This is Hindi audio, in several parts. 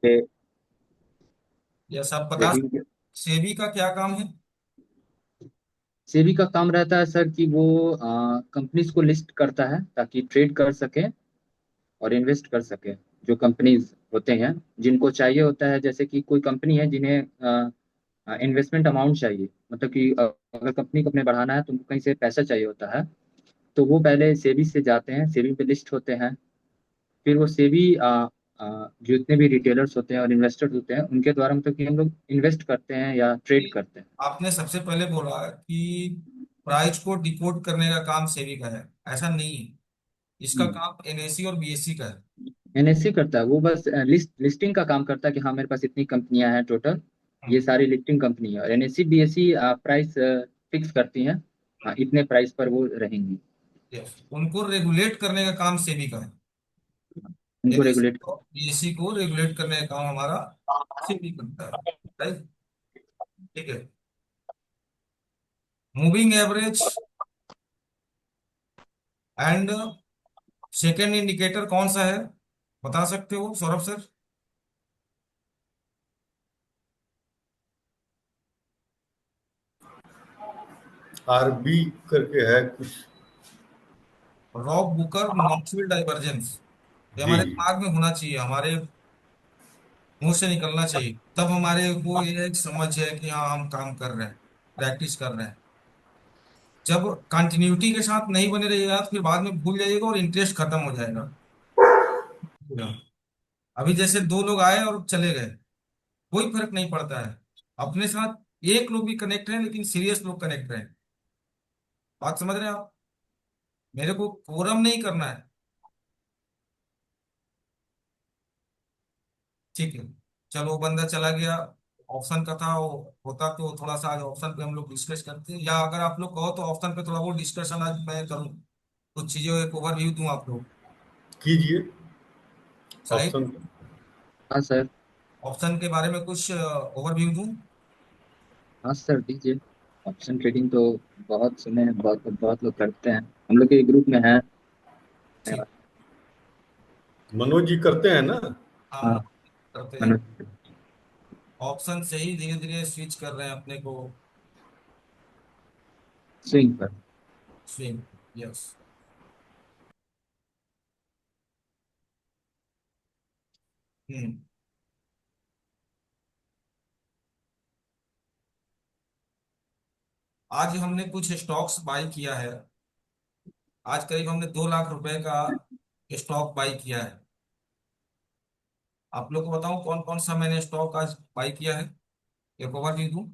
पे या सब बता सेबी सकते? सेबी का क्या काम है? सेबी का काम रहता है सर कि वो कंपनीज को लिस्ट करता है ताकि ट्रेड कर सके और इन्वेस्ट कर सके। जो कंपनीज होते हैं जिनको चाहिए होता है, जैसे कि कोई कंपनी है जिन्हें इन्वेस्टमेंट अमाउंट चाहिए, मतलब कि अगर कंपनी को अपने बढ़ाना है तो उनको कहीं से पैसा चाहिए होता है। तो वो पहले सेबी से जाते हैं, सेबी पे लिस्ट होते हैं। फिर वो सेबी जितने भी रिटेलर्स होते हैं और इन्वेस्टर्स होते हैं उनके द्वारा, मतलब कि हम लोग इन्वेस्ट करते हैं या ट्रेड कि करते हैं। आपने सबसे पहले बोला कि प्राइस को डिकोड करने का काम सेबी का है। ऐसा नहीं है, इसका काम एनएससी और बीएससी का है। एनएससी करता है, वो बस लिस्टिंग का काम करता है कि हाँ मेरे पास इतनी कंपनियां हैं टोटल। ये हम्म, सारी लिस्टिंग कंपनी है, और एनएससी बीएससी प्राइस फिक्स करती हैं। इतने प्राइस पर वो रहेंगी। yes। उनको रेगुलेट करने का काम सेबी का है। उनको एनएससी रेगुलेट को बीएससी को रेगुलेट करने का काम हमारा सेबी करता है। राइट, ठीक है। Moving average and second indicator कौन सा है, बता सकते हो सौरभ सर? आरबी करके है कुछ। Rock Booker Knoxville divergence. ये जी हमारे जी। दिमाग में होना चाहिए, हमारे मुंह से निकलना चाहिए, तब हमारे को ये एक समझ है कि हाँ हम काम कर रहे हैं, प्रैक्टिस कर रहे हैं। जब कंटिन्यूटी के साथ नहीं बने रहिएगा तो फिर बाद में भूल जाइएगा और इंटरेस्ट खत्म हो जाएगा। अभी जैसे दो लोग आए और चले गए, कोई फर्क नहीं पड़ता है। अपने साथ एक लोग भी कनेक्ट रहे, लेकिन सीरियस लोग कनेक्ट रहे। बात समझ रहे हैं आप? मेरे को कोरम नहीं करना है। ठीक है, चलो वो बंदा चला गया। ऑप्शन का था, वो होता तो थोड़ा सा आज ऑप्शन पे हम लोग डिस्कस करते हैं, या अगर आप लोग कहो तो ऑप्शन पे थोड़ा बहुत डिस्कशन आज मैं करूँ, कुछ चीजों एक ओवरव्यू दूं आप लोग। कीजिए। चलिए, ऑप्शन। हाँ सर। ऑप्शन के बारे में कुछ ओवरव्यू दूं। हाँ सर दीजिए। ऑप्शन ट्रेडिंग तो बहुत सुने हैं, बहुत बहुत लोग करते हैं, हम लोग के ग्रुप में है। ठीक। मनोज जी करते हैं ना? हाँ हाँ। हाँ, करते हैं। मनोज। ऑप्शन से ही धीरे धीरे स्विच कर रहे हैं अपने को। स्विंग पर। Swing, yes. हम्म। आज हमने कुछ स्टॉक्स बाई किया है। आज करीब हमने 2 लाख रुपए का स्टॉक बाई किया है। आप लोग को बताऊं कौन कौन सा मैंने स्टॉक आज बाई किया है, एक ओवरव्यू दूं।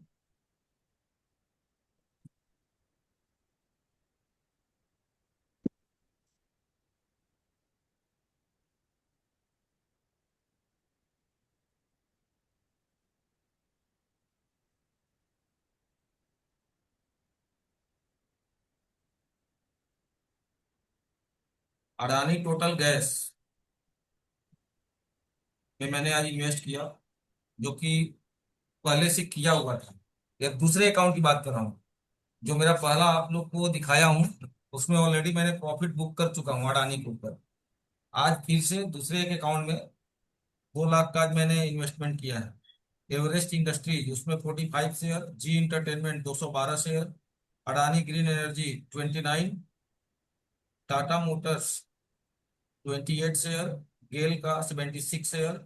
अडानी टोटल गैस में मैंने आज इन्वेस्ट किया, जो कि पहले से किया हुआ था। या दूसरे अकाउंट की बात कर रहा हूँ, जो मेरा पहला आप लोग को दिखाया हूँ, उसमें ऑलरेडी मैंने प्रॉफिट बुक कर चुका हूँ अडानी के ऊपर। आज फिर से दूसरे एक अकाउंट में 2 लाख का आज मैंने इन्वेस्टमेंट किया है। एवरेस्ट इंडस्ट्रीज उसमें 45 share, Zee entertainment 212 share, Adani green energy 29, Tata motors 28 share, GAIL का 76 शेयर,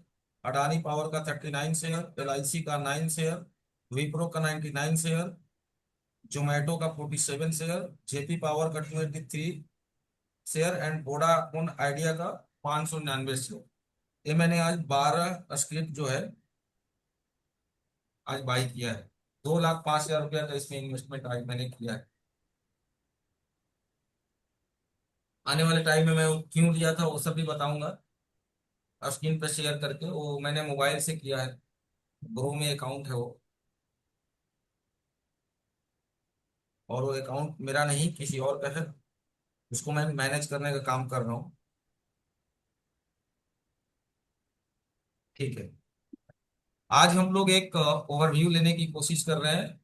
अडानी पावर का 39 शेयर, एलआईसी का 9 शेयर, विप्रो का 99 शेयर, जोमेटो का 47 शेयर, जेपी पावर का 23 शेयर एंड वोडाफोन आइडिया का 599 शेयर। ये मैंने आज 12 स्क्रिप्ट जो है आज बाई किया है। 2,05,000 रुपया का इसमें इन्वेस्टमेंट आज मैंने किया है। आने वाले टाइम में मैं वो क्यों लिया था वो सब भी बताऊंगा स्क्रीन पर शेयर करके। वो मैंने मोबाइल से किया है, ग्रो में अकाउंट है वो, और वो अकाउंट मेरा नहीं किसी और का है, उसको मैं मैनेज करने का काम कर रहा हूँ। ठीक है, आज हम लोग एक ओवरव्यू लेने की कोशिश कर रहे हैं।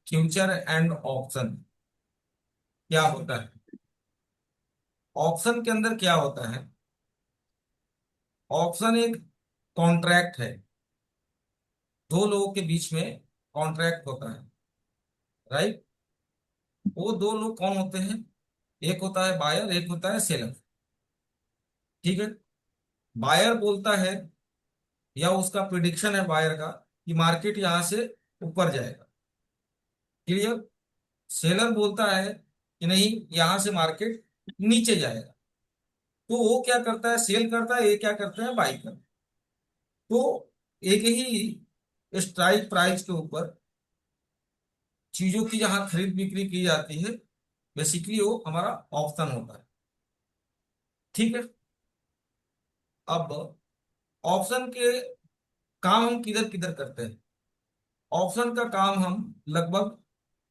फ्यूचर एंड ऑप्शन क्या होता है? ऑप्शन के अंदर क्या होता है? ऑप्शन एक कॉन्ट्रैक्ट है, दो लोगों के बीच में कॉन्ट्रैक्ट होता है, राइट। वो दो लोग कौन होते हैं? एक होता है बायर, एक होता है सेलर। ठीक है। बायर बोलता है, या उसका प्रिडिक्शन है बायर का, कि मार्केट यहां से ऊपर जाएगा। क्लियर। सेलर बोलता है कि नहीं, यहां से मार्केट नीचे जाएगा। तो वो क्या करता है? सेल करता है। ये क्या करता है? बाई करता है। तो एक ही स्ट्राइक प्राइस के ऊपर चीजों की जहां खरीद बिक्री की जाती है, बेसिकली वो हमारा ऑप्शन होता है। ठीक है। अब ऑप्शन के काम हम किधर किधर करते हैं? ऑप्शन का काम हम लगभग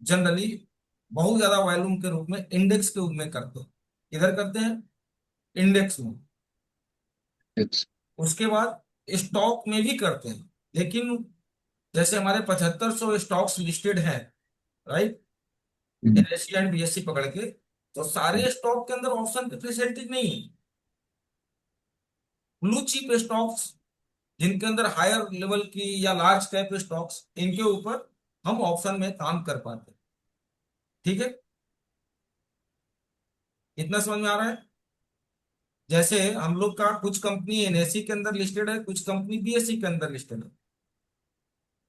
जनरली बहुत ज्यादा वॉल्यूम के रूप में इंडेक्स के रूप में करते हैं। किधर करते हैं? इंडेक्स में। अच्छा। उसके बाद स्टॉक में भी करते हैं, लेकिन जैसे हमारे 7500 स्टॉक्स लिस्टेड हैं, right, hmm, NSC and BSc पकड़ के, तो सारे स्टॉक के अंदर ऑप्शन की फैसिलिटी नहीं है। ब्लू चिप स्टॉक्स, जिनके अंदर हायर लेवल की या लार्ज कैप स्टॉक्स, इनके ऊपर हम ऑप्शन में काम कर पाते हैं। ठीक है। इतना समझ में आ रहा है? जैसे हम लोग का कुछ कंपनी एनएससी के अंदर लिस्टेड है, कुछ कंपनी बीएससी के अंदर लिस्टेड है।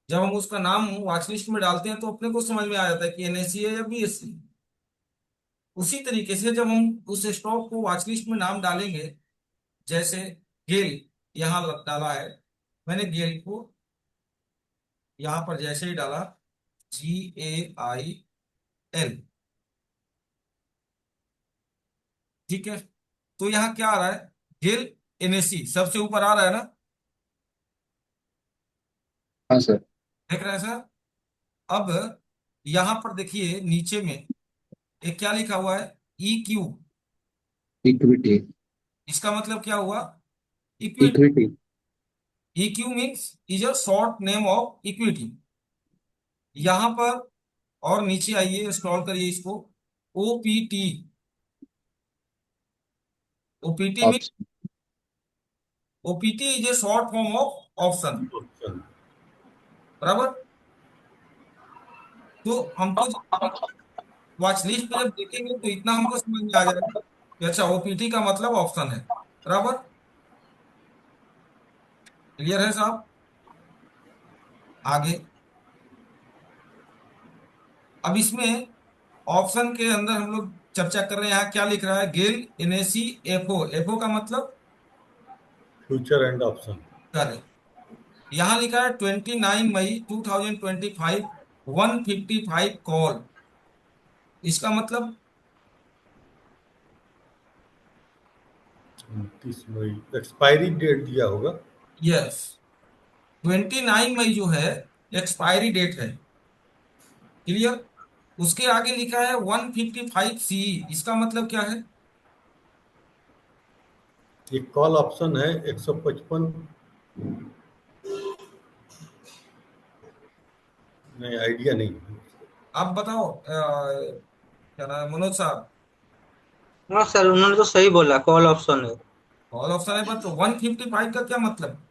जब हम उसका नाम वॉच लिस्ट में डालते हैं तो अपने को समझ में आ जाता है कि एनएससी है या बीएससी। उसी तरीके से जब हम उस स्टॉक को वॉच लिस्ट में नाम डालेंगे, जैसे गेल यहाँ डाला है, मैंने गेल को यहाँ पर जैसे ही डाला, GAIL, ठीक है, तो यहाँ क्या आ रहा है? गेल एनएससी सबसे ऊपर आ रहा है ना? हाँ सर। देख रहे हैं सर? अब यहाँ पर देखिए नीचे में एक क्या लिखा हुआ है? EQ। इक्विटी। इसका मतलब क्या हुआ? Equity. Equity. EQ means is a short name of equity. यहाँ पर और नीचे आइए, स्क्रॉल करिए इसको। OPT। OPT mean, option. OPT is a short form of option. Option. बराबर। तो हमको वॉच लिस्ट में जब देखेंगे तो इतना हमको समझ में आ जाएगा कि अच्छा, ओपीटी का मतलब ऑप्शन है। बराबर। क्लियर है साहब? आगे। अब इसमें ऑप्शन के अंदर हम लोग चर्चा कर रहे हैं। यहाँ क्या लिख रहा है? गेल एनएसी एफओ। एफओ का मतलब फ्यूचर एंड ऑप्शन। करे। यहाँ लिखा है 29 मई 2025, 155 कॉल। इसका मतलब 29 मई एक्सपायरी डेट दिया होगा। यस, 29 मई जो है एक्सपायरी डेट है। क्लियर। उसके आगे लिखा है 155 CE। इसका मतलब क्या है? एक कॉल ऑप्शन है 155। नहीं, आइडिया नहीं। आप बताओ क्या नाम है, मनोज साहब? हाँ सर, उन्होंने तो सही बोला, कॉल ऑप्शन है। कॉल ऑप्शन है, पर तो 155 का क्या मतलब?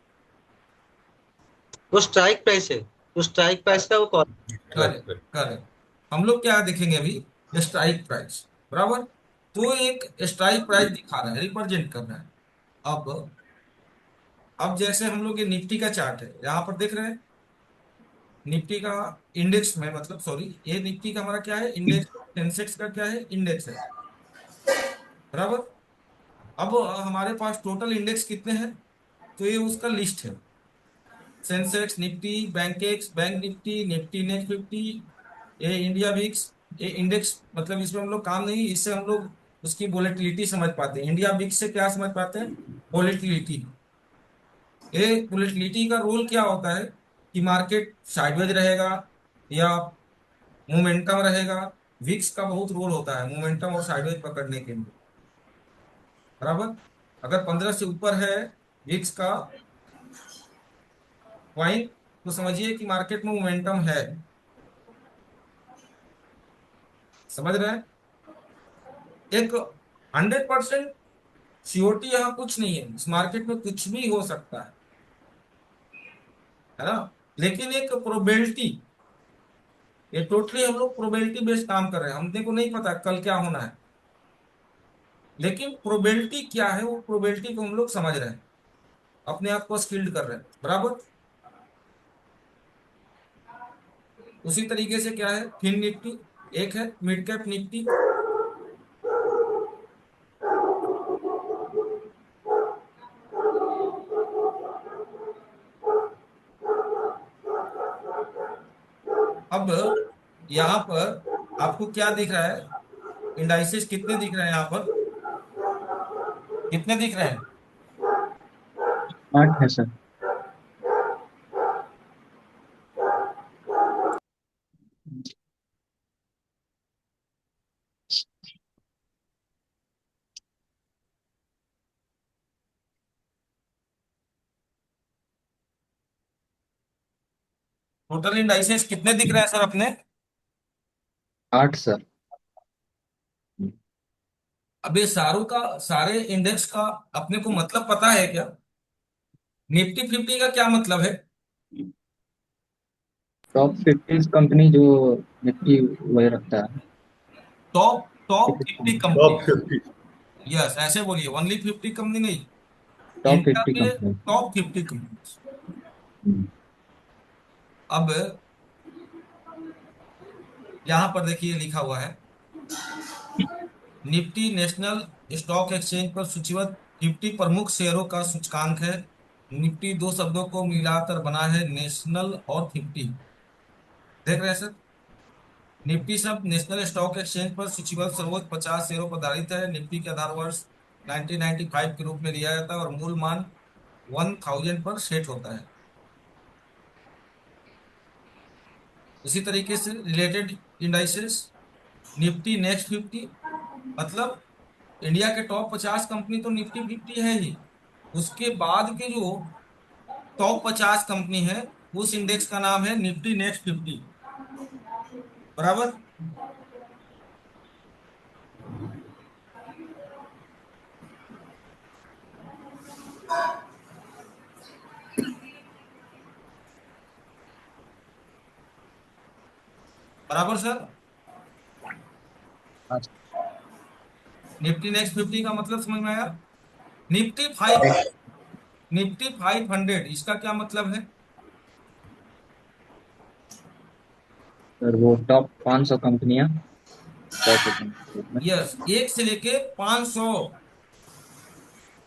वो स्ट्राइक प्राइस है, वो स्ट्राइक प्राइस का वो कॉल। करेक्ट। राइट। करेक्ट। हम लोग क्या देखेंगे अभी? Strike price. बराबर। तो एक स्ट्राइक प्राइस दिखा रहा है, रिप्रेजेंट कर रहा है। अब जैसे हम लोग ये निफ्टी का चार्ट है, यहाँ पर देख रहे हैं। निफ्टी का इंडेक्स में, मतलब सॉरी, ये निफ्टी का हमारा क्या है? इंडेक्स। सेंसेक्स का क्या है? इंडेक्स है। बराबर। अब हमारे पास टोटल इंडेक्स कितने हैं? तो ये उसका लिस्ट है। Sensex, Nifty, Bankex, bank Nifty, Nifty next 50, ये इंडिया विक्स। ये इंडेक्स मतलब इसमें हम लोग काम नहीं, इससे हम लोग उसकी वोलेटिलिटी समझ पाते हैं। इंडिया विक्स से क्या समझ पाते हैं? वोलेटिलिटी। ये वोलेटिलिटी का रोल क्या होता है? कि मार्केट साइडवेज रहेगा या मोमेंटम रहेगा। विक्स का बहुत रोल होता है मोमेंटम और साइडवेज पकड़ने के लिए। बराबर। अगर 15 से ऊपर है विक्स का पॉइंट, तो समझिए कि मार्केट में मोमेंटम है। समझ रहे हैं? एक 100% श्योरिटी यहाँ कुछ नहीं है, इस मार्केट में कुछ भी हो सकता है। है ना। लेकिन एक प्रोबेबिलिटी, ये टोटली हम लोग प्रोबेबिलिटी बेस्ड काम कर रहे हैं, हमने को नहीं पता कल क्या होना है, लेकिन प्रोबेबिलिटी क्या है वो प्रोबेबिलिटी को हम लोग समझ रहे हैं, अपने आप को स्किल्ड कर रहे हैं, बराबर। उसी तरीके से क्या है, फिन निफ्टी, एक है मिड कैप निफ्टी। अब यहाँ पर आपको क्या दिख रहा है, इंडाइसेस कितने दिख रहे हैं यहाँ पर, कितने दिख रहे हैं? 8 है सर। टोटल इंडाइसेस कितने दिख रहे हैं सर अपने? 8 सर। अब ये सारे इंडेक्स का अपने को मतलब पता है क्या? निफ्टी 50 का क्या मतलब है? टॉप 50 कंपनी जो निफ्टी वही रखता है। Top top 50 company. Top 50। Yes, ऐसे बोलिए, ओनली 50 कंपनी नहीं, टॉप इंडिया 50 के कंपनी। Top 50 company. हम्म। अब यहां पर देखिए लिखा हुआ है, निफ्टी नेशनल स्टॉक एक्सचेंज पर सूचीबद्ध 50 प्रमुख शेयरों का सूचकांक है। निफ्टी दो शब्दों को मिलाकर बना है, नेशनल और 50। देख रहे हैं सर, निफ्टी शब्द नेशनल स्टॉक एक्सचेंज पर सूचीबद्ध सर्वोच्च 50 शेयरों पर आधारित है। निफ्टी के आधार वर्ष 1995 के रूप में लिया जाता है और मूल मान 1000 पर सेट होता है। उसी तरीके से रिलेटेड इंडाइसेस, निफ्टी नेक्स्ट 50, मतलब इंडिया के टॉप 50 कंपनी तो निफ्टी 50 है ही, उसके बाद के जो टॉप 50 कंपनी है उस इंडेक्स का नाम है निफ्टी नेक्स्ट 50, बराबर। बराबर सर, हाँ निफ्टी नेक्स्ट 50 का मतलब समझ में आया। निफ्टी 5, निफ्टी 500 इसका क्या मतलब है? सर, वो टॉप 500 कंपनियां 100% में। यस, एक से लेके 500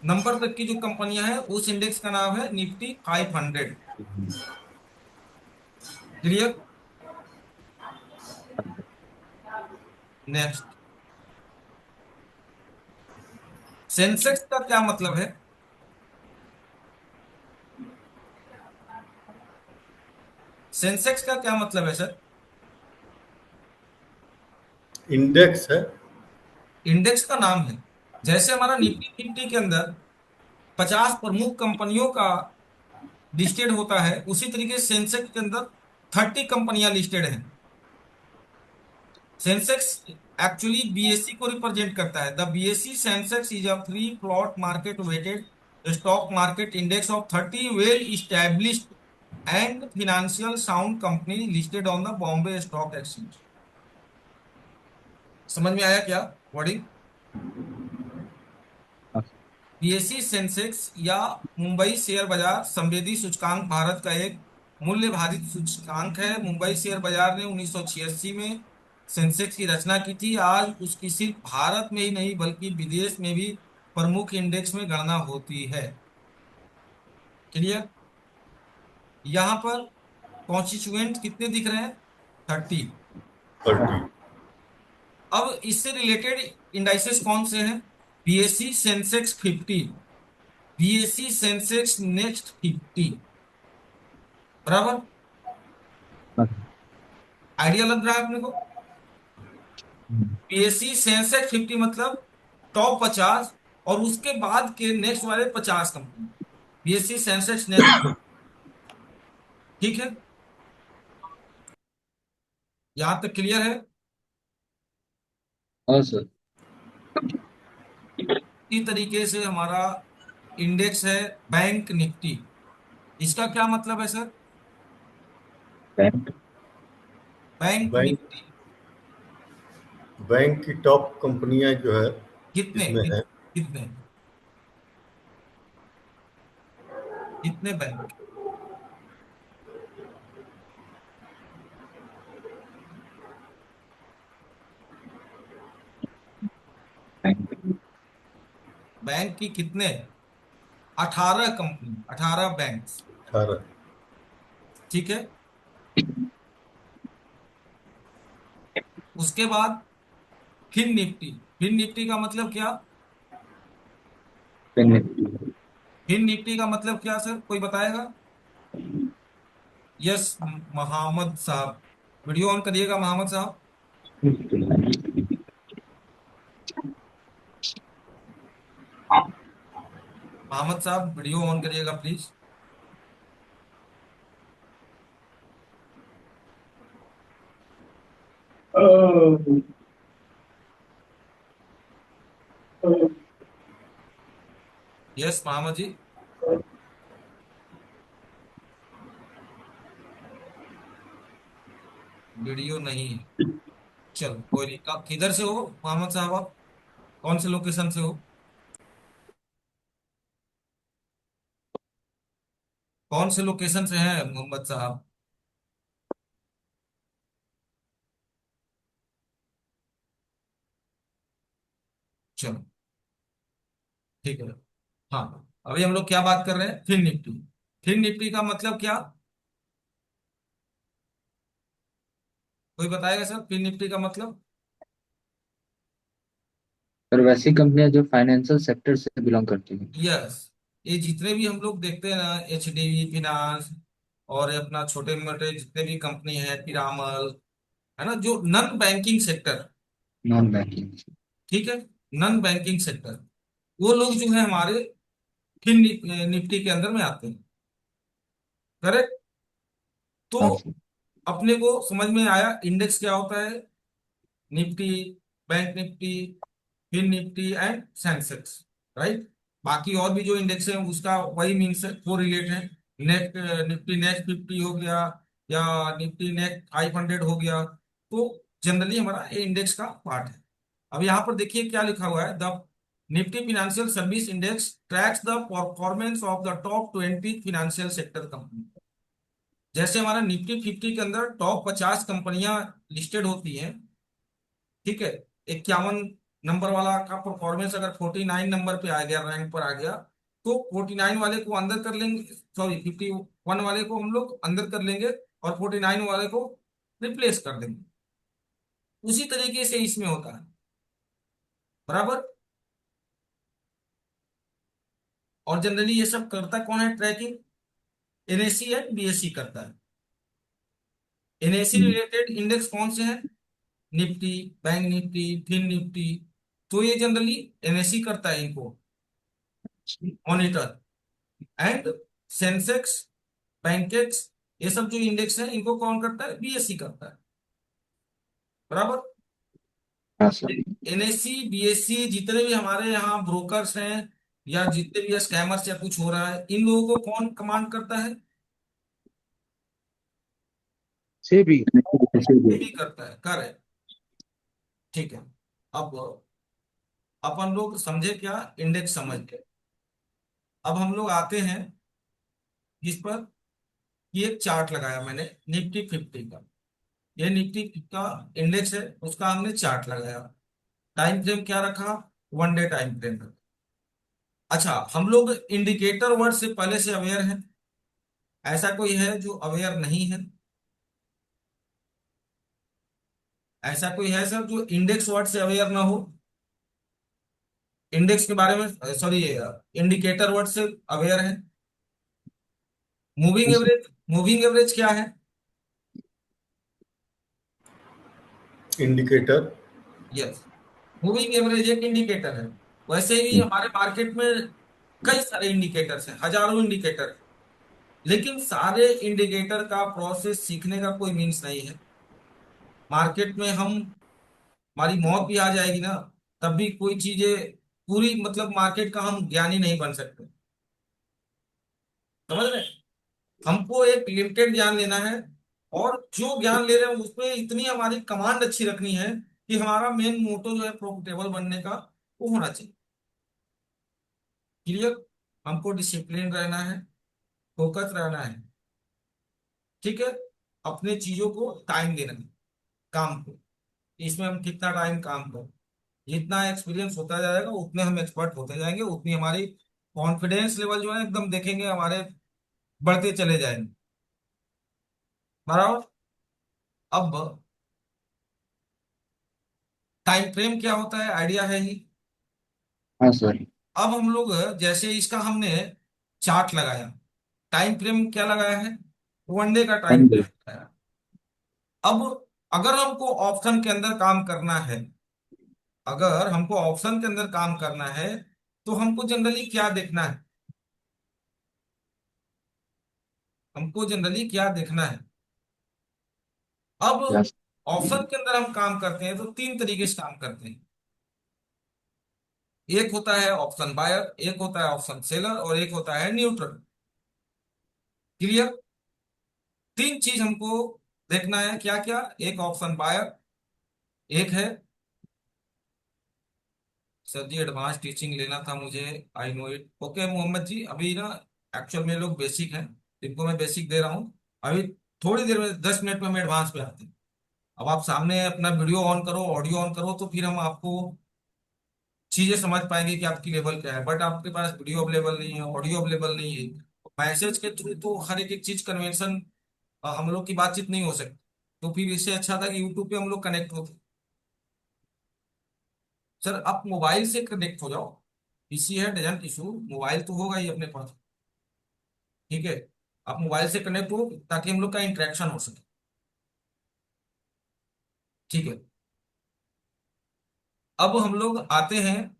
नंबर तक की जो कंपनियां हैं उस इंडेक्स का नाम है निफ्टी 500। क्लियर। नेक्स्ट, सेंसेक्स का क्या मतलब है? सेंसेक्स का क्या मतलब है सर? इंडेक्स है। इंडेक्स का नाम है, जैसे हमारा निफ्टी 50 के अंदर 50 प्रमुख कंपनियों का लिस्टेड होता है, उसी तरीके से सेंसेक्स के अंदर 30 कंपनियां लिस्टेड हैं। सेंसेक्स एक्चुअली बीएससी को रिप्रेजेंट करता है। The BSC Sensex is a free float market weighted stock market index of 30 well established and financial sound company listed on the Bombay stock exchange. समझ में आया क्या वर्डिंग? हाँ, बीएसई सेंसेक्स या मुंबई शेयर बाजार संवेदी सूचकांक भारत का एक मूल्य भारित सूचकांक है। मुंबई शेयर बाजार ने 1986 में सेंसेक्स की रचना की थी। आज उसकी सिर्फ भारत में ही नहीं बल्कि विदेश में भी प्रमुख इंडेक्स में गणना होती है। क्लियर। यहाँ पर कॉन्स्टिट्यूएंट कितने दिख रहे हैं? 30। 30। अब इससे रिलेटेड इंडाइसेस कौन से हैं? BSE Sensex 50, BSE Sensex next 50, बराबर। हाँ, आइडिया लग रहा है अपने को? हम्म। पीएससी सेंसेक्स 50 मतलब टॉप 50 और उसके बाद के नेक्स्ट वाले 50 कंपनी, पीएससी सेंसेक्स नेक्स्ट। ठीक है, यहां तक क्लियर है। और सर। इसी तरीके से हमारा इंडेक्स है बैंक निफ्टी, इसका क्या मतलब है sir? Bank. Bank bank Nifty bank की टॉप कंपनियां जो है कितने इसमें है। कितने कितने बैंक? बैंक। बैंक की कितने? 18 कंपनी, 18 बैंक। 18। ठीक है। उसके बाद फिर निफ्टी। फिर निफ्टी का मतलब क्या? Bank Nifty. फिर निफ्टी का मतलब क्या सर, कोई बताएगा? यस मोहम्मद साहब, वीडियो ऑन करिएगा मोहम्मद साहब। मोहम्मद साहब वीडियो ऑन करिएगा please. Yes Mohammad ji. Video नहीं है। चलो कोई नहीं। किधर से हो मोहम्मद साहब आप? कौन से लोकेशन से हो? कौन से लोकेशन से हैं मोहम्मद साहब? चलो ठीक है। हाँ, अभी हम लोग क्या बात कर रहे हैं? फिर निफ्टी। फिर निफ्टी का मतलब क्या? कोई बताएगा सर, फिर निफ्टी का मतलब? और वैसी कंपनियां जो फाइनेंशियल सेक्टर से बिलोंग करती हैं। यस, ये जितने भी हम लोग देखते हैं ना, एचडीबी फिनांस और ये अपना छोटे मोटे जितने भी कंपनी है, पिरामल, है ना, जो non banking sector. Non banking. ठीक है, नॉन बैंकिंग सेक्टर, वो लोग जो है हमारे फिर निफ्टी के अंदर में आते हैं। करेक्ट। तो हाँ सर। अपने को समझ में आया इंडेक्स क्या होता है। निफ्टी, बैंक निफ्टी, फिर निफ्टी एंड सेंसेक्स, राइट। बाकी और भी जो इंडेक्स है उसका वही मीन्स है, वो रिलेट है। नेट निफ्टी नेट 50 हो गया, या निफ्टी नेट 500 हो गया। तो जनरली हमारा ये इंडेक्स का पार्ट है। अब यहाँ पर देखिए क्या लिखा हुआ है। The Nifty financial service index tracks the performance of the top 20 financial sector company. जैसे हमारा निफ्टी 50 के अंदर टॉप 50 कंपनियां लिस्टेड होती हैं। ठीक है। 51 नंबर वाला का परफॉर्मेंस अगर 49 नंबर पे आ गया, रैंक पर आ गया, तो 49 वाले को अंदर कर लेंगे, सॉरी 51 वाले को हम लोग अंदर कर लेंगे और 49 वाले को रिप्लेस कर देंगे। उसी तरीके से इसमें होता है, बराबर। और जनरली ये सब करता कौन है ट्रैकिंग? एनएससी एंड बीएससी करता है। एनएससी रिलेटेड इंडेक्स कौन से हैं? Nifty, bank Nifty, fin Nifty. तो ये जनरली एनएससी करता है इनको मॉनिटर। एंड सेंसेक्स, बैंकेक्स, ये सब जो इंडेक्स है इनको कौन करता है? बीएससी करता है, बराबर। हाँ सर। एनएससी बीएससी जितने भी हमारे यहाँ ब्रोकर्स हैं, या जितने भी स्कैमर्स या कुछ हो रहा है, इन लोगों को कौन कमांड करता है? सेबी। ये भी करता है, करेक्ट। ठीक है। अब अपन लोग समझे क्या? इंडेक्स समझ गए। अब हम लोग आते हैं इस पर। ये एक चार्ट लगाया मैंने निफ्टी 50 का। ये निफ्टी का इंडेक्स है, उसका हमने चार्ट लगाया। टाइम फ्रेम क्या रखा? 1 डे टाइम फ्रेम रखा। अच्छा, हम लोग इंडिकेटर वर्ड से पहले से अवेयर हैं? ऐसा कोई है जो अवेयर नहीं है? ऐसा कोई है सर जो इंडेक्स वर्ड से अवेयर ना हो? इंडेक्स के बारे में, सॉरी, इंडिकेटर वर्ड से अवेयर है? मूविंग एवरेज, मूविंग एवरेज क्या है? इंडिकेटर। यस, मूविंग एवरेज एक इंडिकेटर है। वैसे ही हमारे मार्केट में कई सारे इंडिकेटर्स हैं, हजारों इंडिकेटर। लेकिन सारे इंडिकेटर का प्रोसेस सीखने का कोई मीन्स नहीं है। मार्केट में हम, हमारी मौत भी आ जाएगी ना, तब भी कोई चीजें पूरी, मतलब मार्केट का हम ज्ञानी नहीं बन सकते। समझ रहे हैं? हमको एक लिमिटेड ज्ञान लेना है। और जो ज्ञान ले रहे हैं उसमें इतनी हमारी कमांड अच्छी रखनी है कि हमारा मेन मोटो जो है प्रॉफिटेबल बनने का वो होना चाहिए। क्लियर। हमको डिसिप्लिन रहना है, फोकस रहना है, ठीक है। अपने चीजों को टाइम देना है, काम को। इसमें हम कितना टाइम काम करें, जितना एक्सपीरियंस होता जाएगा उतने हम एक्सपर्ट होते जाएंगे, उतनी हमारी कॉन्फिडेंस लेवल जो है एकदम देखेंगे हमारे बढ़ते चले जाएंगे। बराबर। अब टाइम फ्रेम क्या होता है आइडिया है ही। हाँ सर। अब हम लोग जैसे इसका हमने चार्ट लगाया, टाइम फ्रेम क्या लगाया है, 1 डे का टाइम वन फ्रेम डे। लगाया। अब अगर हमको ऑप्शन के अंदर काम करना है, अगर हमको ऑप्शन के अंदर काम करना है तो हमको जनरली क्या देखना है, हमको जनरली क्या देखना है। अब यस। ऑप्शन के अंदर हम काम करते हैं तो 3 तरीके से काम करते हैं। एक होता है ऑप्शन बायर, एक होता है ऑप्शन सेलर, और एक होता है न्यूट्रल। क्लियर। 3 चीज हमको देखना है, क्या क्या, एक ऑप्शन बायर, एक है, सर जी एडवांस टीचिंग लेना था मुझे, I know it, okay Mohammad ji. अभी ना एक्चुअल में लोग बेसिक हैं, जिनको मैं बेसिक दे रहा हूँ। अभी थोड़ी देर में 10 मिनट में हम एडवांस पे आते हैं। अब आप सामने अपना वीडियो ऑन करो, ऑडियो ऑन करो, तो फिर हम आपको चीजें समझ पाएंगे कि आपकी लेवल क्या है। बट आपके पास वीडियो अवेलेबल नहीं है, ऑडियो अवेलेबल नहीं है, मैसेज के थ्रू तो हर एक एक चीज कन्वेंशन, हम लोग की बातचीत नहीं हो सकती। तो फिर इससे अच्छा था कि यूट्यूब पे हम लोग कनेक्ट होते। सर आप मोबाइल से कनेक्ट हो जाओ, पीसी है डजंट इशू, मोबाइल तो होगा ही अपने पास, ठीक है। आप मोबाइल से कनेक्ट हो ताकि हम लोग का इंटरेक्शन हो सके, ठीक है। अब हम लोग आते हैं,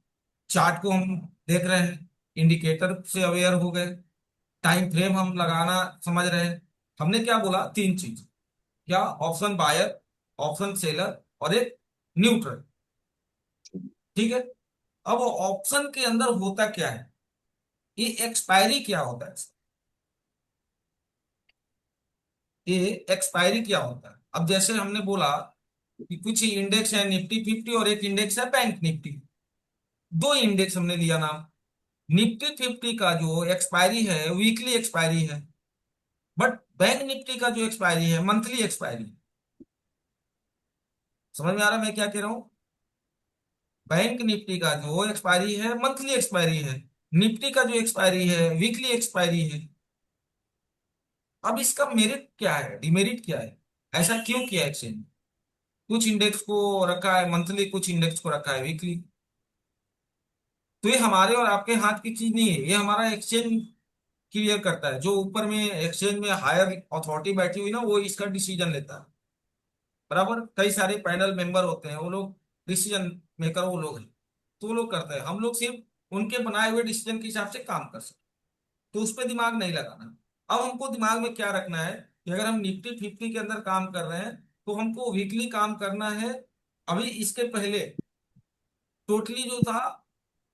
चार्ट को हम देख रहे हैं, इंडिकेटर से अवेयर हो गए, टाइम फ्रेम हम लगाना समझ रहे हैं। हमने क्या बोला, 3 चीज, क्या, ऑप्शन बायर, ऑप्शन सेलर, और एक न्यूट्रल, ठीक है। अब ऑप्शन के अंदर होता क्या है, ये एक्सपायरी क्या होता है, ये एक्सपायरी क्या होता है। अब जैसे हमने बोला कि कुछ इंडेक्स है निफ्टी 50 और एक इंडेक्स है बैंक निफ्टी, 2 इंडेक्स हमने लिया नाम। निफ्टी 50 का जो एक्सपायरी है वीकली एक्सपायरी है, बट बैंक निफ्टी का जो एक्सपायरी है मंथली एक्सपायरी। समझ में आ रहा है मैं क्या कह रहा हूँ। बैंक निफ्टी का जो एक्सपायरी है मंथली एक्सपायरी है, निफ्टी का जो एक्सपायरी है वीकली एक्सपायरी है। अब इसका मेरिट क्या है, डिमेरिट क्या है, ऐसा क्यों किया एक्सचेंज। कुछ इंडेक्स को रखा है मंथली, कुछ इंडेक्स को रखा है वीकली। तो ये हमारे और आपके हाथ की चीज नहीं है, ये हमारा एक्सचेंज क्लियर करता है। जो ऊपर में एक्सचेंज में हायर अथॉरिटी बैठी हुई ना, वो इसका डिसीजन लेता है। बराबर। कई सारे पैनल मेंबर होते हैं, वो लोग डिसीजन मेकर वो लोग हैं, तो वो लोग करते हैं। हम लोग सिर्फ उनके बनाए हुए डिसीजन के हिसाब से काम कर सकते, तो उस पर दिमाग नहीं लगाना। अब हमको दिमाग में क्या रखना है कि अगर हम निफ्टी 50 के अंदर काम कर रहे हैं तो हमको वीकली काम करना है। अभी इसके पहले टोटली जो था,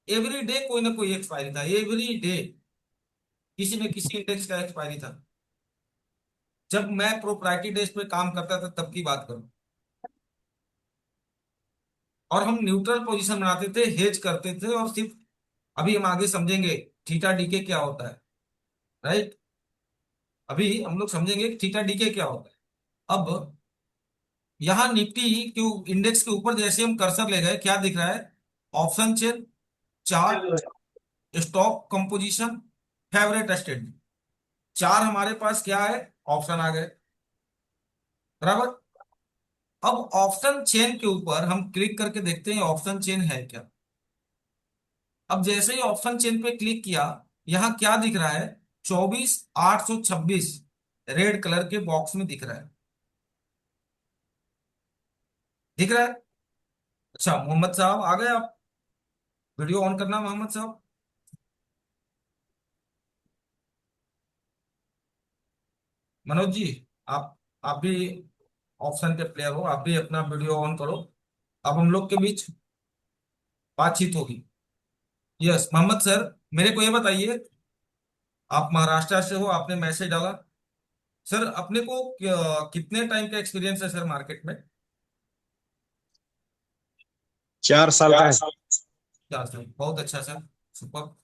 एवरी डे कोई ना कोई एक्सपायरी था, एवरी डे किसी न किसी इंडेक्स का एक्सपायरी था। जब मैं प्रोप्राइटरी डेज पे काम करता था तब की बात करूं, और हम न्यूट्रल पोजीशन बनाते थे, हेज करते थे, और सिर्फ, अभी हम आगे समझेंगे थीटा डीके क्या होता है, राइट। अभी हम लोग समझेंगे कि थीटा डीके क्या होता है। अब यहाँ निफ्टी के इंडेक्स के ऊपर जैसे हम कर्सर ले गए, क्या दिख रहा है, option chain, chart, stock composition, favourite state. चार हमारे पास क्या है, ऑप्शन आ गए। बराबर। अब ऑप्शन चेन के ऊपर हम क्लिक करके देखते हैं ऑप्शन चेन है क्या। अब जैसे ही ऑप्शन चेन पे क्लिक किया, यहां क्या दिख रहा है, 24,826 रेड कलर के बॉक्स में दिख रहा है, दिख रहा है। अच्छा मोहम्मद साहब आ गए आप, वीडियो ऑन करना मोहम्मद साहब। मनोज जी, आप भी ऑप्शन के प्लेयर हो, आप भी अपना वीडियो ऑन करो। अब हम लोग के बीच बातचीत होगी। यस मोहम्मद सर, मेरे को ये बताइए, आप महाराष्ट्र से हो, आपने मैसेज डाला, सर अपने को कितने टाइम का एक्सपीरियंस है सर मार्केट में? 4 साल का है। 4 साल, बहुत अच्छा सर, सुपर।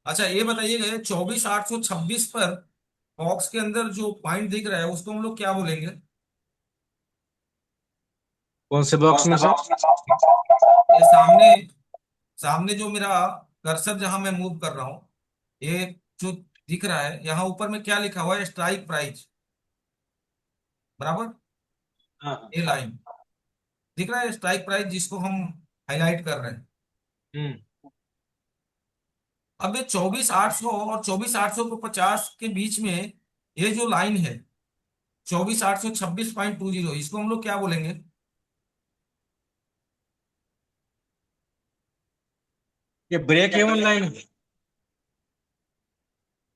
अच्छा ये बताइए, 24,826 पर बॉक्स के अंदर जो पॉइंट दिख रहा है उसको हम लोग क्या बोलेंगे? कौन से बॉक्स में सर? ये सामने, सामने जो मेरा कर्सर जहां मैं मूव कर रहा हूँ, ये जो दिख रहा है यहाँ ऊपर में क्या लिखा हुआ है? स्ट्राइक प्राइस, बराबर। हाँ। ये लाइन दिख रहा है, स्ट्राइक प्राइस, जिसको हम हाईलाइट कर रहे हैं। हम्म। अब ये 24,800 और 24,850 के बीच में ये जो लाइन है 24,826.20, इसको हम लोग क्या बोलेंगे? ये ब्रेक इवन लाइन है।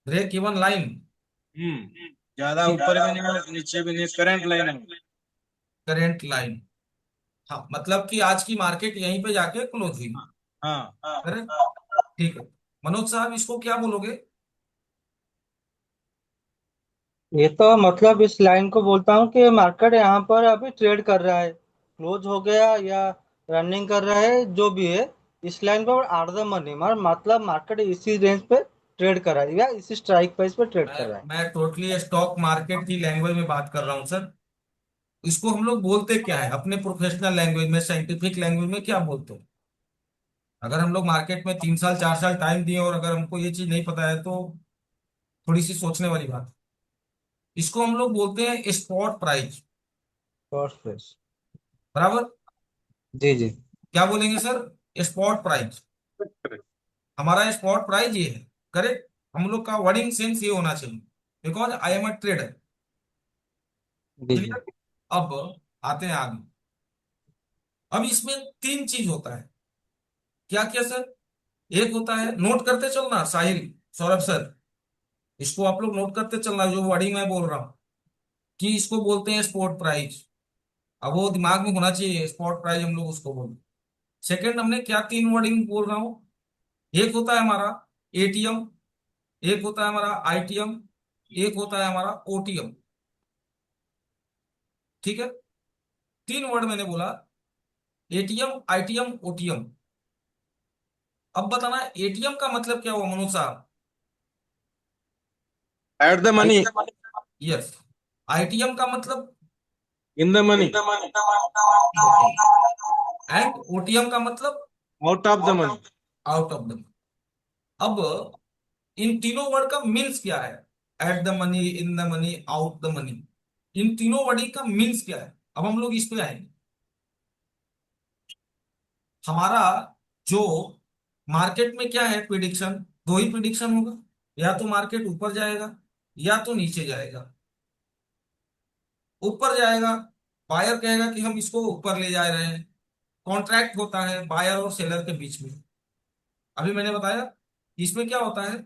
Break even line. ज्यादा ऊपर भी नहीं है, नीचे भी नहीं, करंट लाइन है। Current line. हाँ, मतलब कि आज की मार्केट यहीं पे जाके क्लोज हुई। हाँ। करेक्ट। ठीक है, मनोज साहब इसको क्या बोलोगे? ये तो मतलब इस लाइन को बोलता हूँ कि मार्केट यहाँ पर अभी ट्रेड कर रहा है, क्लोज हो गया या रनिंग कर रहा है जो भी है, इस लाइन पर आर द मनी, मतलब मार्केट इसी रेंज पे ट्रेड कर रहा है या इसी स्ट्राइक प्राइस पे ट्रेड कर रहा है। मैं टोटली स्टॉक मार्केट की लैंग्वेज में बात कर रहा हूँ सर। इसको हम लोग बोलते क्या है अपने प्रोफेशनल लैंग्वेज में, साइंटिफिक लैंग्वेज में क्या बोलते हैं? अगर हम लोग मार्केट में 3 साल 4 साल टाइम दिए और अगर हमको ये चीज नहीं पता है तो थोड़ी सी सोचने वाली बात है। इसको हम लोग बोलते हैं स्पॉट प्राइस, शॉर्ट प्राइस। बराबर। जी जी। क्या बोलेंगे सर? Spot price. हमारा स्पॉट प्राइस ये है। करेक्ट। हम लोग का वर्डिंग सेंस ये होना चाहिए, because I am a trader. जी जी। क्लियर। अब आते हैं आगे। अब इसमें 3 चीज होता है। क्या क्या सर? एक होता है, नोट करते चलना साहिल, सौरभ सर, इसको आप लोग नोट करते चलना जो वर्डिंग मैं बोल रहा हूँ, कि इसको बोलते हैं स्पॉट प्राइस। अब वो दिमाग में होना चाहिए, स्पॉट प्राइस हम लोग उसको बोलते हैं। सेकंड, हमने क्या 3 वर्डिंग बोल रहा हूँ? एक होता है हमारा एटीएम, एक होता है हमारा आईटीएम, एक होता है हमारा ओटीएम। ठीक है, 3 वर्ड मैंने बोला, एटीएम, आईटीएम, ओटीएम। अब बताना एटीएम का मतलब क्या हुआ मनोज साहब? At the money. Yes. ITM का मतलब? In the money. And OTM का मतलब? Out of the money. Out of the. अब इन तीनों वर्ड का मीन्स क्या है? At the money, in the money, out the money. इन तीनों वर्ड का मीन्स क्या है? अब हम लोग इस पे आएंगे। हमारा जो मार्केट में क्या है प्रिडिक्शन, 2 ही प्रिडिक्शन होगा, या तो मार्केट ऊपर जाएगा या तो नीचे जाएगा। ऊपर जाएगा, बायर कहेगा कि हम इसको ऊपर ले जा रहे हैं, कॉन्ट्रैक्ट होता है बायर और सेलर के बीच में। अभी मैंने बताया कि इसमें क्या होता है,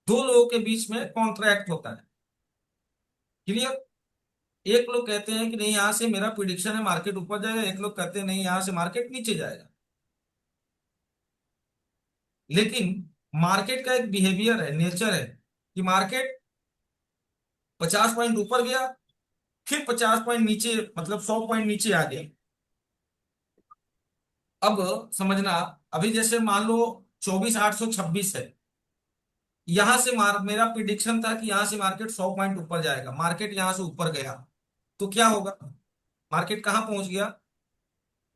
2 लोगों के बीच में कॉन्ट्रैक्ट होता है। क्लियर। एक लोग कहते हैं कि नहीं यहां से मेरा प्रिडिक्शन है मार्केट ऊपर जाएगा, एक लोग कहते हैं नहीं यहां से मार्केट नीचे जाएगा। लेकिन मार्केट का एक बिहेवियर है, नेचर है, कि मार्केट 50 पॉइंट ऊपर गया, फिर 50 पॉइंट नीचे, मतलब 100 पॉइंट नीचे आ गया। अब समझना, अभी जैसे मान लो 24,826 है, यहां से मेरा प्रिडिक्शन था कि यहां से मार्केट 100 पॉइंट ऊपर जाएगा, मार्केट यहां से ऊपर गया, तो क्या होगा? मार्केट कहां पहुंच गया?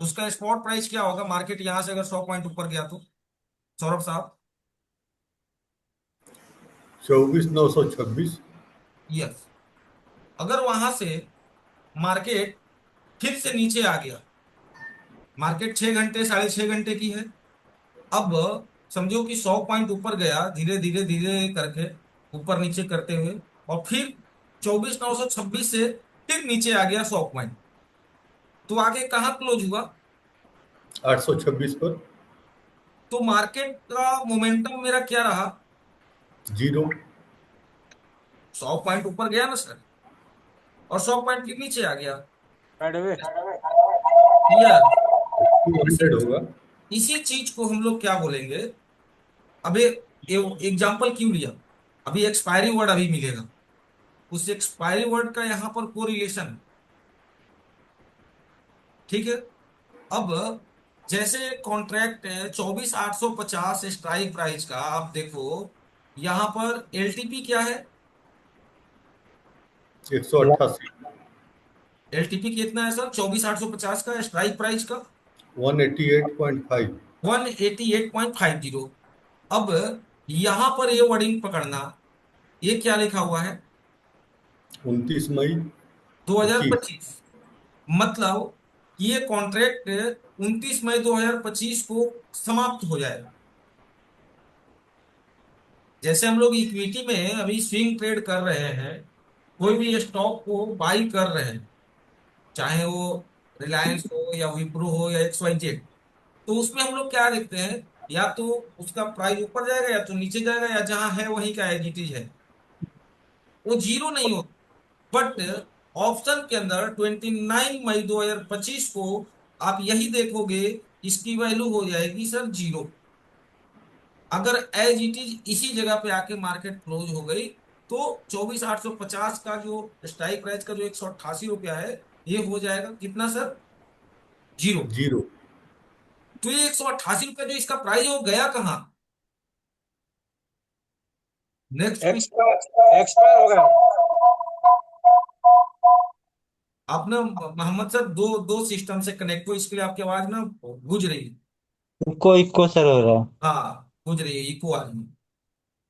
उसका स्पॉट प्राइस क्या होगा मार्केट यहां से अगर 100 पॉइंट ऊपर गया तो, सौरभ साहब? 24,926। यस। अगर वहां से मार्केट फिर से नीचे आ गया, मार्केट 6 घंटे 6.5 घंटे की है, अब समझो कि 100 पॉइंट ऊपर गया, धीरे धीरे धीरे करके ऊपर नीचे करते हुए, और फिर 24,926 से फिर नीचे आ गया 100 पॉइंट, तो आगे कहाँ क्लोज हुआ? 826 पर। तो मार्केट का मोमेंटम मेरा क्या रहा? जीरो। 100 पॉइंट ऊपर गया ना सर, और 100 पॉइंट के नीचे आ गया। साइडवे। क्लियर। इसी 200 होगा। इसी चीज को हम लोग क्या बोलेंगे? अभी एग्जाम्पल क्यों लिया? अभी एक्सपायरी वर्ड अभी मिलेगा। उस एक्सपायरी वर्ड का यहाँ पर कोरिलेशन। ठीक है। अब जैसे कॉन्ट्रैक्ट है 24,850 स्ट्राइक प्राइस का, आप देखो यहाँ पर एलटीपी क्या है। 188। एलटीपी कितना है सर 24,850 का स्ट्राइक प्राइस का? 188.5। 188.50। अब यहां पर ये वर्डिंग पकड़ना, ये क्या लिखा हुआ है 29 मई 25। 2025। मतलब ये कॉन्ट्रैक्ट 29 मई 2025 को समाप्त हो जाएगा। जैसे हम लोग इक्विटी में अभी स्विंग ट्रेड कर रहे हैं, कोई भी स्टॉक को बाई कर रहे हैं, चाहे वो रिलायंस हो या विप्रो हो या XYZ, तो उसमें हम लोग क्या देखते हैं, या तो उसका प्राइस ऊपर जाएगा या तो नीचे जाएगा, या जहां है वहीं का एज इट इज है, वो जीरो नहीं होता। बट ऑप्शन के अंदर 29 मई 2025 को आप यही देखोगे, इसकी वैल्यू हो जाएगी सर जीरो। अगर एज इट इज इसी जगह पे आके मार्केट क्लोज हो गई, तो 24,850 का जो स्ट्राइक प्राइस का जो 188 रुपया है, ये हो जाएगा कितना सर, जीरो। जीरो। तो ये 188 रुपया जो इसका प्राइस है, वो गया कहाँ? Next question. एक्सपायर एक्सपायर हो गया। आप ना मोहम्मद सर दो दो सिस्टम से कनेक्ट हो, इसके लिए आपकी आवाज ना गूंज रही है। इको इको सर हो रहा है। हाँ गूंज रही है, इको आ रही है।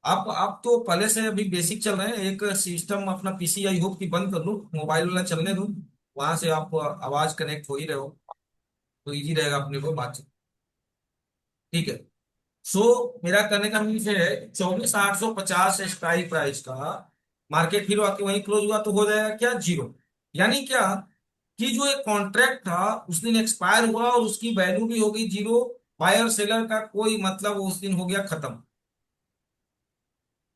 आप तो पहले से अभी बेसिक चल रहे हैं, एक सिस्टम अपना पीसी आई होप कि बंद कर लो, मोबाइल वाला चलने दो, वहां से आप आवाज कनेक्ट हो ही रहे हो, तो इजी रहेगा अपने को बातचीत। ठीक है। सो मेरा करने का मीन है 24,850 स्ट्राइक प्राइस का मार्केट फिर आके वहीं क्लोज हुआ, तो हो जाएगा क्या, जीरो। यानी क्या कि जो एक कॉन्ट्रैक्ट था उस दिन एक्सपायर हुआ और उसकी वैल्यू भी हो गई जीरो। बायर सेलर का कोई मतलब उस दिन हो गया खत्म।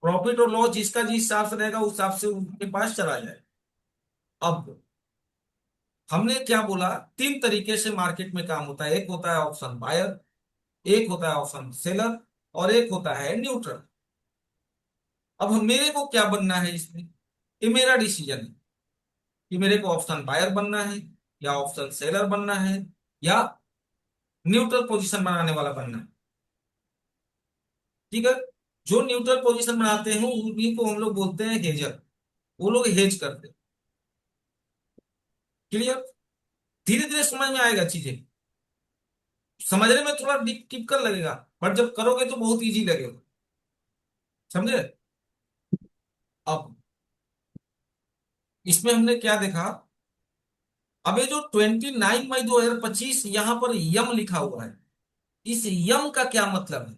प्रॉफिट और लॉस जिसका जिस हिसाब से रहेगा उस हिसाब से उनके पास चला जाए। अब हमने क्या बोला, तीन तरीके से मार्केट में काम होता है, एक होता है ऑप्शन बायर, एक होता है ऑप्शन सेलर, और एक होता है न्यूट्रल। अब मेरे को क्या बनना है इसमें, ये मेरा डिसीजन है कि मेरे को ऑप्शन बायर बनना है या ऑप्शन सेलर बनना है या न्यूट्रल पोजीशन बनाने वाला बनना है। ठीक है। जो न्यूट्रल पोजीशन बनाते हैं उन्हीं को हम लोग बोलते हैं हेजर। वो लोग हेज करते हैं। क्लियर? धीरे धीरे समझ में आएगा चीजें, समझने में थोड़ा टिपिकल लगेगा, बट जब करोगे तो बहुत इजी लगेगा। समझे? अब इसमें हमने क्या देखा, अब ये जो 29 मई 2025 यहां पर यम लिखा हुआ है, इस यम का क्या मतलब है?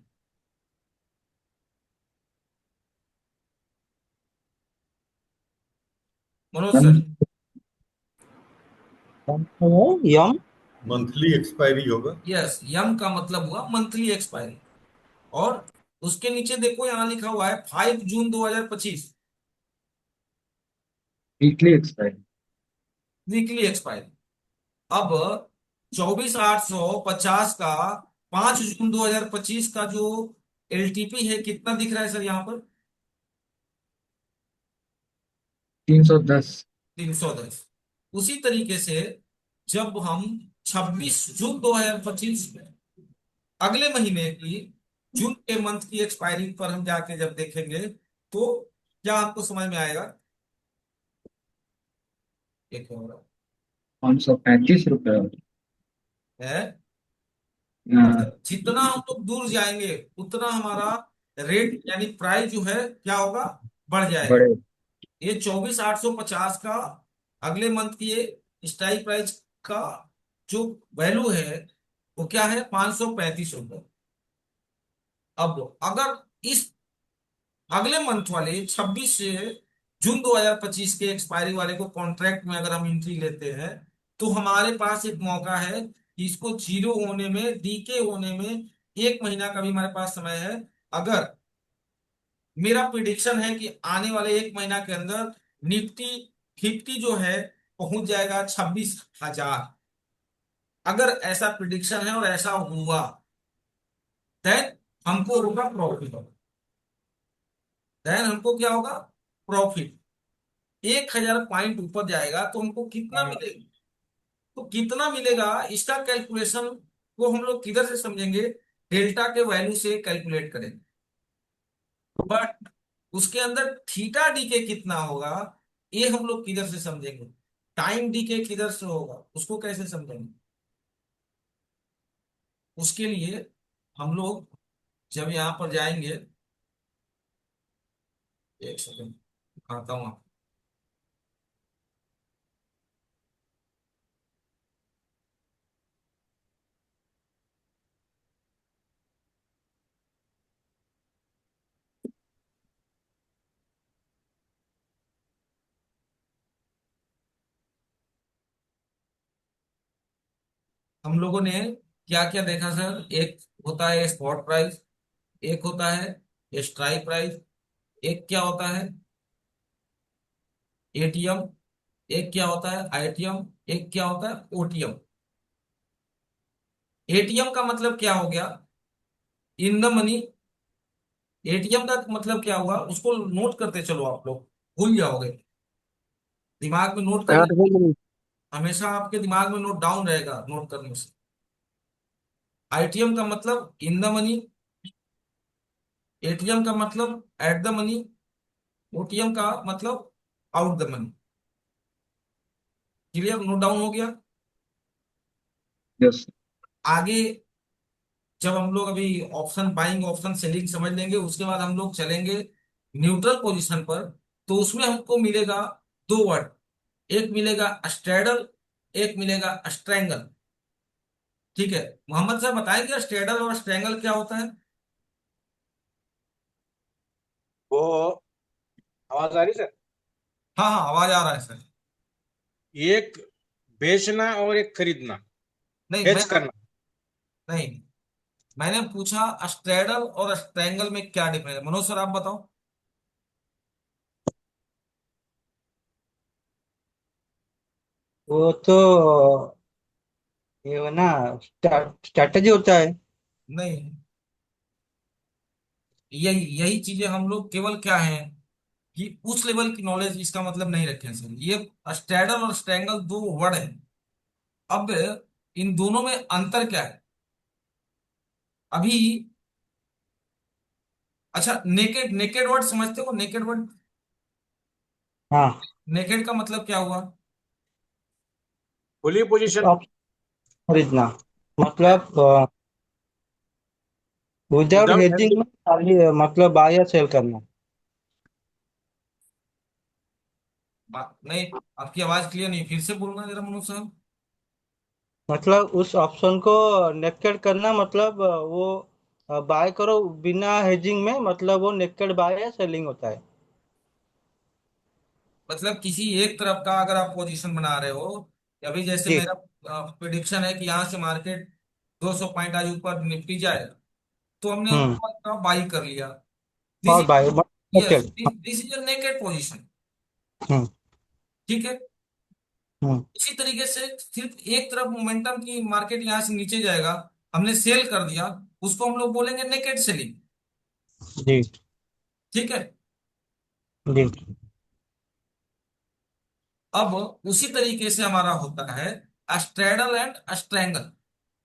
मनोज सर। यम। मंथली एक्सपायरी होगा। यस, यम का मतलब हुआ मंथली एक्सपायरी। और उसके नीचे देखो यहां लिखा हुआ है 5 जून 2025 वीकली एक्सपायरी। Weekly expiry. अब 24,850 का 5 जून 2025 का जो एलटीपी है, कितना दिख रहा है सर यहाँ पर? 310। 310। उसी तरीके से जब हम 26 जून 2025 में अगले महीने की जून के मंथ की एक्सपायरी पर हम जाके जब देखेंगे, तो क्या आपको समझ में आएगा? एक हो रहा 535 रुपये। है, हाँ, मतलब जितना हम लोग दूर जाएंगे उतना हमारा रेट यानी प्राइस जो है क्या होगा, बढ़ जाएगा। बड़े। ये 24,850 का अगले मंथ की ये स्ट्राइक प्राइस का जो वैल्यू है, वो क्या है, 535 रुपये। अब अगर इस अगले मंथ वाले 26 जून 2025 के एक्सपायरी वाले को कॉन्ट्रैक्ट में अगर हम एंट्री लेते हैं, तो हमारे पास एक मौका है कि इसको जीरो होने में, डीके होने में 1 महीना का भी हमारे पास समय है। अगर मेरा प्रिडिक्शन है कि आने वाले 1 महीना के अंदर निफ्टी 50 जो है पहुंच जाएगा 26,000। अगर ऐसा प्रिडिक्शन है और ऐसा हुआ, देन हमको होगा प्रॉफिट। देन हमको क्या होगा, प्रॉफिट। 1000 पॉइंट ऊपर जाएगा तो हमको कितना मिलेगा। तो कितना मिलेगा इसका कैलकुलेशन को हम लोग किधर से समझेंगे, डेल्टा के वैल्यू से कैलकुलेट करेंगे। बट उसके अंदर थीटा डीके कितना होगा ये हम लोग किधर से समझेंगे, टाइम डीके किधर से होगा उसको कैसे समझेंगे। उसके लिए हम लोग जब यहाँ पर जाएंगे, एक सेकंड दिखाता हूँ आपको। हम लोगों ने क्या क्या देखा सर, एक होता है स्पॉट प्राइस, एक होता है स्ट्राइक प्राइस, एक क्या होता है एटीएम, एक क्या होता है आईटीएम, एक क्या होता है ओटीएम। एटीएम का मतलब क्या हो गया, इन द मनी। एटीएम का मतलब क्या हुआ उसको नोट करते चलो, आप लोग भूल जाओगे, दिमाग में नोट कर, हमेशा आपके दिमाग में नोट डाउन रहेगा नोट करने से। आईटीएम का मतलब इन द मनी, एटीएम का मतलब एट द मनी, ओटीएम का मतलब out the money. Clear, note down हो गया। यस। आगे जब हम लोग अभी ऑप्शन बाइंग ऑप्शन सेलिंग समझ लेंगे उसके बाद हम लोग चलेंगे न्यूट्रल पोजीशन पर। तो उसमें हमको मिलेगा दो वर्ड, एक मिलेगा स्ट्रेडल, एक मिलेगा स्ट्रैंगल। ठीक है, मोहम्मद साहब बताएंगे स्ट्रेडल और स्ट्रैंगल क्या होता है। वो आवाज आ रही सर? हाँ हाँ आवाज आ रहा है सर। एक बेचना और एक खरीदना, नहीं मैं, हेज करना। नहीं मैंने पूछा स्ट्रेडल और स्ट्रैंगल में क्या डिफरेंस है, मनोज सर आप बताओ। वो तो ये वो ना स्ट्रैटेजी होता है। नहीं, यही यही चीजें हम लोग केवल क्या है कि उस लेवल की नॉलेज इसका मतलब नहीं रखे हैं सर। ये स्ट्रैडल और स्ट्रैंगल दो वर्ड है। अब इन दोनों में अंतर क्या है अभी। अच्छा, नेकेड, नेकेड वर्ड समझते हो, नेकेड वर्ड, हाँ। नेकेड का मतलब क्या हुआ। खुली पोजीशन। आप खरीदना है? मतलब विदाउट विदाउट हेजिंग हेजिंग। में खाली मतलब बाय या सेल करना। नहीं, आपकी आवाज क्लियर नहीं, फिर से बोलना जरा मनोज साहब। मतलब उस ऑप्शन को नेकेड करना मतलब वो बाय करो बिना हेजिंग में, मतलब वो नेकेड बाय या सेलिंग होता है। मतलब किसी एक तरफ का अगर आप पोजीशन बना रहे हो, अभी जैसे जी। मेरा प्रिडिक्शन है कि यहाँ से मार्केट 200 पॉइंट आज ऊपर निफ्टी जाएगा, तो हमने हम्म। ऊपर का बाई कर लिया। दिस और is, by yes, naked. This is a naked position. Hmm. ठीक है, हम्म। इसी तरीके से सिर्फ एक तरफ मोमेंटम की मार्केट यहाँ से नीचे जाएगा, हमने सेल कर दिया, उसको हम लोग बोलेंगे नेकेड सेलिंग। जी। ठीक है, जी। अब उसी तरीके से हमारा होता है स्ट्रेडल एंड स्ट्रैंगल।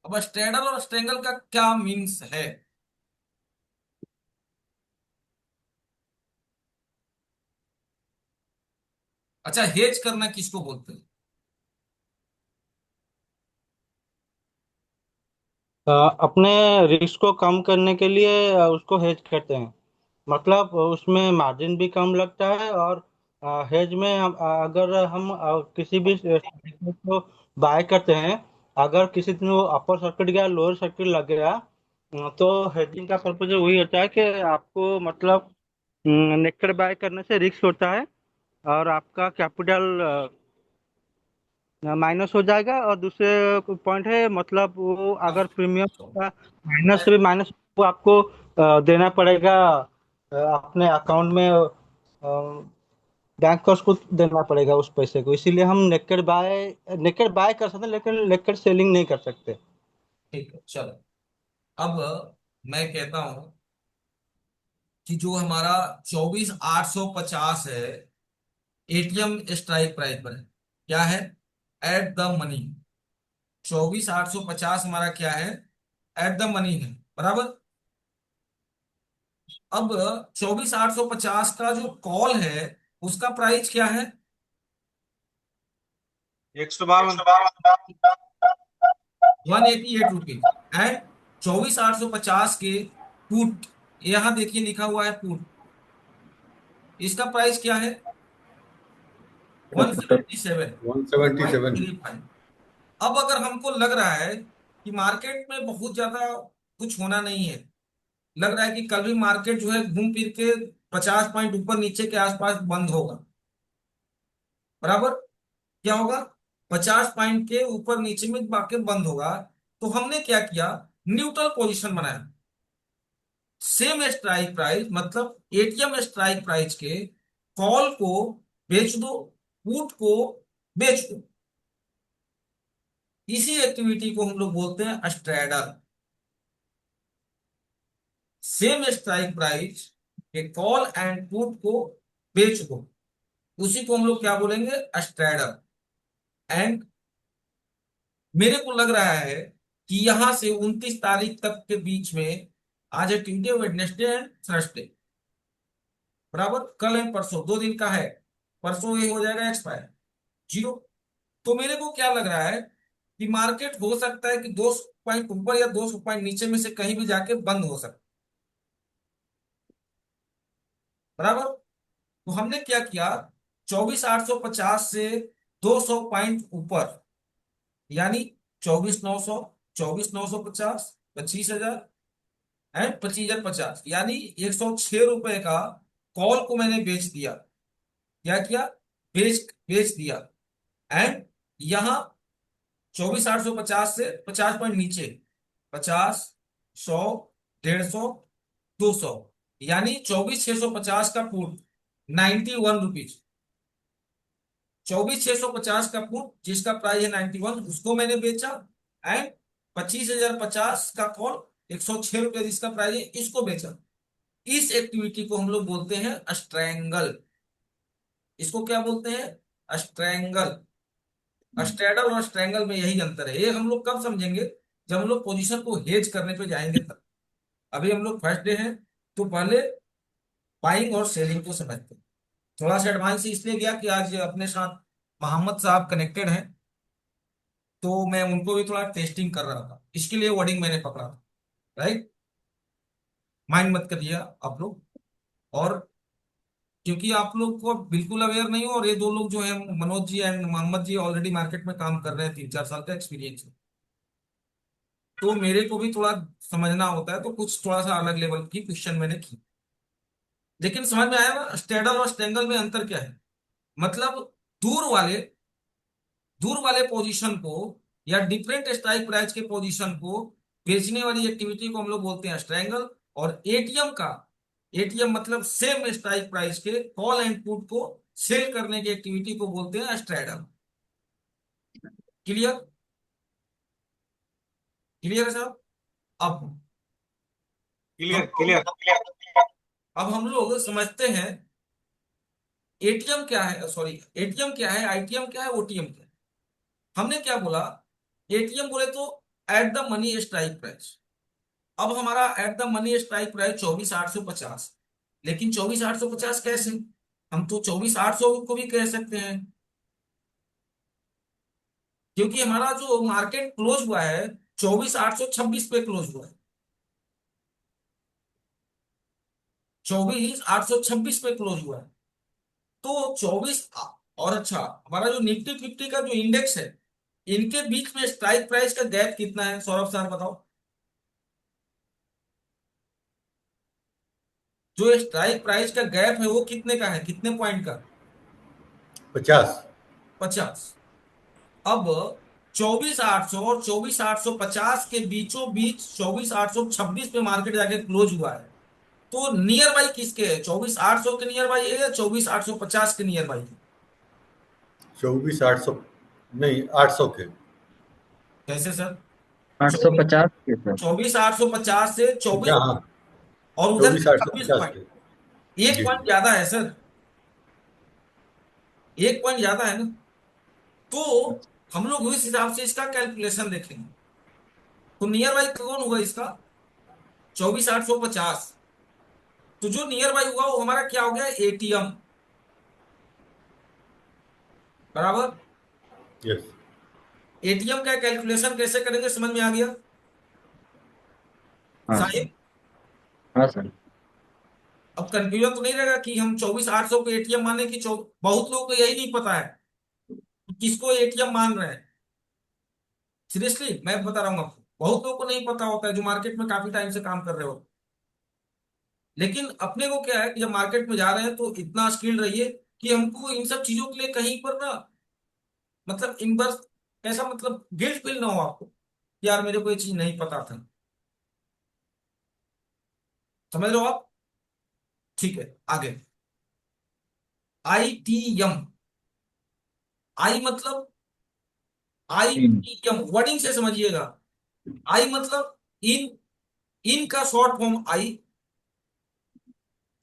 अब स्ट्रेडल और स्ट्रैंगल का क्या मीन्स है। अच्छा, हेज करना किसको बोलते हैं। अपने रिस्क को कम करने के लिए उसको हेज करते हैं। मतलब उसमें मार्जिन भी कम लगता है, और हेज में अगर हम किसी भी को बाय करते हैं, अगर किसी दिन वो अपर सर्किट या लोअर सर्किट लग गया, तो हेजिंग का पर्पज वही होता है कि आपको मतलब नेक्टर बाय करने से रिस्क होता है, और आपका कैपिटल माइनस हो जाएगा। और दूसरे पॉइंट है मतलब वो अगर प्रीमियम का माइनस से भी माइनस, वो आपको देना पड़ेगा अपने अकाउंट में, बैंक को उसको देना पड़ेगा उस पैसे को। इसीलिए हम नेकेड बाय कर सकते हैं लेकिन नेकेड सेलिंग नहीं कर सकते। ठीक है चलो, अब मैं कहता हूं कि जो हमारा 24850 है, एटीएम स्ट्राइक प्राइस पर है, क्या है? At the money. 24,850 हमारा क्या है? एट द मनी है, बराबर। अब 24,850 का जो कॉल है उसका प्राइस क्या है? 152। 188 रुपीज। एंड 24,850 के पुट, यहां देखिए लिखा हुआ है पुट, इसका प्राइस क्या है? 177। 177। 535। अब अगर हमको लग रहा है कि मार्केट में बहुत ज्यादा कुछ होना नहीं है, लग रहा है कि कल भी मार्केट जो है घूम फिर के 50 पॉइंट ऊपर नीचे के आसपास बंद होगा, बराबर। क्या होगा? 50 पॉइंट के ऊपर नीचे में बाकी बंद होगा। तो हमने क्या किया? न्यूट्रल पोजीशन बनाया। सेम स्ट्राइक प्राइस मतलब एटीएम स्ट्राइक प्राइस के कॉल को बेच दो, पुट को बेच दो। इसी एक्टिविटी को हम लोग बोलते हैं स्ट्रैडल। सेम स्ट्राइक प्राइस के कॉल एंड पुट को बेच दो, उसी को हम लोग क्या बोलेंगे? स्ट्रैडल। एंड मेरे को लग रहा है कि यहां से 29 तारीख तक के बीच में, आज है ट्यूसडे, वेडनेसडे एंड थर्सडे, बराबर। कल एंड परसों 2 दिन का है, परसों ये हो जाएगा एक्सपायर, जीरो। तो मेरे को क्या लग रहा है कि मार्केट हो सकता है कि 200 पॉइंट ऊपर या 200 पॉइंट नीचे में से कहीं भी जाके बंद हो सकता है, बराबर। तो हमने क्या किया? 24,850 से 200 पॉइंट ऊपर, यानी 24,900, 24,950, 25,000 एंड 25,050, यानी 106 रुपए का कॉल को मैंने बेच दिया। क्या किया? बेच बेच दिया। एंड यहां 24,850 से 50 पॉइंट नीचे, 50, 100, 150, 200, यानी 24,650 का पुट 91 रुपीज। 24,650 का पुट जिसका प्राइस है 91, उसको मैंने बेचा। एंड 25,050 का कॉल, 106 रुपये जिसका प्राइस है, इसको बेचा। इस एक्टिविटी को हम लोग बोलते हैं स्ट्रैंगल। इसको क्या बोलते हैं? स्ट्रैंगल। स्ट्रैडल और स्ट्रैंगल में यही अंतर है। ये हम लोग कब समझेंगे? जब हम लोग पोजीशन को हेज करने पे जाएंगे तब। अभी हम लोग फर्स्ट डे हैं, तो पहले बाइंग और सेलिंग को समझते हैं। थोड़ा सा एडवांस इसलिए गया कि आज अपने साथ मोहम्मद साहब कनेक्टेड हैं, तो मैं उनको भी थोड़ा टेस्टिंग कर रहा था, इसके लिए वर्डिंग मैंने पकड़ा था। राइट, माइंड मत करिए आप लोग। और क्योंकि आप लोग को बिल्कुल अवेयर नहीं हो, और ये 2 लोग जो है Manoj ji and Mohammad ji already market में काम कर रहे हैं, 3-4 साल का एक्सपीरियंस है, तो मेरे को भी थोड़ा समझना होता है, तो कुछ थोड़ा सा अलग लेवल की क्वेश्चन मैंने की। लेकिन समझ में आया ना स्ट्रेडल और स्ट्रेंगल में अंतर क्या है? मतलब दूर वाले दूर वाले पोजीशन को या डिफरेंट स्ट्राइक प्राइस के पोजीशन को बेचने वाली एक्टिविटी को हम लोग बोलते हैं स्ट्रेंगल। और एटीएम मतलब सेम स्ट्राइक प्राइस के कॉल एंड पुट को सेल करने की एक्टिविटी को बोलते हैं स्ट्रेडल। क्लियर? क्लियर है साहब? अब क्लियर हम क्लियर। अब हम लोग समझते हैं एटीएम क्या है, सॉरी, एटीएम क्या है, आईटीएम क्या है, ओटीएम क्या है। हमने क्या बोला? एटीएम बोले तो eight the money strike price. अब हमारा eight the money strike price 24,850। लेकिन 24,850 कैसे? हम तो 24,800 को भी कह सकते हैं, क्योंकि हमारा जो मार्केट क्लोज हुआ है 24,826 पे क्लोज हुआ है। 24,826 पे क्लोज हुआ है। तो 24, और अच्छा, हमारा जो निफ्टी 50 का जो इंडेक्स है, इनके बीच में स्ट्राइक प्राइस का गैप कितना है? सौरभ सर बताओ। जो स्ट्राइक प्राइस का गैप है वो कितने का है, कितने पॉइंट का? 50। 50। अब 24,800 और 24,850 के बीचों बीच 24,826 पे मार्केट जाके क्लोज हुआ है। तो नियर बाई किसके है? 24,800 के नियर बाई है या 24,850 के नियर बाई है? 24,800 नहीं, 800 के। कैसे सर? 24, 850 के सर। 24,850 से अच्छा 24, हाँ, और उधर 24,850 26 पॉइंट, के। एक जी पॉइंट ज्यादा है सर। एक पॉइंट ज्यादा है ना। तो हम लोग उस हिसाब से इसका कैलकुलेशन देखेंगे। तो नियर बाई कौन हुआ इसका? 24,850। तो जो नियर बाई हुआ वो हमारा क्या हो गया? एटीएम। बराबर। यस। एटीएम का कैलकुलेशन कैसे करेंगे समझ में आ गया हाँ सर। साहिब? हाँ सर। अब कंफ्यूजन तो नहीं रहेगा कि हम 24,800 को एटीएम माने कि बहुत लोगों को यही नहीं पता है कि किसको एटीएम मान रहे हैं। सीरियसली मैं बता रहा हूँ आपको, बहुत लोगों को नहीं पता होता है जो मार्केट में काफी टाइम से काम कर रहे हो। लेकिन अपने को क्या है कि जब मार्केट में जा रहे हैं तो इतना स्किल्ड रहिए कि हमको इन सब चीजों के लिए कहीं पर ना, मतलब इम्बर्स, ऐसा मतलब गिल्ट फील ना हो आपको कि यार मेरे को ये चीज नहीं पता था। समझ रहे हो आप? ठीक है, आगे। आईटीएम। आई मतलब, I in. T M wording से समझिएगा। आई मतलब इन, इन का short form I.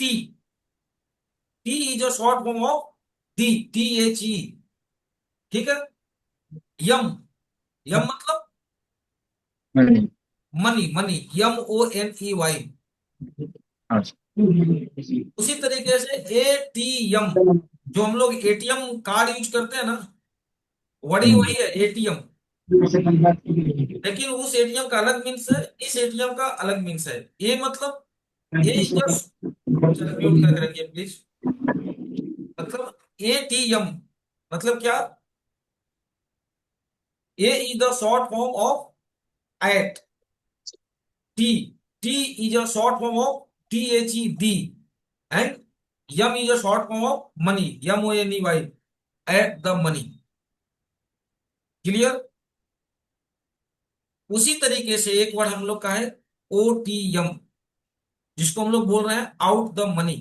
T, T is a short form of the, T H E. ठीक है। यम, यम मतलब money. Money, money, M O N E Y. हाँ सर। उसी तरीके से एटीएम, जो हम लोग एटीएम कार्ड यूज करते हैं ना, वर्डिंग वही है एटीएम। लेकिन उस एटीएम का अलग मीन्स है, इस एटीएम का अलग मीन्स है। ए मतलब, ए जस्ट, म्यूट करके रखिए प्लीज। मतलब एटीएम मतलब क्या? A is the short form of at. T, T is a short form of T H E D. And M is a short form of money, M O N E Y, at the money. Clear? उसी तरीके से एक वर्ड हम लोग का है ओटीएम, जिसको हम लोग बोल रहे हैं out the money,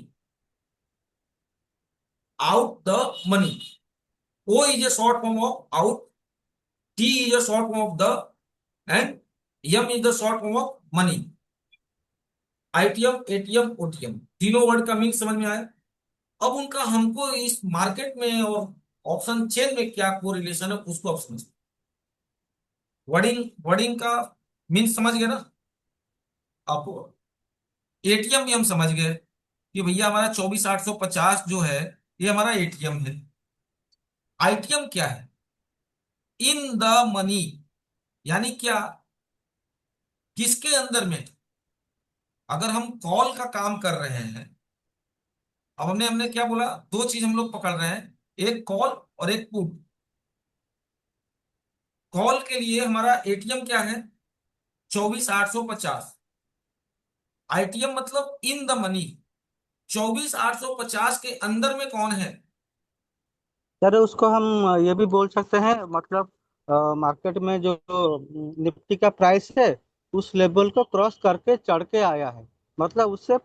out the money. O is a short form of out, T is a short form of the, and M is the short form of money. ITM, ATM, OTM, तीनों वर्ड का मीनिंग समझ में आया। अब उनका हमको इस मार्केट में और ऑप्शन चेन में क्या कोरिलेशन है उसको आप समझ। वर्डिंग, वर्डिंग का मीन समझ गए ना आप? एटीएम भी हम समझ गए कि भैया हमारा 24,850 जो है ये हमारा एटीएम है। आईटीएम क्या है? इन द मनी, यानी क्या? किसके अंदर में? अगर हम कॉल का काम कर रहे हैं, अब हमने हमने क्या बोला, दो चीज हम लोग पकड़ रहे हैं, एक कॉल और एक पुट। कॉल के लिए हमारा एटीएम क्या है? 24,850। आईटीएम मतलब इन द मनी, 24,850 के अंदर में कौन है? सर उसको हम ये भी बोल सकते हैं, मतलब मार्केट में जो निफ्टी का प्राइस है उस लेवल को क्रॉस करके चढ़ के आया है, मतलब उससे,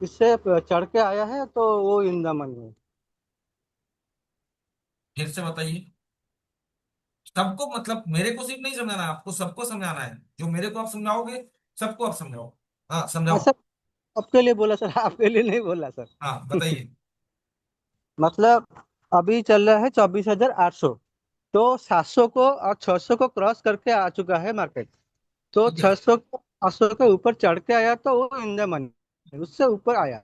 इससे चढ़ के आया है तो वो इन द मनी है। फिर से बताइए। सबको मतलब मेरे को सिर्फ नहीं समझाना है, आपको सबको समझाना है। जो मेरे को आप समझाओगे सबको आप समझाओ। हाँ हाँ समझाओ। सर, आपके लिए बोला सर, आपके लिए नहीं बोला सर। हाँ बताइए। मतलब अभी चल रहा है 24,800, तो 700 को और 600 को क्रॉस करके आ चुका है मार्केट। तो ठीक है। 600 को 800 के ऊपर चढ़ के आया तो वो इन द मनी, उससे ऊपर आया।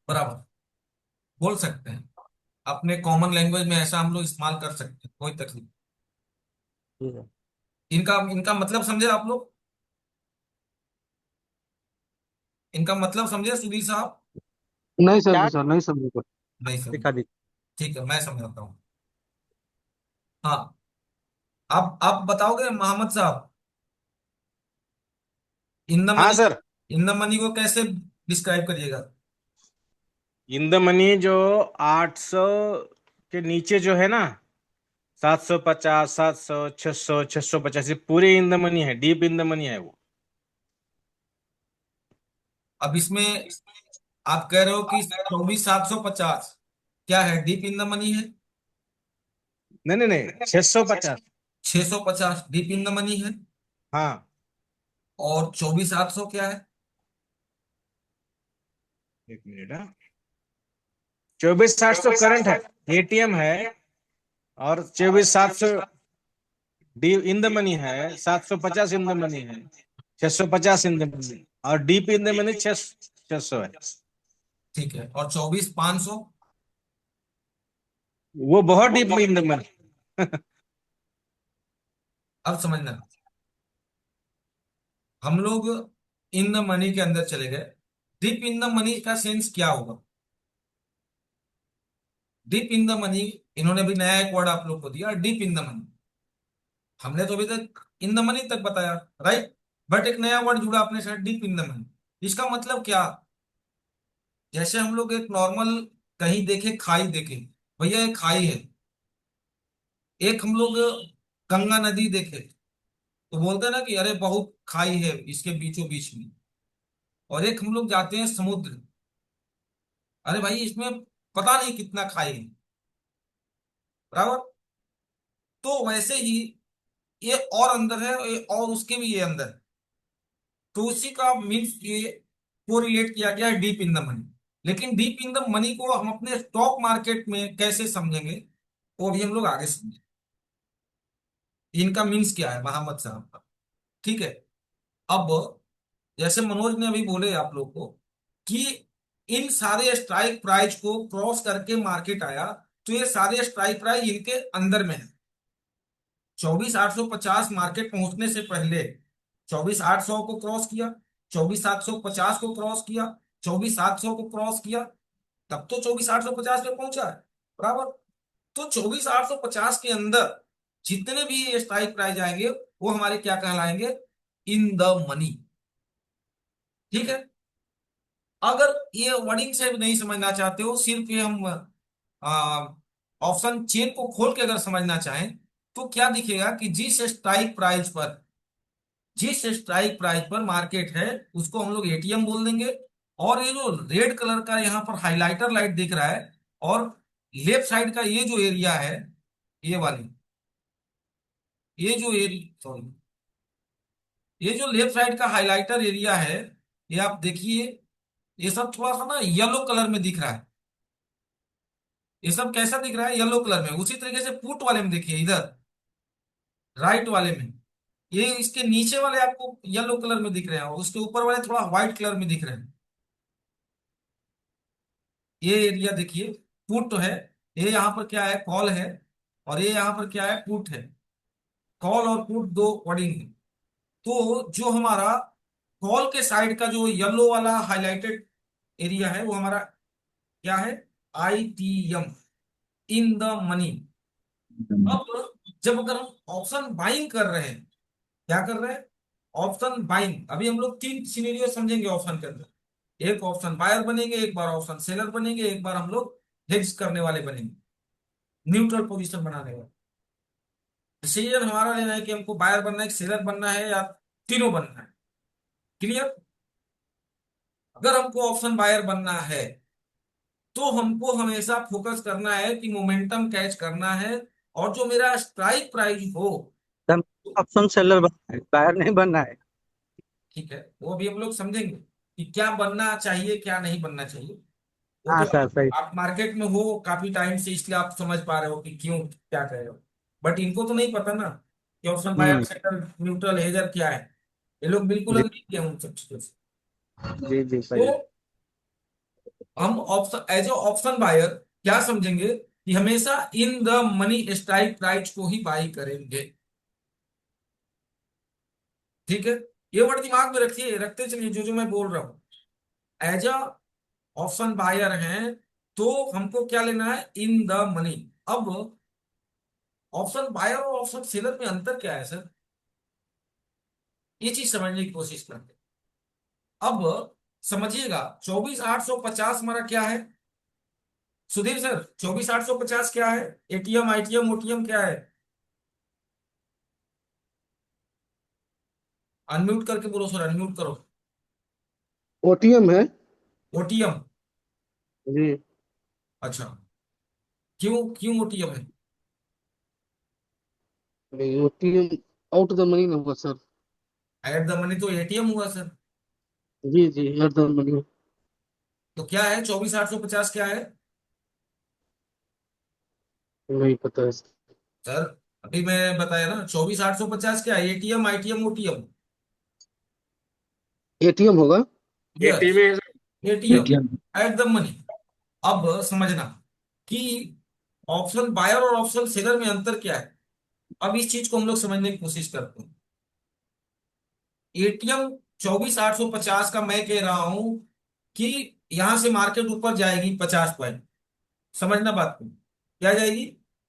बराबर, बोल सकते हैं। अपने कॉमन लैंग्वेज में ऐसा हम लोग इस्तेमाल कर सकते हैं, कोई तकलीफ। ठीक है। इनका इनका मतलब समझे आप लोग? इनका मतलब समझे सुधीर साहब? नहीं समझे सर, नहीं समझे सर। नहीं समझे? दिखा दी। ठीक है, मैं समझाता हूँ। हाँ, आप बताओगे मोहम्मद साहब, इन द हाँ money, sir. In the money को कैसे डिस्क्राइब करिएगा? इन द मनी जो 800 के नीचे जो है ना, 750, 700, 600, 650, ये पूरे इन द मनी है, डीप इन द मनी है वो। अब इसमें आप कह रहे हो कि 24,750 क्या है? डीप इन द मनी है। नहीं नहीं नहीं, 650। 650 डीप इन द मनी है। हाँ। और 24,800 क्या है? एक मिनट। हाँ, 24,800 करंट है, एटीएम है, और 24,700 डी इन द मनी है, 750 इन द मनी है, 650 इन द मनी, और डीप इन द मनी 600 है। ठीक है, और 24,500? वो बहुत डीप इन द मनी। अब समझना, हम लोग इन द मनी के अंदर चले गए। डीप इन द मनी का सेंस क्या होगा? डीप इन द मनी, इन्होंने भी नया एक वर्ड आप लोग को दिया, डीप इन द मनी। हमने तो अभी तक इन द मनी तक बताया, राइट? बट एक नया वर्ड जुड़ा अपने साथ, डीप इन द मनी। इसका मतलब क्या? जैसे हम लोग एक नॉर्मल कहीं देखे, खाई देखे, भैया एक खाई है। एक हम लोग गंगा नदी देखे तो बोलते हैं ना कि अरे बहुत खाई है इसके बीचों बीच में। और एक हम लोग जाते हैं समुद्र, अरे भाई इसमें पता नहीं कितना खाई है, बराबर? तो वैसे ही ये और अंदर है, ये और उसके भी ये अंदर है। तो उसी का मीन्स ये को रिलेट किया गया है डीप इन द मनी। लेकिन डीप इन द मनी को हम अपने स्टॉक मार्केट में कैसे समझेंगे, वो भी हम लोग आगे समझेंगे। इनका मीन्स क्या है मोहम्मद साहब का, ठीक है? अब जैसे मनोज ने अभी बोले आप लोग को कि इन सारे स्ट्राइक प्राइस को क्रॉस करके मार्केट आया, तो ये सारे स्ट्राइक प्राइस इनके अंदर में है। 24,850 मार्केट पहुंचने से पहले 24,800 को क्रॉस किया, 24,750 को क्रॉस किया, 24,700 को क्रॉस किया, तब तो 24,850 पे पहुंचा है, बराबर? तो 24,850 के अंदर जितने भी स्ट्राइक प्राइस आएंगे वो हमारे क्या कहलाएंगे? In the money. ठीक है? अगर ये वर्डिंग से नहीं समझना चाहते हो, सिर्फ ये हम ऑप्शन चेन को खोल के अगर समझना चाहें, तो क्या दिखेगा कि जिस स्ट्राइक प्राइस पर मार्केट है उसको हम लोग एटीएम बोल देंगे। और ये जो रेड कलर का यहाँ पर हाइलाइटर लाइट दिख रहा है, और लेफ्ट साइड का ये जो एरिया है, ये वाली, ये जो एरिया, सॉरी, ये जो लेफ्ट साइड का हाइलाइटर एरिया है, ये आप देखिए, ये सब थोड़ा सा ना येलो कलर में दिख रहा है। ये सब कैसा दिख रहा है? येलो कलर में। उसी तरीके से पुट वाले में देखिए, इधर राइट वाले में, ये इसके नीचे वाले आपको येलो कलर में दिख रहे हैं, और उसके ऊपर वाले थोड़ा व्हाइट कलर में दिख रहे हैं। ये एरिया देखिए, पुट है। ये यहाँ पर क्या है? कॉल है। और ये यहाँ पर क्या है? पुट है। कॉल और पुट दो वर्डिंग है। तो जो हमारा कॉल के साइड का जो येलो वाला हाईलाइटेड एरिया है, वो हमारा क्या है? ITM, in the money. अब जब अगर हम ऑप्शन बाइंग कर रहे हैं, क्या कर रहे हैं? Option buying. अभी हम लोग तीन सिनेरियो समझेंगे ऑप्शन के अंदर। एक ऑप्शन बायर बनेंगे, एक बार ऑप्शन सेलर बनेंगे, एक बार हम लोग हेज करने वाले बनेंगे, न्यूट्रल पोजीशन बनाने वाले। डिसीजन हमारा लेना है कि हमको बायर बनना है, सेलर बनना है, या तीनों बनना है। क्लियर? अगर हमको ऑप्शन बायर बनना है तो हमको हमेशा फोकस करना है कि मोमेंटम कैच करना है, और जो मेरा स्ट्राइक प्राइस हो। ऑप्शन सेलर बनना है, बायर नहीं बनना है। ठीक है, वो भी हम लोग समझेंगे कि क्या बनना चाहिए, क्या नहीं बनना चाहिए। वो हाँ तो सर, सही। आप मार्केट में हो काफी टाइम से, इसलिए आप समझ पा रहे हो कि क्यों क्या कह रहे हो। बट इनको तो नहीं पता ना कि ऑप्शन बायर, हम्म। सेलर, न्यूट्रल, हेजर क्या है। ये लोग बिल्कुल जी अनभिज्ञ हैं उन सब चीजों से। जी जी, तो सही। हम option as a option buyer क्या समझेंगे कि हमेशा in the money strike price को ही बाई करेंगे। ठीक है? ये वर्ड दिमाग में रखिए, रखते चलिए जो जो मैं बोल रहा हूं। एज अ ऑप्शन बायर हैं तो हमको क्या लेना है? इन द मनी। अब ऑप्शन बायर और ऑप्शन सेलर में अंतर क्या है सर? ये चीज समझने की कोशिश करते हैं। अब समझिएगा, 24,850 हमारा क्या है सुधीर सर? 24,850 क्या है? एटीएम, आईटीएम, ओटीएम क्या है? अनम्यूट करके बोलो सर, अनम्यूट करो। ओटीएम है। ओटीएम? जी। अच्छा, क्यों क्यों ओटीएम है? नहीं, ओटीएम आउट द मनी ना होगा सर। एट द मनी तो एटीएम हुआ सर। जी जी, हर द मनी। तो क्या है 24,850? क्या है? नहीं पता है सर। सर अभी मैं बताया ना, 24,850 क्या, एटीएम आईटीएम ओटीएम। एटीएम होगा। यस, एटी में ATM ATM. Eight the money. अब समझना कि ऑप्शन बायर और ऑप्शन सेलर में अंतर क्या है। अब इस चीज को हम लोग समझने की कोशिश करते हैं। एटीएम 24,850 का मैं कह रहा हूं कि यहां से मार्केट ऊपर जाएगी 50 पॉइंट। समझना बात को, क्या जाएगी,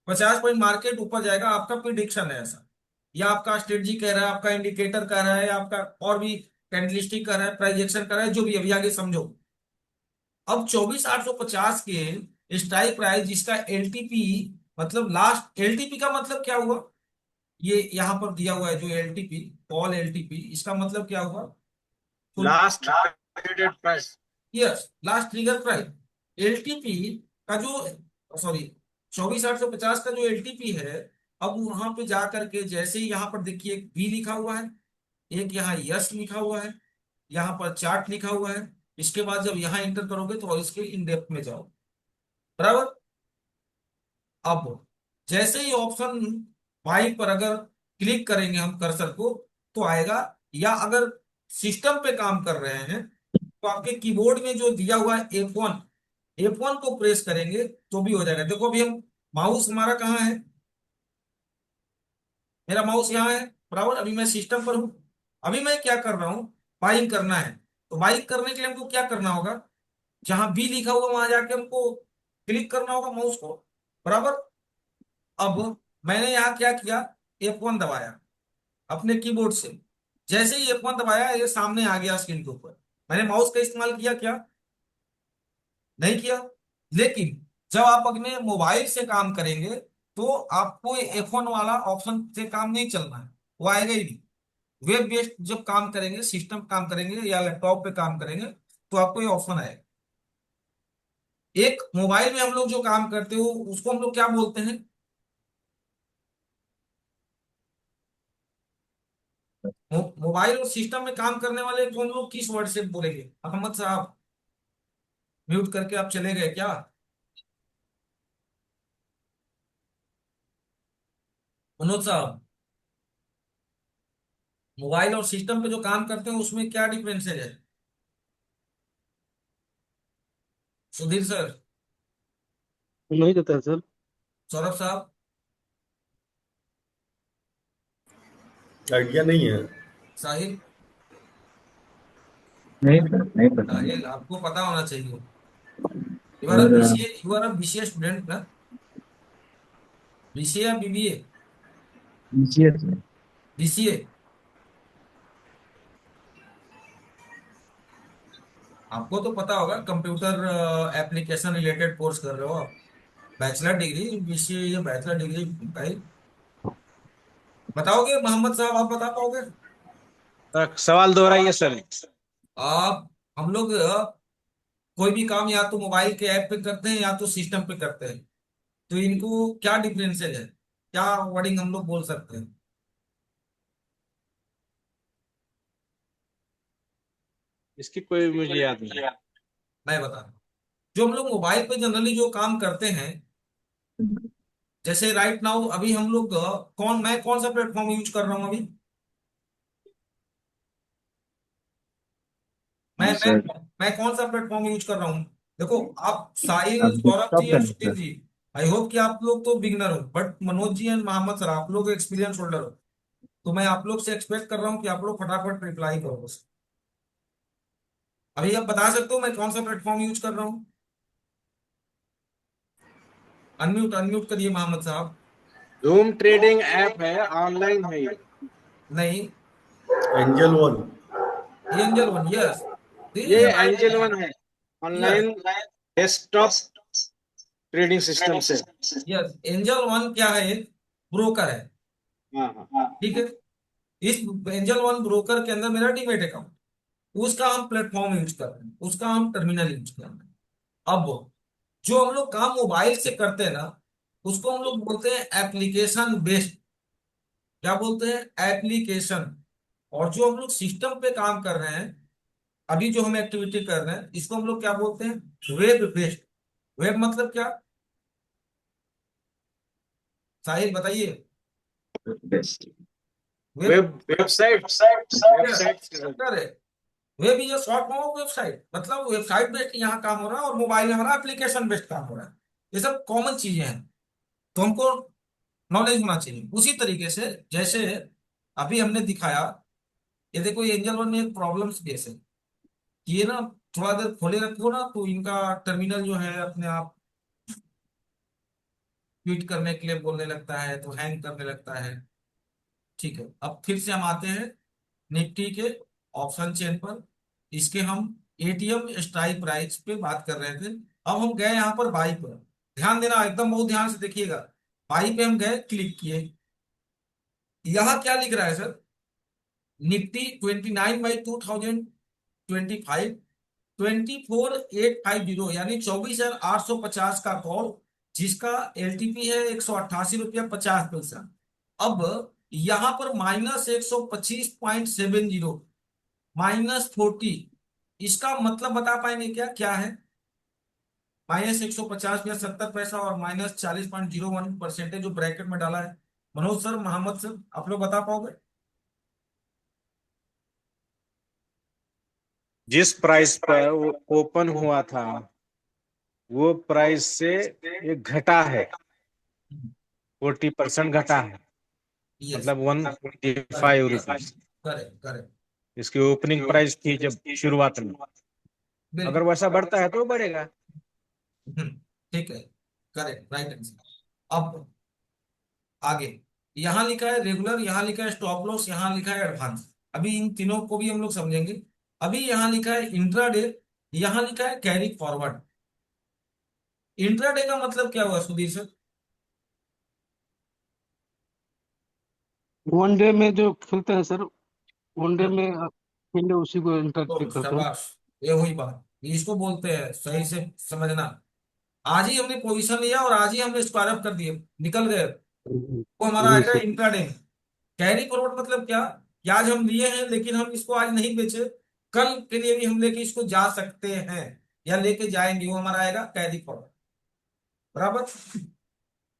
50 पॉइंट मार्केट ऊपर जाएगा। आपका प्रिडिक्शन है ऐसा, या आपका स्ट्रेटजी कह रहा है, आपका इंडिकेटर कह रहा है, आपका और भी कैंडलस्टिक कह रहा है, प्राइजेक्शन कह रहा है, जो भी अभी आगे समझो। अब 24,850 के स्ट्राइक प्राइस जिसका एलटीपी, मतलब लास्ट एलटीपी का मतलब क्या हुआ, ये यहां पर दिया हुआ है जो एलटीपी, कॉल एलटीपी, इसका मतलब क्या हुआ, full, last traded price. Yes, last trigger price. LTP का जो, सॉरी, 24,850 का जो एलटीपी है, अब वहां पे जा करके जैसे ही यहाँ पर देखिए एक बी लिखा हुआ है, एक यहाँ यस लिखा हुआ है, यहाँ पर चार्ट लिखा हुआ है। इसके बाद जब यहाँ इंटर करोगे तो इसके इन डेप्थ में जाओ, बराबर। अब जैसे ही ऑप्शन बाई पर अगर क्लिक करेंगे हम कर्सर को, तो आएगा। या अगर सिस्टम पे काम कर रहे हैं तो आपके कीबोर्ड में जो दिया हुआ है F1, F1 को प्रेस करेंगे तो भी हो जाएगा। देखो अभी हम, माउस हमारा कहाँ है, मेरा माउस यहाँ है, बराबर। अभी मैं सिस्टम पर हूं। अभी मैं क्या कर रहा हूँ, बाइंग करना है। तो बाइंग करने के लिए हमको क्या करना होगा, जहां बी लिखा हुआ वहां जाके हमको क्लिक करना होगा माउस को, बराबर। अब मैंने यहाँ क्या किया, F1 दबाया अपने कीबोर्ड से। जैसे ही F1 दबाया, ये सामने आ गया स्क्रीन के ऊपर। मैंने माउस का इस्तेमाल किया क्या, नहीं किया। लेकिन जब आप अपने मोबाइल से काम करेंगे तो आपको F1 वाला ऑप्शन से काम नहीं चलना है, वो आएगा ही नहीं। वेब बेस्ड जब काम करेंगे, सिस्टम काम करेंगे या लैपटॉप पे काम करेंगे, तो आपको ये ऑप्शन आएगा। एक मोबाइल में हम लोग जो काम करते हो उसको हम लोग क्या बोलते हैं, मोबाइल और सिस्टम में काम करने वाले को हम लोग किस वर्ड से बोलेंगे। अहमद साहब, म्यूट करके आप चले गए क्या, मनोज साहब। मोबाइल और सिस्टम पे जो काम करते हैं उसमें क्या डिफरेंसेज है, सुधीर सर, नहीं देता है सर। सौरभ साहब। आइडिया नहीं है। साहिल, नहीं सर, नहीं पता मुझे। साहिल आपको पता होना चाहिए। और you are a BCA student ना, बीसीए या बीबीए, बीसीएस में। बीसीए। आपको तो पता होगा, कंप्यूटर एप्लीकेशन रिलेटेड कोर्स कर रहे हो आप, बैचलर डिग्री बीसीए या बैचलर डिग्री भाई। बताओगे मोहम्मद साहब, आप बता पाओगे। सवाल दोहराइए सर। आप, हम लोग कोई भी काम या तो मोबाइल के ऐप पे करते हैं या तो सिस्टम पे करते हैं, तो इनको क्या डिफरेंसेस है, क्या वर्डिंग हम लोग बोल सकते हैं। इसकी कोई मुझे याद नहीं। मैं बता रहा हूं। जो हम लोग मोबाइल पे जनरली जो काम करते हैं, जैसे राइट नाउ अभी हम लोग मैं कौन सा प्लेटफॉर्म यूज कर रहा हूँ अभी, मैं जी मैं सर। मैं कौन सा प्लेटफॉर्म यूज कर रहा हूँ। देखो आप, आप साहिल, सौरभ डेस्कटॉप जी पे और हैं सुधीर सर? जी, आई होप कि आप लोग तो बिगनर हो, but Manoj ji and Mohammad sir आप लोग एक्सपीरियंस होल्डर हो। तो मैं आप लोग से एक्सपेक्ट कर रहा हूँ कि आप लोग फटाफट रिप्लाई करो बस। अभी आप बता सकते हो मैं कौन सा प्लेटफॉर्म यूज कर रहा हूँ। अनम्यूट अनम्यूट करिए मोहम्मद साहब। धूम ट्रेडिंग ऐप है, ऑनलाइन है ये। नहीं, angel one. Angel one, yes, ये दिस एंजल वन है, yes, online desktop trading system से। यस। एंजल वन क्या है, एक ब्रोकर है, हाँ हाँ। ठीक है। इस एंजल वन ब्रोकर के अंदर मेरा डीमेट अकाउंट, उसका हम प्लेटफॉर्म यूज कर रहे हैं, उसका हम टर्मिनल यूज कर रहे हैं। अब जो हम लोग काम मोबाइल से करते हैं ना, उसको हम लोग बोलते हैं एप्लीकेशन बेस्ड, क्या बोलते हैं, एप्लीकेशन। और जो हम लोग सिस्टम पे काम कर रहे हैं, अभी जो हम एक्टिविटी कर रहे हैं, इसको हम लोग क्या बोलते हैं, वेब बेस्ड। वेब मतलब क्या, साहिल बताइए। Best. Web website correct. Web is short form of website, मतलब वेबसाइट बेस्ड यहाँ काम हो रहा है और मोबाइल में हमारा एप्लीकेशन बेस्ड काम हो रहा है। ये सब कॉमन चीजें हैं, तो हमको नॉलेज होना चाहिए। उसी तरीके से जैसे अभी हमने दिखाया, ये देखो ये एंजल वन में एक प्रॉब्लम्स केस है कि ये ना थोड़ा देर खोले रखो ना तो इनका टर्मिनल जो है अपने आप ट्वीट करने के लिए बोलने लगता है, तो हैंग करने लगता है। ठीक है, अब फिर से हम आते हैं निफ्टी के ऑप्शन चेन पर। इसके हम एटीएम स्ट्राइक प्राइस पे बात कर रहे थे। अब हम गए यहाँ पर बाई पर, ध्यान देना एकदम बहुत ध्यान से देखिएगा। बाई पे हम गए, क्लिक किए। यहाँ क्या लिख रहा है सर? निफ्टी 29/2025 24850, यानी 24,850 का कॉल, जिसका एलटीपी है 188 रुपया 50 पैसा। अब यहां पर -125.70, -40, इसका मतलब बता पाएंगे क्या क्या है? -150 या 70 पैसा और -40.01% जो ब्रैकेट में डाला है। मनोज सर, मोहम्मद सर, आप लोग बता पाओगे? जिस प्राइस पर वो ओपन हुआ था वो प्राइस से ये घटा है, 40% घटा है, यस, मतलब करेक्ट 125 रुपीज करेक्ट करेक्ट, इसकी ओपनिंग प्राइस थी जब शुरुआत में। अगर बिल्कुल। वैसा बढ़ता है तो बढ़ेगा। ठीक है, करेक्ट, राइट आंसर। अब आगे यहां लिखा है रेगुलर, यहां लिखा है स्टॉप लॉस, यहां लिखा है एडवांस। अभी इन तीनों को भी हम लोग समझेंगे। अभी यहां लिखा है इंट्राडे, यहां लिखा है कैरी फॉरवर्ड। इंट्राडे का मतलब क्या हुआ सुधीर सर? वन डे में जो खेलते हैं सर, वन डे में खेले उसी को तो इंटरप्रेट करते हैं। शाबाश, ये हुई बात, इसको बोलते हैं सही से समझना। आज ही हमने पोजीशन लिया और आज ही हमने स्क्वायर अप कर दिए, निकल गए, वो हमारा जी आएगा सर। इंट्राडे में। कैरी फॉरवर्ड मतलब क्या? कि आज हम लिए हैं लेकिन हम इसको आज नहीं बेचे, कल के लिए भी हम लेके इसको जा सकते हैं या लेके जाएंगे, वो हमारा आएगा कैरी फॉरवर्ड। बराबर।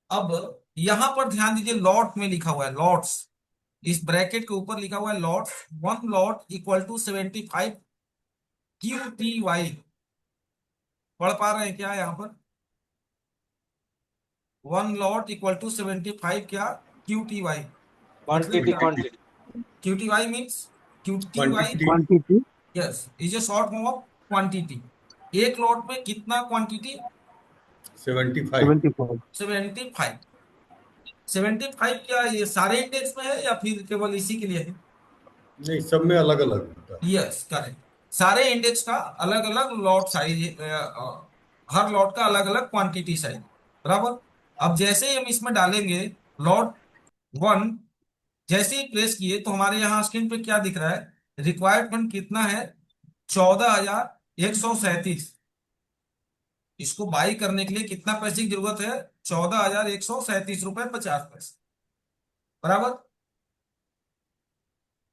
अब यहां पर ध्यान दीजिए, लॉट में लिखा हुआ है लॉट्स, इस ब्रैकेट के ऊपर लिखा हुआ है lots. One lot equal to 75 QTY। पढ़ पा रहे हैं क्या यहाँ पर? वन लॉट इक्वल टू 75 क्या? QTY। मतलब क्वांटिटी क्या? Quantity QTY means QTY, quantity quantity yes, is a short form of quantity. एक लॉट में कितना क्वांटिटी? 75। 75। 75। 75 क्या ये सारे इंडेक्स में है या फिर केवल इसी के लिए है? नहीं, सब में अलग अलग होता है। Yes, correct. सारे इंडेक्स का अलग अलग लॉट साइज, हर लॉट का अलग अलग क्वांटिटी साइज। बराबर। अब जैसे ही हम इसमें डालेंगे लॉट वन, जैसे ही प्रेस किए तो हमारे यहाँ स्क्रीन पे क्या दिख रहा है? रिक्वायर्ड फंड कितना है? 14,137। इसको बाई करने के लिए कितना पैसे की जरूरत है? 14,137 रुपए 50 पैसे। बराबर।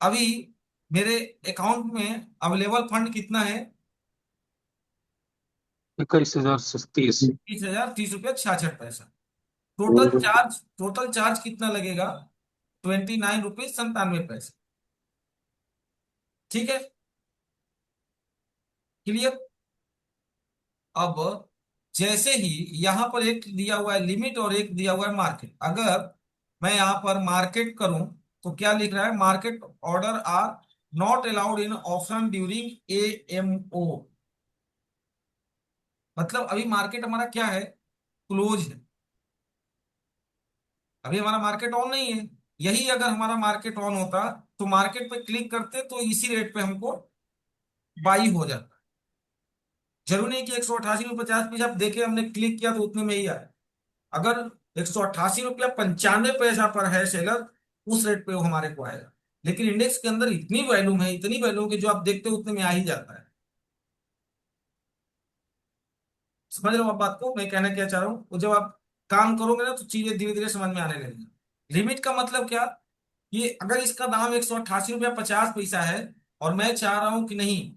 अभी मेरे अकाउंट में अवेलेबल फंड कितना है? 21,030। 30,030 रुपये 66 पैसा। टोटल चार्ज कितना लगेगा? 29 रुपये 97 पैसे। ठीक है, क्लियर। अब जैसे ही यहां पर एक दिया हुआ है लिमिट और एक दिया हुआ है मार्केट, अगर मैं यहां पर मार्केट करूं तो क्या लिख रहा है? Market order are not allowed in option during AMO। मतलब अभी मार्केट हमारा क्या है? क्लोज है। अभी हमारा मार्केट ऑन नहीं है। यही अगर हमारा मार्केट ऑन होता तो मार्केट पे क्लिक करते तो इसी रेट पे हमको बाई हो जाता। जरूरी नहीं कि 188 रुपये 50 पैसे आप देखे हमने क्लिक किया तो उतने में ही आए। अगर 188 रुपया 95 पैसा पर है सेलर, उस रेट पे वो हमारे को आएगा। लेकिन इंडेक्स के अंदर इतनी वैल्यूम है, इतनी वैल्यूम कि जो आप देखते हो उतने में आ ही जाता है। समझ रहे हो आप बात को, मैं कहना क्या चाह रहा हूँ? वो जब आप काम करोगे ना तो चीजें धीरे धीरे समझ में आने लगेगी। लिमिट का मतलब क्या? कि अगर इसका दाम 188 रुपया 50 पैसा है और मैं चाह रहा हूं कि नहीं,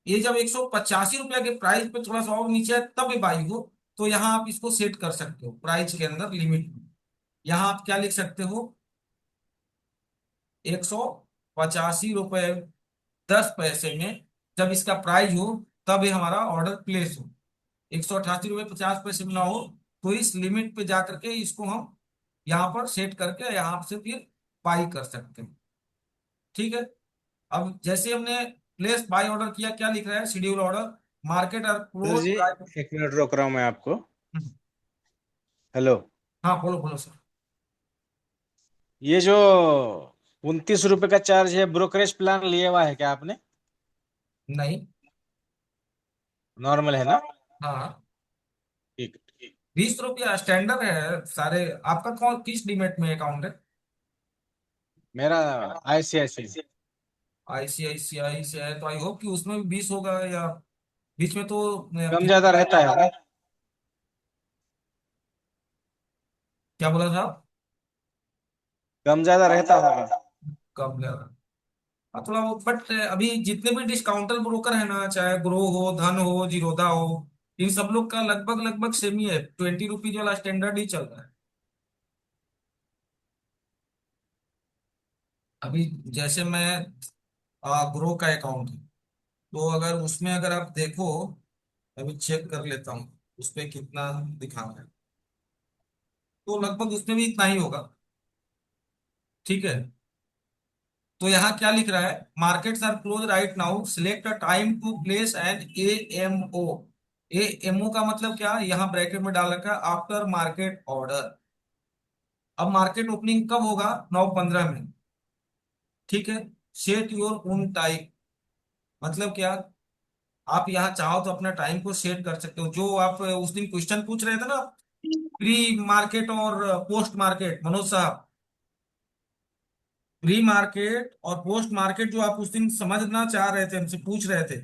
ये जब 185 रुपया के प्राइस पे थोड़ा सा और नीचे है तब ये बाई हो, तो यहाँ आप इसको सेट कर सकते हो प्राइस के अंदर लिमिट में। यहाँ आप क्या लिख सकते हो, 185 रुपये 10 पैसे में जब इसका प्राइस हो तब ये हमारा ऑर्डर प्लेस हो। 188 रुपये 50 पैसे में ना हो तो इस लिमिट पे जा करके इसको हम यहाँ पर सेट करके यहाँ से फिर बाई कर सकते हैं। ठीक है। अब जैसे हमने प्लेस बाय ऑर्डर किया, क्या लिख रहा है, शेड्यूल ऑर्डर मार्केट और सर जी, क्लोज। 1 मिनट रोक रहा हूँ मैं आपको। हेलो। हाँ बोलो बोलो सर। ये जो 29 रुपए का चार्ज है, ब्रोकरेज प्लान लिया हुआ है क्या आपने? नहीं। नॉर्मल है ना? हाँ। ठीक ठीक। 20 रुपया स्टैंडर्ड है सारे। आपका कौन किस डीमेट में अकाउंट है? मेरा ICICI। आईसीआईसीआई से है तो आई होप कि उसमें भी 20 होगा, या बीच में तो कम ज्यादा रहता है ना? क्या बोला था आप? कम ज्यादा रहता होगा। कब लगा? थोड़ा वो, बट अभी जितने भी डिस्काउंटर ब्रोकर है ना, चाहे ग्रो हो, धन हो, जीरोधा हो, इन सब लोग का लगभग लगभग सेम ही है, 20 रुपीज वाला स्टैंडर्ड ही चल रहा है अभी। जैसे मैं ग्रो का अकाउंट है, तो अगर उसमें अगर आप देखो, अभी चेक कर लेता हूँ उस पे कितना दिखा रहा है, तो लगभग उसमें भी इतना ही होगा। ठीक है। तो यहाँ क्या लिख रहा है, markets are close right now, select a time to place an AMO। AMO का मतलब क्या, यहाँ ब्रैकेट में डाल रखा है, आफ्टर मार्केट ऑर्डर। अब मार्केट ओपनिंग कब होगा, 9:15 में। ठीक है। सेट योर ओन टाइम, मतलब क्या, आप यहाँ चाहो तो अपना टाइम को सेट कर सकते हो। जो आप उस दिन क्वेश्चन पूछ रहे थे ना, प्री मार्केट और पोस्ट मार्केट, मनोज साहब, प्री मार्केट और पोस्ट मार्केट जो आप उस दिन समझना चाह रहे थे, हमसे पूछ रहे थे,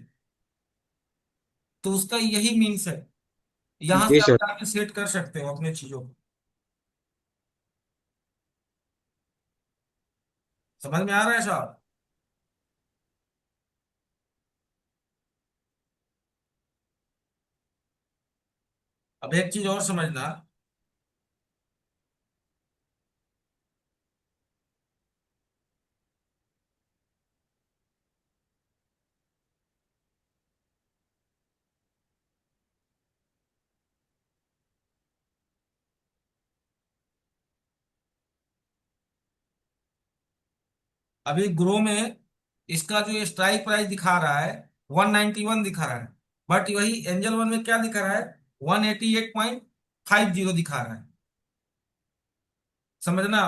तो उसका यही मीन्स है। यहां जी से आप सर। जाके सेट कर सकते हो अपने चीजों को। समझ में आ रहा है साहब? अब एक चीज और समझना, अभी ग्रो में इसका जो स्ट्राइक प्राइस दिखा रहा है 191 दिखा रहा है, बट वही एंजल वन में क्या दिखा रहा है, 188.50 दिखा रहा है। समझना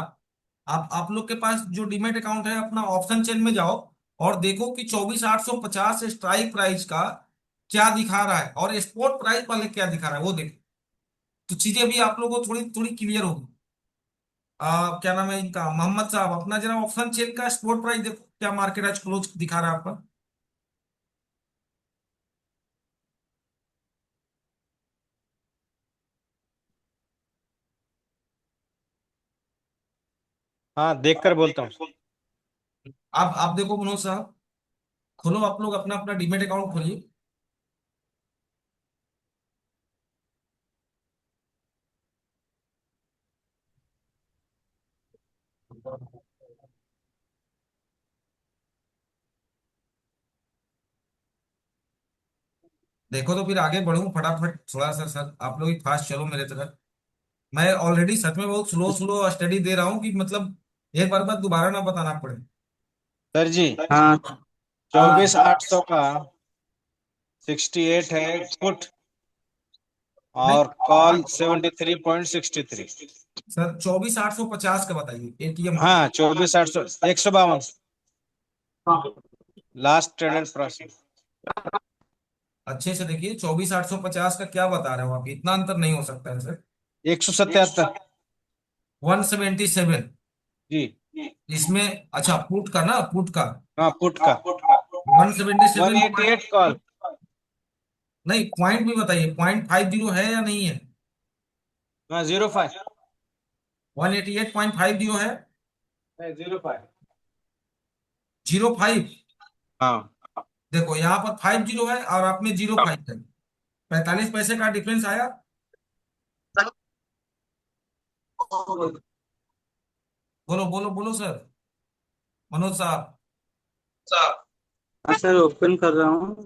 आप लोग के पास जो डीमेट अकाउंट है, अपना ऑप्शन चेन में जाओ और देखो कि 24,850 स्ट्राइक प्राइस का क्या दिखा रहा है और स्पॉट प्राइस वाले क्या दिखा रहा है, वो देखो। तो चीजें अभी आप लोगों को थोड़ी थोड़ी क्लियर होगी। क्या नाम है इनका, मोहम्मद साहब, अपना जरा ऑप्शन चेन का स्पॉट प्राइस देखो, क्या मार्केट आज क्लोज दिखा रहा है आपका। हाँ, देख कर बोलता हूँ। आप देखो मनोज साहब, खोलो आप लोग अपना अपना डीमेट अकाउंट खोलिए। देखो तो फिर आगे बढ़ूं फटाफट, थोड़ा सा सर आप लोग ही फास्ट चलो मेरे तरफ। मैं ऑलरेडी सच में बहुत स्लो स्लो स्टडी दे रहा हूँ कि मतलब एक बार बाद दोबारा ना बताना पड़े। सर जी, हाँ 24,800 का 68 है पुट, नहीं और कॉल 73.63। सर, 24,850 का बताइए एटीएम का। हाँ, 24,800, 152 लास्ट ट्रेडेड प्राइस। अच्छे से देखिए, 24,850 का क्या बता रहे हो आप, इतना अंतर नहीं हो सकता है सर। 177। 177। जी। इसमें अच्छा पुट का ना, पुट का हाँ, पुट का 177 188 कॉल। नहीं, पॉइंट भी बताइए, 0.50 है या नहीं है? हाँ, 05। 188.50 है। 05। 05। हाँ। देखो यहाँ पर 50 है और आप में 05 है, 45 पैसे का डिफरेंस आया। बोलो बोलो बोलो सर, मनोज साहब। हाँ सर, ओपन कर रहा हूँ।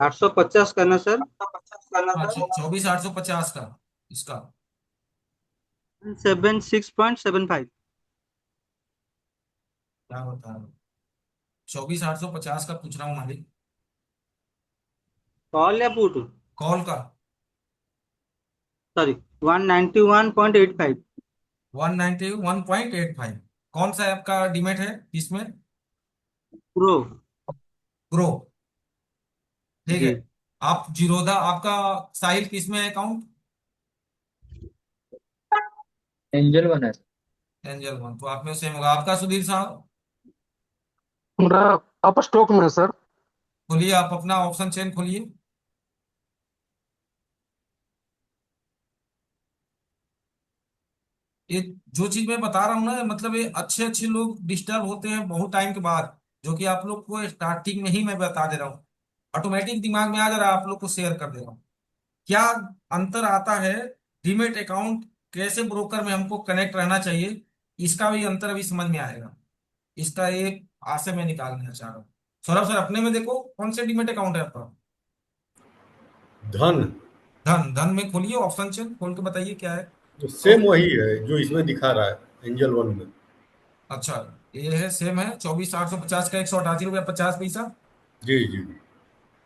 850 करना सर। हाँ, 24,850 का इसका 76.75। क्या बता रहा हूँ, 24,850 का पूछ रहा हूँ मालिक। कॉल या पुट? कॉल का सॉरी, 191.85। 191.85। कौन सा आपका डीमेट है इसमें? प्रो। ग्रो। ठीक है। जी। आप जीरोधा, आपका साहिल किस में है अकाउंट? एंजल वन है। एंजल वन, तो आप में सेम होगा। आपका सुधीर साहब? मेरा अप स्टॉक में है सर। खोलिए आप अपना ऑप्शन चेन खोलिए। ये जो चीज मैं बता रहा हूँ ना, मतलब ये अच्छे अच्छे लोग डिस्टर्ब होते हैं बहुत टाइम के बाद, जो कि आप लोग को स्टार्टिंग में ही मैं बता दे रहा हूँ, ऑटोमेटिक दिमाग में आ जा रहा है, आप लोग को शेयर कर दे रहा हूँ। क्या अंतर आता है, डीमेट अकाउंट कैसे ब्रोकर में हमको कनेक्ट रहना चाहिए, इसका भी अंतर अभी समझ में आएगा। इसका एक आशय मैं निकालना चाह रहा हूँ। सौरभ सर, अपने में देखो कौन से डीमेट अकाउंट है आपका? धन। धन। धन में खोलिए, ऑप्शन चेन खोल के बताइए क्या है। तो और सेम वही है जो इसमें दिखा रहा है एंजल वन में। अच्छा, ये है सेम है, 24,850 का 188 रुपया 50 पैसा। जी जी।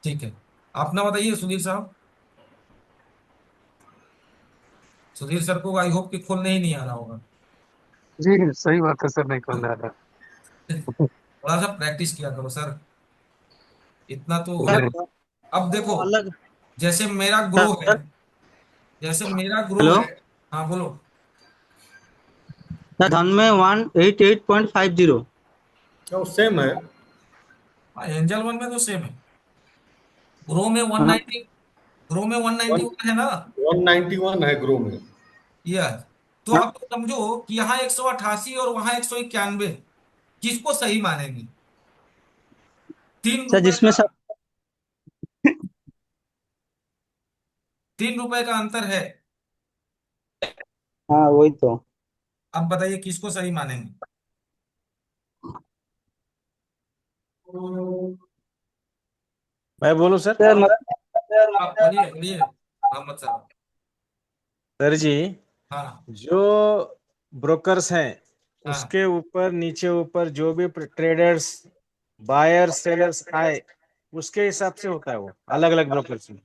ठीक है। अपना बताइए सुधीर साहब। सुधीर सर को आई होप कि खोलने ही नहीं आ रहा होगा। जी सही बात है सर, नहीं खोलने आ रहा। थोड़ा सा प्रैक्टिस किया करो सर, इतना तो हो सर, जाए। अब देखो, अलग। जैसे मेरा ग्रो है, सर, जैसे मेरा ग्रो हेलो। है। हाँ बोलो। सर, धन में 188.50। तो सेम है। हाँ, एंजल वन में तो सेम है। ग्रो में वन हाँ। नाइनटी ग्रो में वन वन नाइनटी वन है ना? 191 है ग्रो में। यस। तो हाँ। अब तो समझो कि यहाँ 188 और वहां 191, किसको सही मानेंगे? तीन सर, रुपए जिसमें का सब। 3 रुपए का अंतर है। हाँ, वही तो। अब बताइए किसको सही मानेंगे? मैं बोलूं सर? सर आप बोलिए बोलिए, मोहम्मद साहब। सर जी, हाँ जो ब्रोकर्स हैं हाँ। उसके ऊपर नीचे ऊपर जो भी ट्रेडर्स, बायर्स सेलर्स आए, उसके हिसाब से होता है वो, अलग अलग ब्रोकर्स में।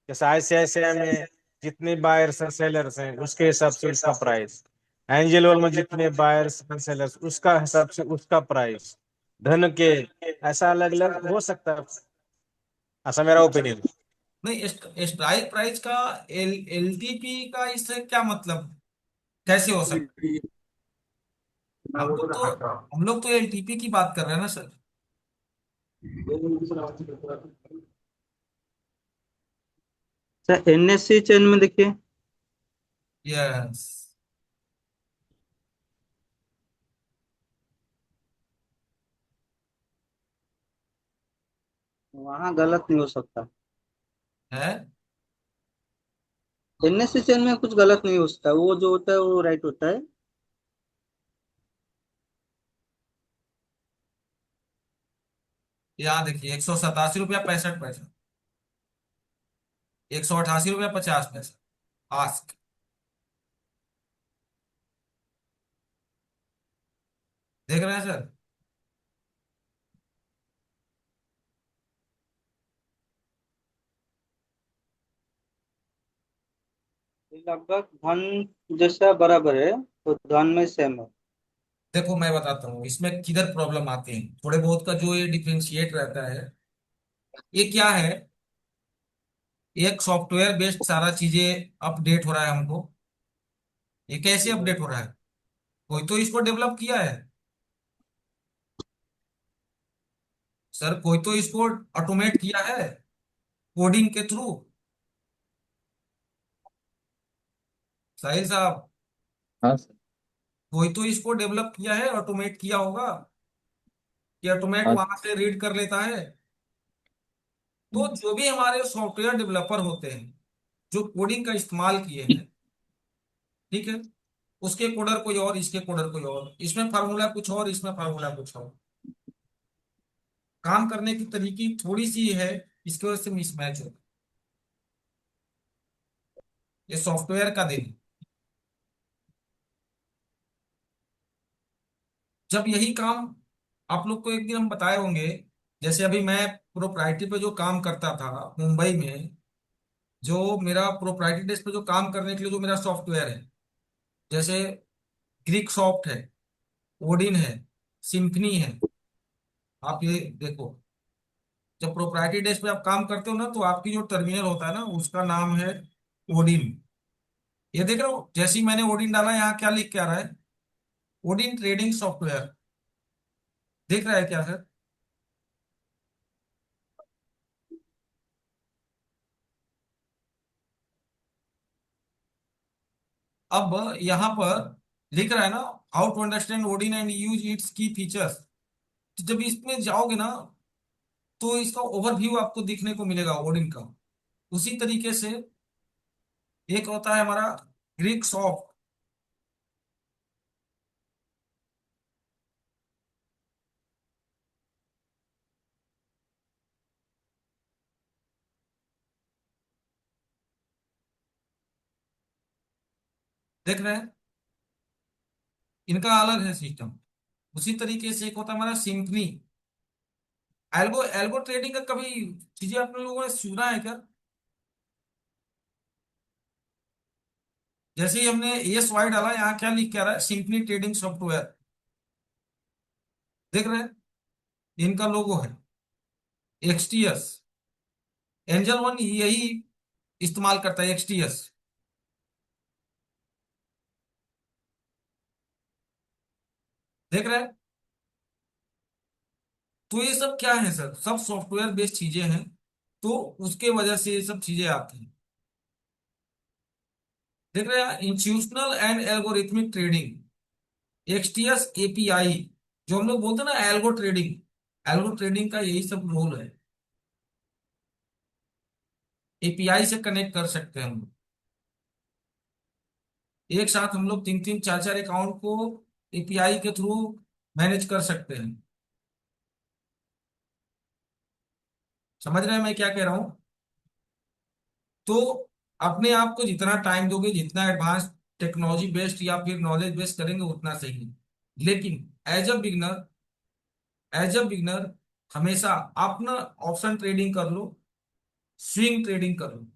जैसे आईसीआईसीआई में जितने बायर्स हैं सेलर्स हैं उसके हिसाब से उसका प्राइस, एंजल वन में जितने बायर्स हैं सेलर्स उसका हिसाब से उसका प्राइस, धन के ऐसा अलग अलग हो सकता है। ऐसा मेरा ओपिनियन। नहीं, स्ट्राइक प्राइस का एलटीपी का इससे क्या मतलब, कैसे हो सकता है? हम लोग तो एलटीपी की बात कर रहे हैं ना सर। सर, एनएससी चेन में देखिए। यस। वहाँ गलत नहीं हो सकता। है। एनएससी चेन में कुछ गलत नहीं हो सकता, वो जो होता है वो राइट होता है। यहाँ देखिए, 187 रुपया 65 पैसा, 188 रुपया 50 पैसा। आस्क। देख रहे हैं सर? ये लगभग धन जैसा बराबर है, तो धन में सेम है। देखो मैं बताता हूँ इसमें किधर प्रॉब्लम आती है, थोड़े बहुत का जो ये डिफरेंशिएट रहता है। ये क्या है, एक सॉफ्टवेयर बेस्ड सारा चीजें अपडेट हो रहा है हमको। ये कैसे अपडेट हो रहा है? कोई तो इसको डेवलप किया है सर, कोई तो इसको ऑटोमेट किया है कोडिंग के थ्रू। साहिल साहब, हाँ सर। कोई तो इसको डेवलप किया है, ऑटोमेट किया होगा, कि ऑटोमेट हाँ। वहां से रीड कर लेता है। तो जो भी हमारे सॉफ्टवेयर डेवलपर होते हैं, जो कोडिंग का इस्तेमाल किए हैं, ठीक है, उसके कोडर कोई और, इसके कोडर कोई और, इसमें फार्मूला कुछ और, इसमें फार्मूला कुछ और, काम करने की तरीके थोड़ी सी है, इसकी वजह से मिसमैच होता है। ये सॉफ्टवेयर का दिन है। जब यही काम आप लोग को एक दिन हम बताए होंगे, जैसे अभी मैं प्रोप्राइटरी पे जो काम करता था मुंबई में, जो मेरा प्रोप्राइटरी डेस्क पे जो काम करने के लिए जो मेरा सॉफ्टवेयर है, जैसे ग्रीक सॉफ्ट है, ओडिन है, सिम्फनी है, आप ये देखो, जब प्रोप्राइटरी डेस्क पे आप काम करते हो ना, तो आपकी जो टर्मिनल होता है ना, उसका नाम है ओडिन। ये देख रहे हो, जैसे ही मैंने ओडिन डाला, यहाँ क्या लिख के आ रहा है? Odin trading software. देख रहा है क्या सर? अब यहाँ पर लिख रहा है ना, how to understand Odin and use its key features. तो जब इसमें जाओगे ना, तो इसका ओवरव्यू आपको दिखने को मिलेगा ओडिन का। उसी तरीके से एक होता है हमारा ग्रीक सॉफ्ट। देख रहे हैं, इनका अलग है सिस्टम। उसी तरीके से एक होता है हमारा सिम्फनी। एल्गो एल्गो ट्रेडिंग का कभी चीजें आप लोगों ने सुना है क्या? जैसे ही हमने ये स्वाइड डाला, यहाँ क्या लिख के आ रहा है? Symphony trading software. देख रहे हैं, इनका लोगो है एक्सटीएस। एंजल वन यही इस्तेमाल करता है, एक्सटीएस। देख रहे हैं, तो ये सब क्या है सर? सब सॉफ्टवेयर बेस्ड चीजें हैं, तो उसके वजह से ये सब चीजें आती हैं। देख रहे हैं, institutional and algorithmic trading, XTS API, जो हम लोग बोलते हैं ना एल्गो ट्रेडिंग। एल्गो ट्रेडिंग का यही सब रोल है। एपीआई से कनेक्ट कर सकते हैं हम लोग। एक साथ हम लोग तीन तीन चार चार अकाउंट को एपीआई के थ्रू मैनेज कर सकते हैं। समझ रहे हैं मैं क्या कह रहा हूं? तो अपने आप को जितना टाइम दोगे, जितना एडवांस टेक्नोलॉजी बेस्ड या फिर नॉलेज बेस्ड करेंगे, उतना सही है। लेकिन एज अ बिगनर हमेशा अपना ऑप्शन ट्रेडिंग कर लो, स्विंग ट्रेडिंग कर लो।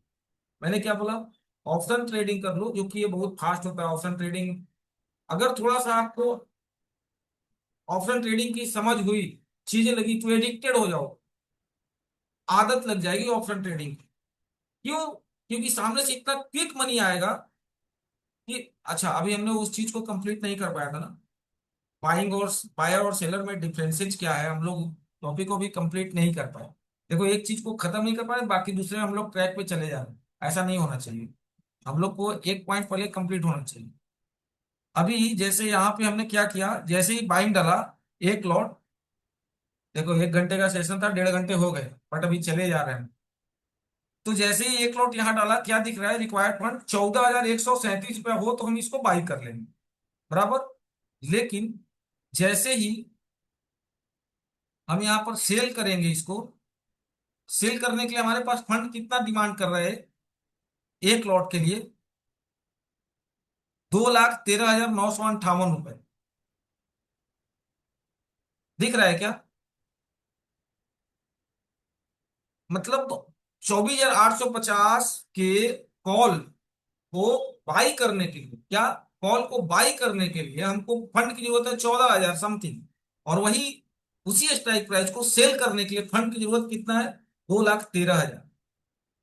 मैंने क्या बोला? ऑप्शन ट्रेडिंग कर लो, जो कि ये बहुत फास्ट होता है ऑप्शन ट्रेडिंग। अगर थोड़ा सा आपको ऑप्शन ट्रेडिंग की समझ हुई, चीजें लगी, तो एडिक्टेड हो जाओ, आदत लग जाएगी ऑप्शन ट्रेडिंग की। क्यों? क्योंकि सामने से इतना क्विक मनी आएगा कि अच्छा, अभी हमने उस चीज को कंप्लीट नहीं कर पाया था ना, बाइंग और बायर और सेलर में डिफरेंसेस क्या है, हम लोग टॉपिक को भी कंप्लीट नहीं कर पाए। देखो, एक चीज को खत्म नहीं कर पाए, बाकी दूसरे में हम लोग ट्रैक पे चले जा रहे हैं। ऐसा नहीं होना चाहिए। हम लोग को एक पॉइंट पहले कंप्लीट होना चाहिए। अभी जैसे यहाँ पे हमने क्या किया, जैसे ही बाइंग डाला, एक लॉट, देखो 1 घंटे का सेशन था, 1.5 घंटे हो गए, बट अभी चले जा रहे हैं। तो जैसे ही एक लॉट यहाँ डाला, क्या दिख रहा है? रिक्वायर्ड फंड 14,137 रुपया हो तो हम इसको बाई कर लेंगे, बराबर। लेकिन जैसे ही हम यहाँ पर सेल करेंगे इसको, सेल करने के लिए हमारे पास फंड कितना डिमांड कर रहे हैं एक लॉट के लिए? 2,13,958 रुपए। दिख रहा है क्या? मतलब 24,850 के कॉल को बाई करने के लिए, क्या, कॉल को बाई करने के लिए हमको फंड की जरूरत है 14,000 समथिंग। और वही उसी स्ट्राइक प्राइस को सेल करने के लिए फंड की जरूरत कितना है? 2,13,000।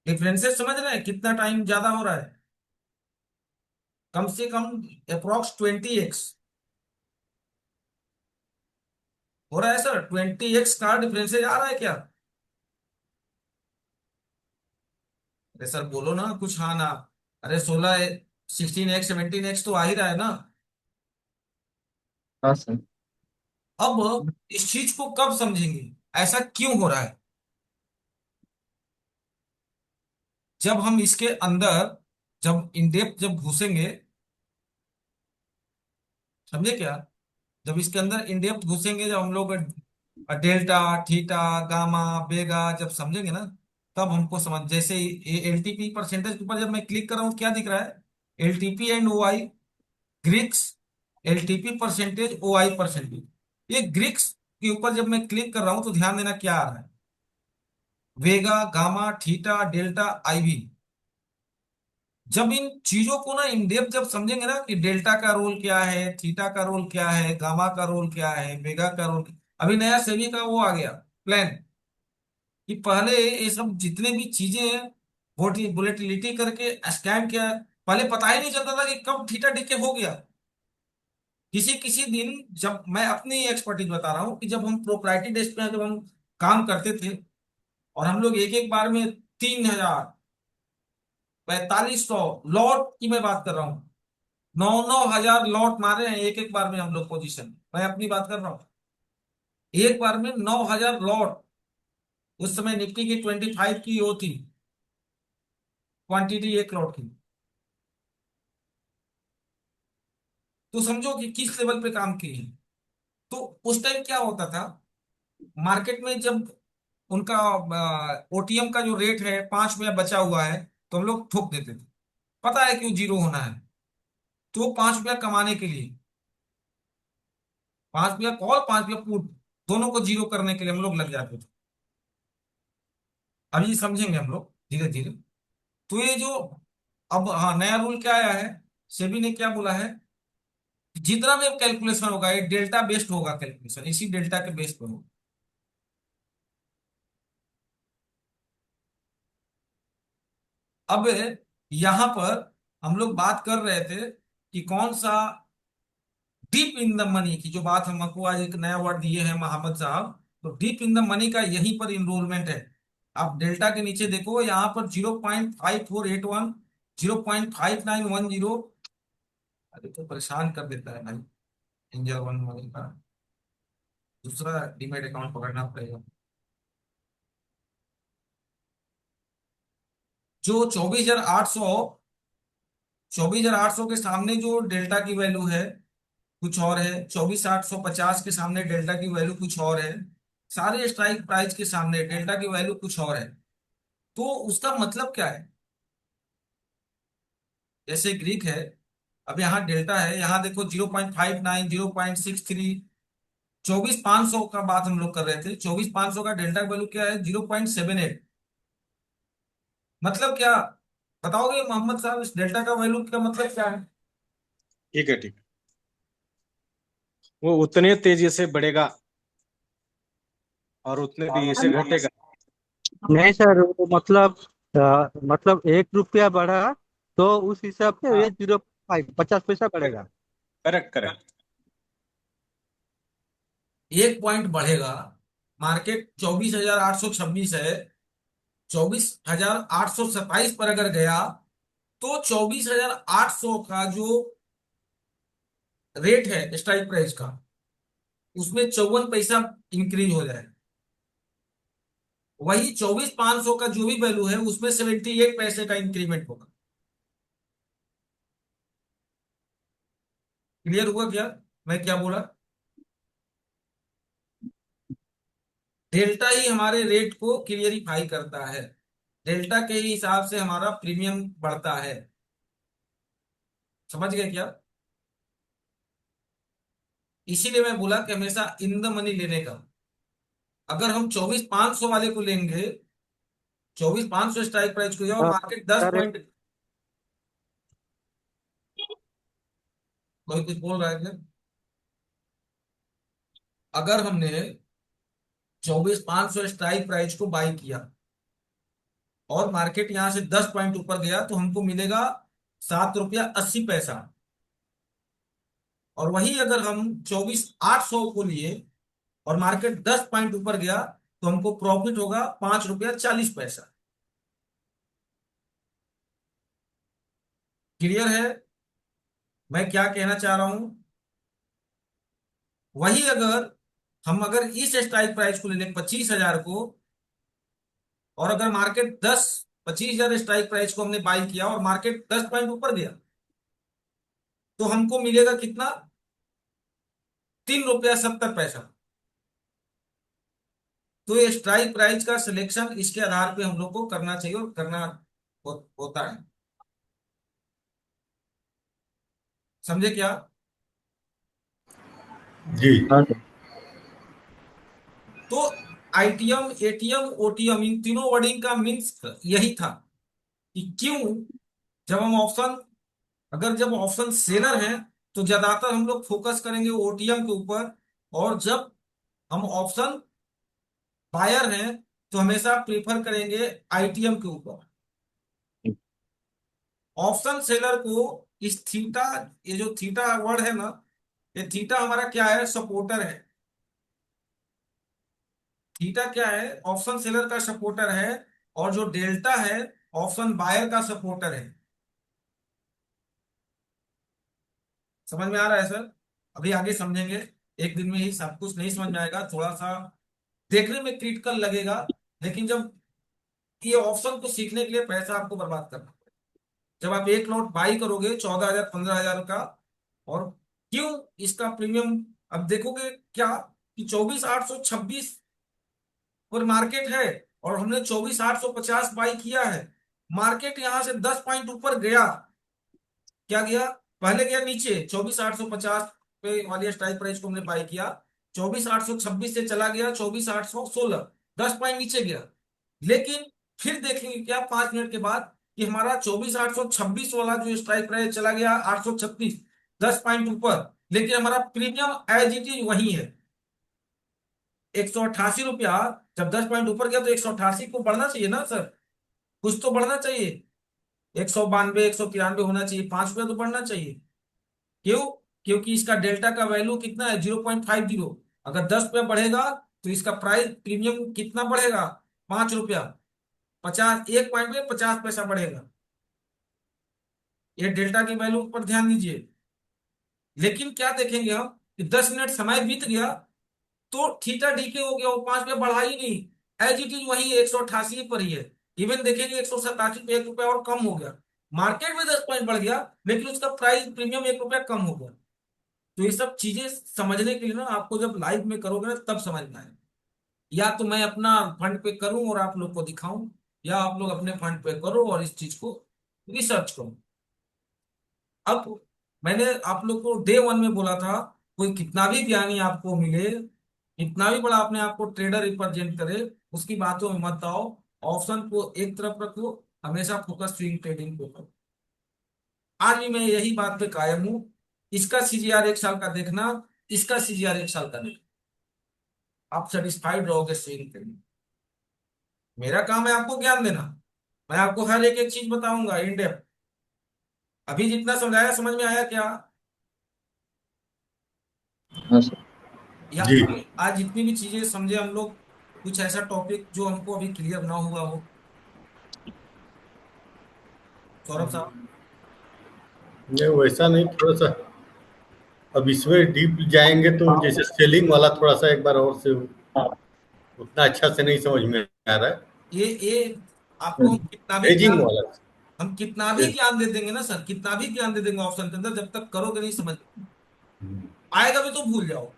डिफरेंसेस समझ रहे हैं कितना टाइम ज्यादा हो रहा है? कम से कम अप्रोक्स 20x हो रहा है सर। 20x का डिफरेंसेस आ रहा है क्या? अरे सर बोलो ना कुछ, हाँ ना। अरे 16, 16x 17x तो आ ही रहा है ना। हाँ सर। अब इस चीज को कब समझेंगे, ऐसा क्यों हो रहा है? जब हम इसके अंदर जब इन डेप्थ जब घुसेंगे, समझे क्या, जब इसके अंदर इन डेप्थ घुसेंगे, जब हम लोग डेल्टा, थीटा, गामा, बेगा जब समझेंगे ना, तब हमको समझ, जैसे एलटीपी परसेंटेज के ऊपर जब मैं क्लिक कर रहा हूँ क्या दिख रहा है, LTP and OI, greeks, LTP percentage, OI percentage. ये ग्रिक्स के ऊपर जब मैं क्लिक कर रहा हूं तो ध्यान देना क्या आ रहा है, वेगा, गामा, थीटा, डेल्टा, आईवी। जब इन चीजों को ना इन डेप्थ जब समझेंगे ना कि डेल्टा का रोल क्या है, थीटा का रोल क्या है, गामा का रोल क्या है, वेगा का रोल, अभी नया सेबी का वो आ गया प्लान, कि पहले ये सब जितने भी चीजें हैं वोलेटिलिटी करके स्कैन किया, पहले पता ही नहीं चलता था कि कब थीटा डिके हो गया। किसी किसी दिन, जब मैं अपनी एक्सपर्टीज बता रहा हूँ, कि जब हम प्रोप्राइटरी डेस्क पे जब हम काम करते थे, और हम लोग एक एक बार में 3,000, 4,500 लॉट की मैं बात कर रहा हूँ, 9,9 हजार लॉट मारे हैं एक एक बार में हम लोग पोजीशन, मैं अपनी बात कर रहा हूँ, एक बार में 9,000 लॉट। उस समय निफ्टी की 25 की वो थी क्वांटिटी, एक लॉट की। तो समझो कि किस लेवल पे काम किए हैं। तो उस टाइम क्या होता था, मार्केट में जब उनका ओटीएम का जो रेट है 5 रुपया बचा हुआ है, तो हम लोग ठोक देते थे, पता है क्यों जीरो होना है, तो 5 रुपया कमाने के लिए, 5 रुपया कॉल, 5 रुपया पुट, दोनों को जीरो करने के लिए हम लोग लग जाते थे। अभी समझेंगे हम लोग धीरे धीरे। तो ये जो अब हाँ नया रूल क्या आया है, सेबी ने क्या बोला है, जितना भी अब कैलकुलेशन होगा ये डेल्टा बेस्ड होगा, कैलकुलेशन इसी डेल्टा के बेस पर होगा। अब यहां पर हम लोग बात कर रहे थे कि कौन सा डीप इन द मनी की जो बात, हमको आज एक नया वर्ड दिए हैं मोहम्मद साहब, तो डीप इन द मनी का यहीं पर इनरोलमेंट है। आप डेल्टा के नीचे देखो, यहाँ पर 0.5481, 0.5910, अरे तो परेशान कर देता है भाई, एंजल वन मनी का दूसरा डीमेट अकाउंट पकड़ना पड़ेगा। जो 24,800 के सामने जो डेल्टा की वैल्यू है कुछ और है, 24,850 के सामने डेल्टा की वैल्यू कुछ और है, सारे स्ट्राइक प्राइस के सामने डेल्टा की वैल्यू कुछ और है। तो उसका मतलब क्या है, जैसे ग्रीक है, अब यहाँ डेल्टा है, यहाँ देखो 0.59, 0.63, 24,500 का बात हम लोग कर रहे थे, 24,500 का डेल्टा वैल्यू क्या है, 0.78। मतलब क्या, बताओगे मोहम्मद साहब, इस डेल्टा का वैल्यू का मतलब क्या है। ठीक है, ठीक है। वो उतने तेजी से बढ़ेगा और उतने तेजी से घटेगा। नहीं सर, वो मतलब मतलब 1 रुपया बढ़ा तो उस हिसाब से हाँ, ये 0.5 50 पैसा बढ़ेगा। Correct correct. 1 पॉइंट बढ़ेगा, मार्केट 24,826 है, 24,827 पर अगर गया, तो 24,800 का जो रेट है स्ट्राइक प्राइस का, उसमें 54 पैसा इंक्रीज हो जाए। वही 24,500 का जो भी वैल्यू है उसमें 78 पैसे का इंक्रीमेंट होगा। क्लियर हुआ क्या, मैं क्या बोला। डेल्टा ही हमारे रेट को क्लियरिफाई करता है, डेल्टा के ही हिसाब से हमारा प्रीमियम बढ़ता है। समझ गए क्या। इसीलिए मैं बोला कि हमेशा इन द मनी लेने का, अगर हम 24,500 वाले को लेंगे, 24,500 स्ट्राइक प्राइस को, और हाँ, मार्केट 10 पॉइंट, सर कोई कुछ बोल रहा है क्या, अगर हमने 24,500 स्ट्राइक प्राइस को बाई किया और मार्केट यहां से 10 पॉइंट ऊपर गया, तो हमको मिलेगा 7 रुपया 80 पैसा। और वही अगर हम 24,800 को लिए और मार्केट 10 पॉइंट ऊपर गया, तो हमको प्रॉफिट होगा 5 रुपया 40 पैसा। क्लियर है मैं क्या कहना चाह रहा हूं। वही अगर हम इस स्ट्राइक प्राइस को ले लें 25,000 को, और अगर मार्केट 10 25,000 स्ट्राइक प्राइस को हमने बाई किया और मार्केट 10 पॉइंट ऊपर गया, तो हमको मिलेगा कितना? 3 रुपया 70 पैसा। तो ये स्ट्राइक प्राइस का सिलेक्शन इसके आधार पे हम लोग को करना चाहिए और करना होता है। समझे क्या? जी हाँ सर। तो आईटीएम, एटीएम, ओटीएम, इन तीनों वर्डिंग का मीन्स यही था कि क्यों जब हम ऑप्शन, अगर जब ऑप्शन सेलर हैं तो ज्यादातर हम लोग फोकस करेंगे ओटीएम के ऊपर, और जब हम ऑप्शन बायर हैं तो हमेशा प्रेफर करेंगे आईटीएम के ऊपर। ऑप्शन सेलर को इस थीटा, ये जो थीटा वर्ड है ना, ये थीटा हमारा क्या है? सपोर्टर है। थीटा क्या है? ऑप्शन सेलर का सपोर्टर है। और जो डेल्टा है ऑप्शन बायर का सपोर्टर है। समझ में आ रहा है सर? अभी आगे समझेंगे, एक दिन में ही सब कुछ नहीं समझ में आएगा, थोड़ा सा देखने में क्रिटिकल लगेगा, लेकिन जब ये ऑप्शन को सीखने के लिए पैसा आपको बर्बाद करना, जब आप एक लॉट बाई करोगे 14,000 15,000 का, और क्यों इसका प्रीमियम, अब देखोगे क्या कि 24,826 पर मार्केट है और हमने 24,850 बाई किया है। मार्केट यहां से 10 पॉइंट ऊपर गया, क्या गया? पहले गया नीचे 24,850 पे वाली स्ट्राइक प्राइस को हमने बाई किया, 24,826 से चला गया 24,816, 10 पॉइंट नीचे गया। लेकिन फिर देखेंगे क्या 5 मिनट के बाद कि हमारा 24,826 वाला जो स्ट्राइक प्राइस चला गया 836, 10 पॉइंट ऊपर, लेकिन हमारा प्रीमियम एज इट इज वही है 188 रुपया। जब 10 पॉइंट ऊपर गया तो 188 को बढ़ना चाहिए ना सर, कुछ तो बढ़ना चाहिए, 192 193 होना चाहिए, 5 रुपया तो बढ़ना चाहिए। क्यों? क्योंकि इसका डेल्टा का वैल्यू कितना है? 0.50। अगर 10 रुपया बढ़ेगा तो इसका प्राइस प्रीमियम कितना बढ़ेगा? 5 रुपया। 50, 1 पॉइंट में 50 पैसा बढ़ेगा। ये डेल्टा की वैल्यू पर ध्यान दीजिए। लेकिन क्या देखेंगे हम कि 10 मिनट समय बीत गया तो थीटा डीके हो गया, वो 5 रुपया बढ़ा ही नहीं, एज इट इज वही 188 पर ही है। इवन देखेंगे 187 पे 1 रुपया और कम हो गया। मार्केट में 10 पॉइंट बढ़ गया लेकिन उसका प्राइस प्रीमियम 1 रुपया कम हो गया। तो ये सब चीजें समझने के लिए ना, आपको जब लाइव में करोगे ना तब समझ में आएगा। या तो मैं अपना फंड पे करूं और आप लोग को दिखाऊं, या आप लोग अपने फंड पे करो और इस चीज को रिसर्च करो। अब मैंने आप लोग को डे वन में बोला था, कोई कितना भी ज्ञानी आपको मिले, कितना भी बड़ा अपने आप को ट्रेडर रिप्रेजेंट करे, उसकी बातों में मत आओ। ऑप्शन को एक तरफ रखो, हमेशा फोकस स्विंग ट्रेडिंग पे करो। आज भी मैं यही बात पे कायम हूं। इसका सीजीआर 1 साल का देखना, इसका सीजीआर 1 साल का देखना, आप सेटिस्फाइड रहोगे स्विंग ट्रेडिंग। मेरा काम है आपको ज्ञान देना, मैं आपको हर एक एक चीज बताऊंगा इन डेप्थ। अभी जितना समझाया समझ में आया क्या? हाँ सर। या जी आज जितनी भी चीजें समझे हम लोग, कुछ ऐसा टॉपिक जो हमको अभी क्लियर ना हुआ हो? सौरभ साहब। नहीं, वैसा नहीं, थोड़ा सा अब इसमें डीप जाएंगे तो जैसे सेलिंग वाला थोड़ा सा एक बार और से उतना अच्छा से नहीं समझ में आ रहा है। ये आपको हम कितना भी हेजिंग ज्ञान, वाला। हम कितना भी ज्ञान दे देंगे ना सर, कितना भी ज्ञान दे देंगे ऑप्शन के अंदर, जब तक करोगे नहीं समझ आएगा भी तो भूल जाओ।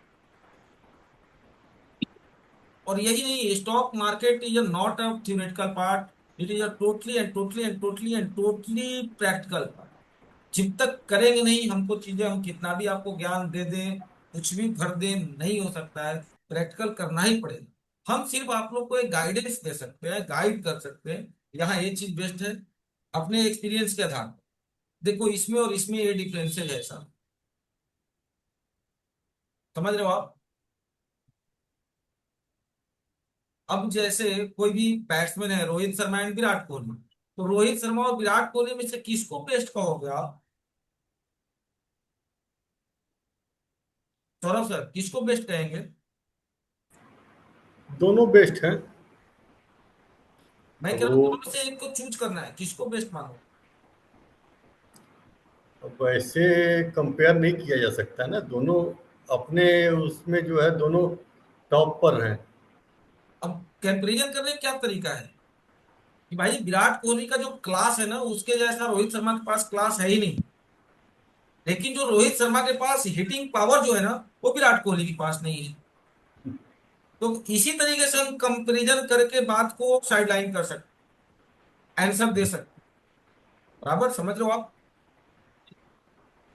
और यही नहीं, stock market is not a theoretical part, it is a totally and totally and totally and totally practical part. जब तक करेंगे नहीं हमको चीजें, हम कितना भी आपको ज्ञान दे दें, कुछ भी भर दें, नहीं हो सकता है। प्रैक्टिकल करना ही पड़ेगा। हम सिर्फ आप लोग को एक गाइडेंस दे सकते हैं, गाइड कर सकते हैं, यहाँ ये चीज बेस्ट है अपने एक्सपीरियंस के आधार पर। देखो इसमें और इसमें ये डिफरेंसेस है ऐसा, समझ रहे हो आप? अब जैसे कोई भी बैट्समैन है, रोहित शर्मा एंड विराट कोहली, तो रोहित शर्मा और विराट कोहली में से किसको बेस्ट कहोगे आप? सौरभ सर, किसको बेस्ट कहेंगे? दोनों बेस्ट हैं। मैं अब कह रहा हूँ वो दोनों में से एक को चूज करना है, किसको बेस्ट मानो? अब ऐसे कंपेयर नहीं किया जा सकता ना, दोनों अपने उसमें जो है दोनों टॉप पर हैं। अब कंपेरिजन करने का क्या तरीका है? कि भाई विराट कोहली का जो क्लास है ना, उसके जैसा रोहित शर्मा के पास क्लास है ही नहीं। लेकिन जो रोहित शर्मा के पास हिटिंग पावर जो है ना, वो विराट कोहली के पास नहीं है। तो इसी तरीके से हम कंपैरिजन करके बात को साइडलाइन कर सकते, आंसर दे सकते। बराबर समझ लो आप।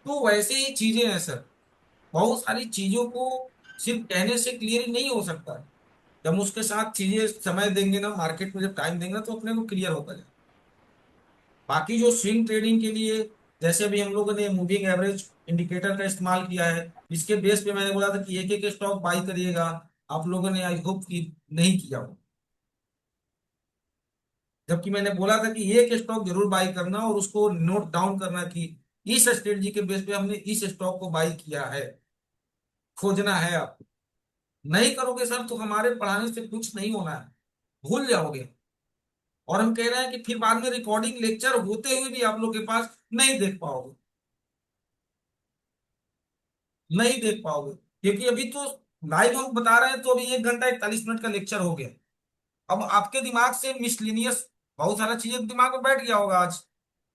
तो वैसे ही चीजें हैं सर। बहुत सारी चीजों को सिर्फ कहने से क्लियर नहीं हो सकता है। जब हम उसके साथ चीजें समय देंगे ना, मार्केट में जब टाइम देंगे ना, तो अपने को क्लियर होता जाए। बाकी जो स्विंग ट्रेडिंग के लिए, जैसे अभी हम लोगों ने मूविंग एवरेज इंडिकेटर का इस्तेमाल किया है, इसके बेस पे मैंने बोला था कि एक एक स्टॉक बाई करिएगा। आप लोगों ने आई होप कि नहीं किया हो। जबकि मैंने बोला था कि एक स्टॉक जरूर बाई करना और उसको नोट डाउन करना कि इस स्ट्रेटजी के बेस पे हमने इस स्टॉक को बाई किया है। खोजना है आप। नहीं करोगे सर तो हमारे पढ़ाने से कुछ नहीं होना है, भूल जाओगे। और हम कह रहे हैं कि फिर बाद में रिकॉर्डिंग लेक्चर होते हुए भी आप लोग के पास नहीं देख पाओगे, नहीं देख पाओगे। क्योंकि अभी तो लाइव हम बता रहे हैं, तो अभी 1 घंटा 41 मिनट का लेक्चर हो गया। अब आपके दिमाग से मिसलिनियस बहुत सारा चीजें दिमाग में बैठ गया होगा आज।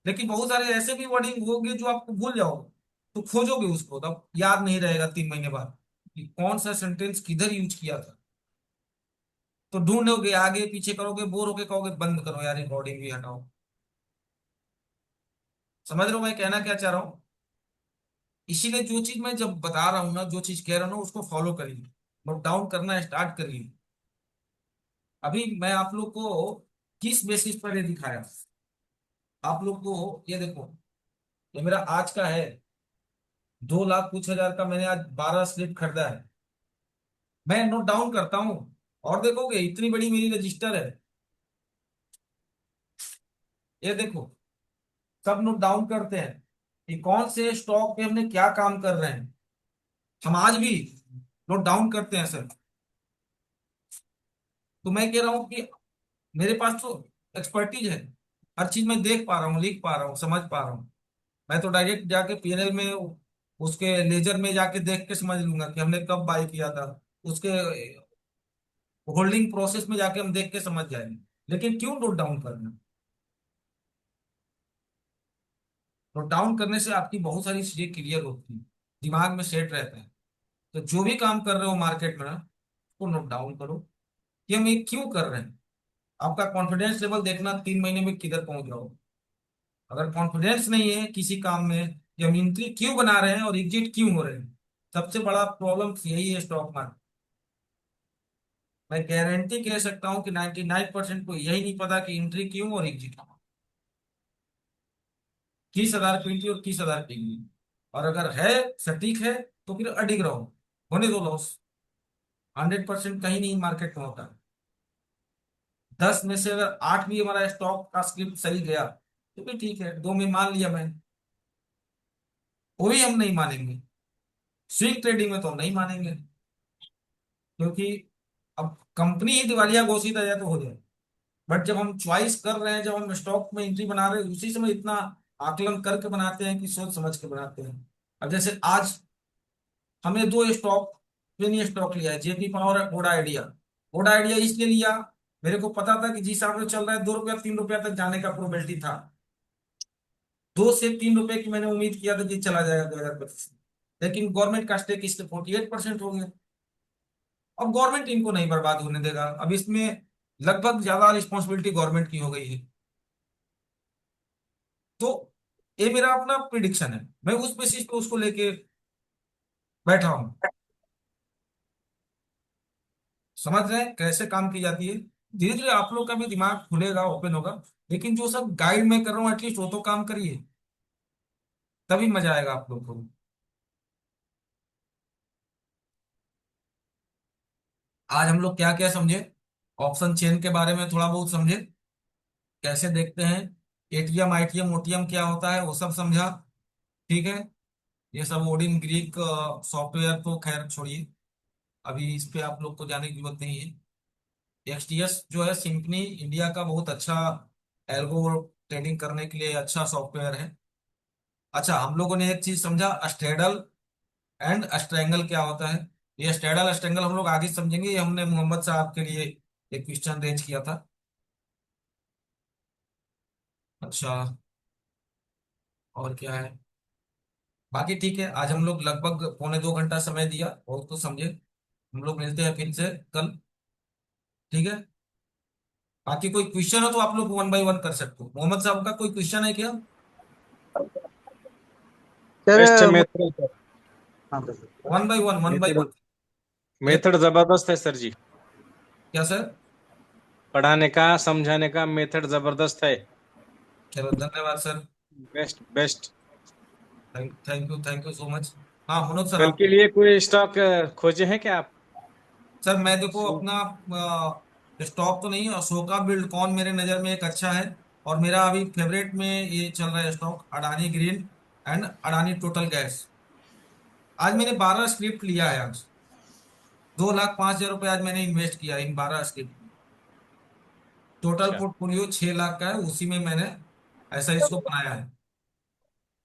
लेकिन बहुत सारे ऐसे भी वर्डिंग होंगे जो आपको भूल जाओगे। तो खोजोगे उसको, तब याद नहीं रहेगा 3 महीने बाद कि कौन सा सेंटेंस किधर यूज किया था। तो ढूंढोगे, आगे पीछे करोगे, बोर होके कहोगे बंद करो यार, रिकॉर्डिंग भी हटाओ। समझ रहे हो मैं कहना क्या चाह रहा हूँ। इसीलिए जो चीज मैं जब बता रहा हूँ ना, जो चीज कह रहा हूँ ना, उसको फॉलो करिए, नोट डाउन करना स्टार्ट करिए। अभी मैं आप लोग को किस बेसिस पर ये दिखाया, आप लोग को ये देखो। ये मेरा आज का है, 2 लाख कुछ हजार का मैंने आज 12 स्लिप खरीदा है। मैं नोट डाउन करता हूँ, और देखोगे इतनी बड़ी मेरी रजिस्टर है। ये देखो, सब नोट डाउन करते हैं कि कौन से स्टॉक पे हमने क्या काम कर रहे हैं। हम आज भी नोट डाउन करते हैं सर। तो मैं कह रहा हूँ कि मेरे पास तो एक्सपर्टीज है। हर चीज मैं देख पा रहा हूँ, लिख पा रहा हूँ, समझ पा रहा हूँ। मैं तो डायरेक्ट जाके पीएनएल में, उसके लेजर में जाके देख के समझ लूंगा कि हमने कब बाय किया था। उसके होल्डिंग प्रोसेस में जाके हम देख के समझ जाएंगे। लेकिन क्यों नोट डाउन करना। नोट डाउन करने से आपकी बहुत सारी चीजें क्लियर होती हैं, दिमाग में सेट रहता है। तो जो भी काम कर रहे हो मार्केट में ना, उसको नोट डाउन करो कि हम ये क्यों कर रहे हैं। आपका कॉन्फिडेंस लेवल देखना 3 महीने में किधर पहुंच जाओ। अगर कॉन्फिडेंस नहीं है किसी काम में कि हम एंट्री क्यों बना रहे हैं और एग्जिट क्यों हो रहे हैं, सबसे बड़ा प्रॉब्लम यही है स्टॉक मार्केट। मैं गारंटी कह सकता हूं कि 99% को यही नहीं पता कि एंट्री क्यों और एग्जिट क्यों, किस आधार पे एंट्री और किस आधार पे एग्जिट। और अगर है, सटीक है, तो फिर अडिग रहो, होने दो लॉस। 100% कहीं नहीं मार्केट में होता। 10 में से अगर 8 भी हमारा स्टॉक का स्क्रिप्ट सही गया तो भी ठीक है, 2 में मान लिया मैंने, वो भी हम नहीं मानेंगे। स्विंग ट्रेडिंग में तो हम नहीं मानेंगे, क्योंकि अब कंपनी ही दिवालिया घोषित है या तो हो जाए। बट जब हम चॉइस कर रहे हैं, जब हम स्टॉक में एंट्री बना रहे हैं, उसी समय इतना आकलन करके बनाते हैं कि सोच समझ के बनाते हैं। अब जैसे आज हमने 2 स्टॉक, पेनी स्टॉक लिया है, जेपी पावर और ओडा आइडिया। ओडा आइडिया इसलिए लिया, मेरे को पता था कि जिस हिसाब से चल रहा है, 2 रुपया 3 रुपया तक जाने का प्रोबेबिलिटी था। 2 से 3 रुपए की मैंने उम्मीद किया था कि चला जाएगा 2025। लेकिन गवर्नमेंट का स्टेक इससे 48% हो गया। अब गवर्नमेंट इनको नहीं बर्बाद होने देगा। अब इसमें लगभग ज्यादा रिस्पॉन्सिबिलिटी गवर्नमेंट की हो गई है। तो ये मेरा अपना प्रिडिक्शन है, मैं उस बेसिस पे उसको लेके बैठा हूं। समझ रहे हैं कैसे काम की जाती है। धीरे धीरे आप लोग का भी दिमाग खुलेगा, ओपन होगा। लेकिन जो सब गाइड मैं कर रहा हूँ, एटलीस्ट वो तो काम करिए, तभी मजा आएगा आप लोग को। आज हम लोग क्या क्या समझे, ऑप्शन चेन के बारे में थोड़ा बहुत समझे, कैसे देखते हैं, एटीएम आईटीएम ओटीएम क्या होता है वो सब समझा। ठीक है। ये सब ओडिन ग्रीक सॉफ्टवेयर तो खैर छोड़िए, अभी इस पे आप लोग को जाने की जरूरत नहीं है। एक्सटीएस जो है, सिंपनी इंडिया का बहुत अच्छा एल्गो ट्रेडिंग करने के लिए अच्छा सॉफ्टवेयर है। अच्छा, हम लोगों ने एक चीज समझा, स्ट्रेडल एंड स्ट्रेंगल क्या होता है। ये स्ट्रेडल स्ट्रेंगल हम लोग आगे समझेंगे। ये हमने मोहम्मद साहब के लिए एक क्वेश्चन रेज किया था। अच्छा, और क्या है? बाकी ठीक है, आज हम लोग लगभग पौने 2 घंटा समय दिया, और तो समझे। हम लोग मिलते हैं फिर से कल। ठीक है। बाकी कोई क्वेश्चन हो तो आप लोग वन बाय वन कर सकते हो। मोहम्मद साहब का कोई क्वेश्चन है क्या? Best sir method. हाँ sir. One by one, one by method one. एक, मेथड जबरदस्त है सर जी। क्या सर? पढ़ाने का समझाने का मेथड जबरदस्त है। चलो धन्यवाद sir. Best best. Thank you so much. हाँ मनोज सर, कल आप। के लिए कोई स्टॉक खोजे हैं क्या आप? सर मैं देखो अपना स्टॉक तो नहीं, अशोका बिल्डकॉन मेरे नज़र में एक अच्छा है। और मेरा अभी फेवरेट में ये चल रहा है stock, Adani green and Adani total gas. आज मैंने 12 स्क्रिप्ट लिया है आज। 2,05,000 रुपये आज मैंने इन्वेस्ट किया इन 12 स्क्रिप्ट में। टोटल अच्छा पोर्टफोलियो 6 लाख का है, उसी में मैंने ऐसा इसको बनाया है।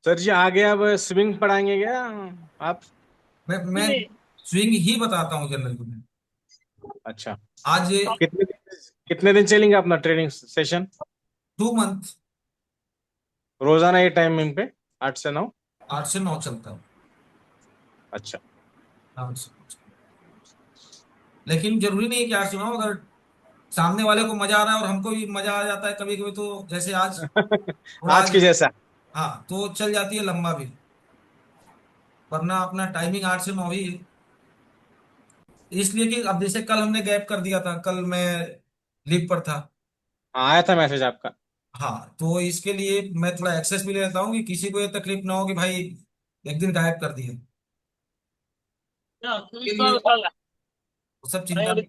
सर जी, आगे अब स्विंग पढ़ाएंगे क्या आप? मैं स्विंग ही बताता हूँ जनरल में। अच्छा। आज कितने दिन चलेंगे अपना ट्रेनिंग सेशन? 2 मंथ। रोजाना ये टाइमिंग पे 8 से 9? 8 से 9 चलता है। अच्छा। 8 से 9। लेकिन जरूरी नहीं है कि 8 से 9, अगर सामने वाले को मजा आ रहा है और हमको भी मजा आ जाता है कभी कभी, तो जैसे आज थोड़ा आज आज। की जैसा। हाँ, तो चल जाती है लंबा भी। वरना अपना टाइमिंग 8 से 9 ही है। इसलिए कि अब जैसे कल हमने गैप कर दिया था, कल मैं लीव पर था। हाँ, आया था मैसेज आपका। हाँ, तो इसके लिए मैं थोड़ा एक्सेस भी लेता हूँ कि किसी को ये तकलीफ ना हो कि भाई एक दिन गायब कर दिए। के लिए वो सब चिंता नहीं।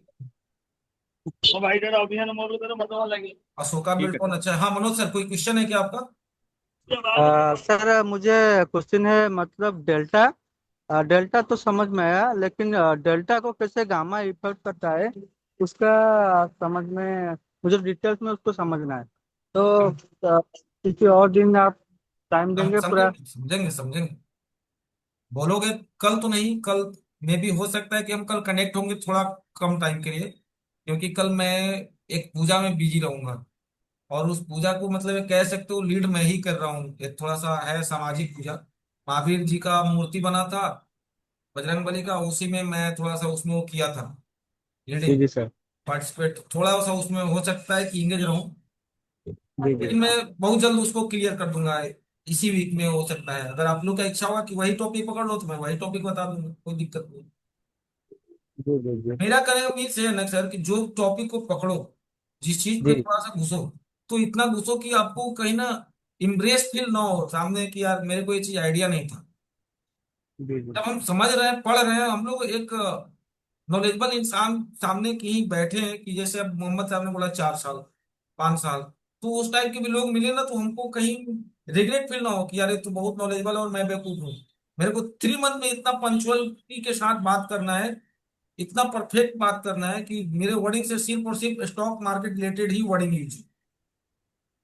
अशोका ठीक है बिल्डकॉन सर। अच्छा है। हाँ मनोज सर, कोई क्वेश्चन है क्या आपका? सर मुझे क्वेश्चन है, मतलब डेल्टा डेल्टा तो समझ में आया, लेकिन डेल्टा को कैसे गामा इफेक्ट करता है उसका समझ में, मुझे डिटेल्स में उसको समझना है। तो किसी और दिन आप टाइम हम देंगे पूरा? समझेंगे समझेंगे समझेंगे। बोलोगे कल तो नहीं, कल में भी हो सकता है कि हम कल कनेक्ट होंगे थोड़ा कम टाइम के लिए, क्योंकि कल मैं एक पूजा में बिजी रहूंगा। और उस पूजा को मतलब ये कह सकते हो लीड मैं ही कर रहा हूँ। ये थोड़ा सा है सामाजिक पूजा। महावीर जी का मूर्ति बना था, बजरंग बली का, उसी में मैं थोड़ा सा उसमें वो किया था जी लीडिंग, जी सर। पार्टिसिपेट थोड़ा सा उसमें हो सकता है कि इंगेज रहूं। जी जी। लेकिन मैं बहुत जल्द उसको क्लियर कर दूंगा। इसी वीक में हो सकता है, अगर आप लोग का इच्छा होगा कि वही टॉपिक पकड़ लो तो मैं वही टॉपिक बता दूंगा, कोई दिक्कत नहीं। जी जी जी। मेरा कहने का मीन से है ना सर, कि जो टॉपिक को पकड़ो, जिस चीज पे जी थोड़ा सा घुसो, तो इतना घुसो कि आपको कहीं ना इम्प्रेस फील ना हो सामने कि यार मेरे को ये चीज आइडिया नहीं था। जी जी। जब हम समझ रहे हैं, पढ़ रहे हैं, हम लोग एक नॉलेजेबल इंसान सामने कहीं बैठे हैं, कि जैसे अब मोहम्मद साहब ने बोला 4 साल 5 साल, तो उस टाइप के भी लोग मिले ना, तो हमको कहीं रिग्रेट फील ना हो कि यार ये तो बहुत नॉलेजेबल है और मैं बेवकूफ हूँ। मेरे को 3 मंथ में इतना पंचुअलिटी के साथ बात करना है, इतना परफेक्ट बात करना है कि मेरे वर्डिंग से सिर्फ और सिर्फ स्टॉक मार्केट रिलेटेड ही वर्डिंग यूज,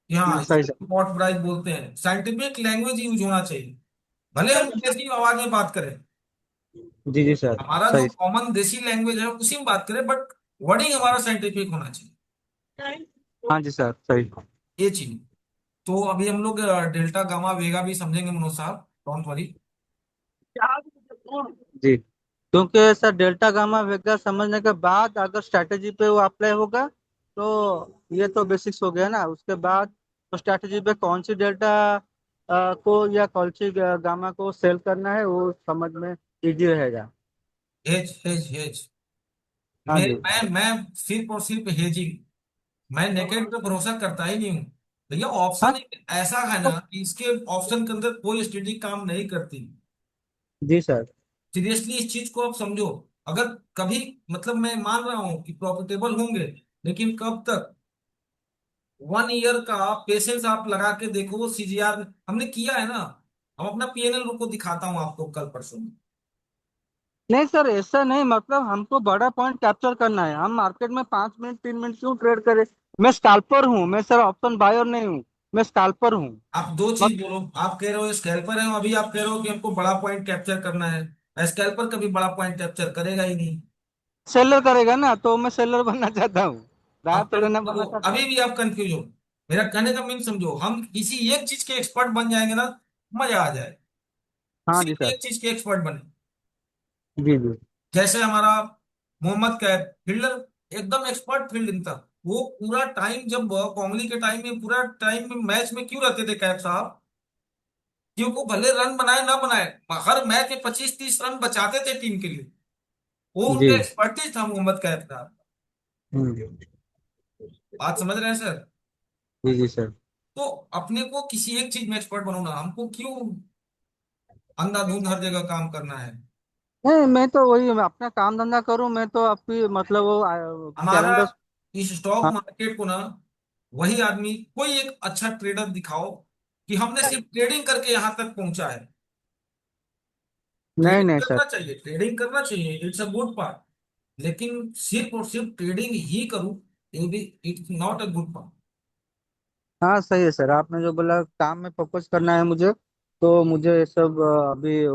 कि हाँ सही सर। स्पॉट प्राइस बोलते हैं, साइंटिफिक लैंग्वेज यूज होना चाहिए। भले हम देसी आवाज में बात करें, जी जी सर। हमारा जो सही। कॉमन देसी लैंग्वेज है उसी में बात करें, बट वर्डिंग हमारा साइंटिफिक होना चाहिए। हाँ जी सर, सही। ये चीज। तो अभी हम लोग डेल्टा गामा वेगा भी समझेंगे मनोज साहब, डोंट वरी। जी, क्योंकि सर डेल्टा गामा वेगा समझने के बाद अगर स्ट्रैटेजी पे वो अप्लाई होगा तो ये तो बेसिक्स हो गया ना, उसके बाद तो स्ट्रैटेजी पे कौन सी डेल्टा को या कौन सी गामा को सेल करना है वो समझ में इजी रहेगा। Hedge hedge hedge. हाँ जी। मैं सिर्फ और सिर्फ हेजिंग, मैं नेकेड पे भरोसा करता ही नहीं हूँ। भैया हाँ ऑप्शन एक ऐसा है ना कि इसके ऑप्शन के अंदर कोई स्टडी काम नहीं करती। जी सर। सीरियसली इस चीज को आप समझो। अगर कभी, मतलब मैं मान रहा हूँ कि प्रॉफिटेबल होंगे, लेकिन कब तक? 1 ईयर का पेशेंस आप लगा के देखो, सीजीआर हमने किया है ना। हम अपना पीएनएल को दिखाता हूँ आपको कल परसों में। नहीं सर, ऐसा नहीं, मतलब हमको बड़ा पॉइंट कैप्चर करना है। हम मार्केट में 5 मिनट 3 मिनट क्यों ट्रेड करें? मैं स्कैल्पर हूँ, मैं सर ऑप्शन बायर नहीं हूँ, मैं स्कैल्पर हूँ। आप दो चीज बोलो, आप कह रहे हो स्कैल्पर है, अभी आप कह रहे हो कि हमको बड़ा पॉइंट कैप्चर करना है। स्कैल्पर कभी बड़ा पॉइंट कैप्चर करेगा ही नहीं। सेलर करेगा ना, तो मैं सेलर बनना चाहता हूँ, बायर आप थोड़ा ना तो बनना चाहता अभी हूँ। भी आप कंफ्यूज हो। मेरा कहने का मीन समझो, हम किसी एक चीज के एक्सपर्ट बन जाएंगे ना, मजा आ जाए। हाँ जी सिर्फ सर। एक चीज के एक्सपर्ट बने। जी जी। जैसे हमारा मोहम्मद कैफ फील्डर, एकदम एक्सपर्ट फील्डिंग था। वो पूरा टाइम, जब कोहली के टाइम में पूरा टाइम में मैच में क्यों रहते थे कैफ साहब? क्योंकि वो भले रन बनाए ना बनाए, हर मैच में 25-30 रन बचाते थे टीम के लिए। वो जी। उनका एक्सपर्टीज था मोहम्मद कैफ का। हम्म। बात समझ रहे हैं सर? जी जी सर। तो अपने को किसी एक चीज में एक्सपर्ट बनना, हमको क्यों अंधाधुंध हर जगह काम करना है? नहीं, मैं तो वही, मैं अपना काम धंधा करूं, मैं तो आपकी मतलब वो हमारा कैलेंडर। इस स्टॉक हाँ। मार्केट को ना, वही आदमी, कोई एक अच्छा ट्रेडर दिखाओ कि हमने सिर्फ ट्रेडिंग करके यहां तक पहुंचा है। नहीं ट्रेडिंग नहीं सर। करना चाहिए, ट्रेडिंग करना चाहिए, इट्स अ गुड पार्ट। लेकिन सिर्फ और सिर्फ ट्रेडिंग ही करूं, ये भी it's not a good part. हाँ सही है सर, आपने जो बोला काम में फोकस करना है मुझे, तो मुझे ये सब अभी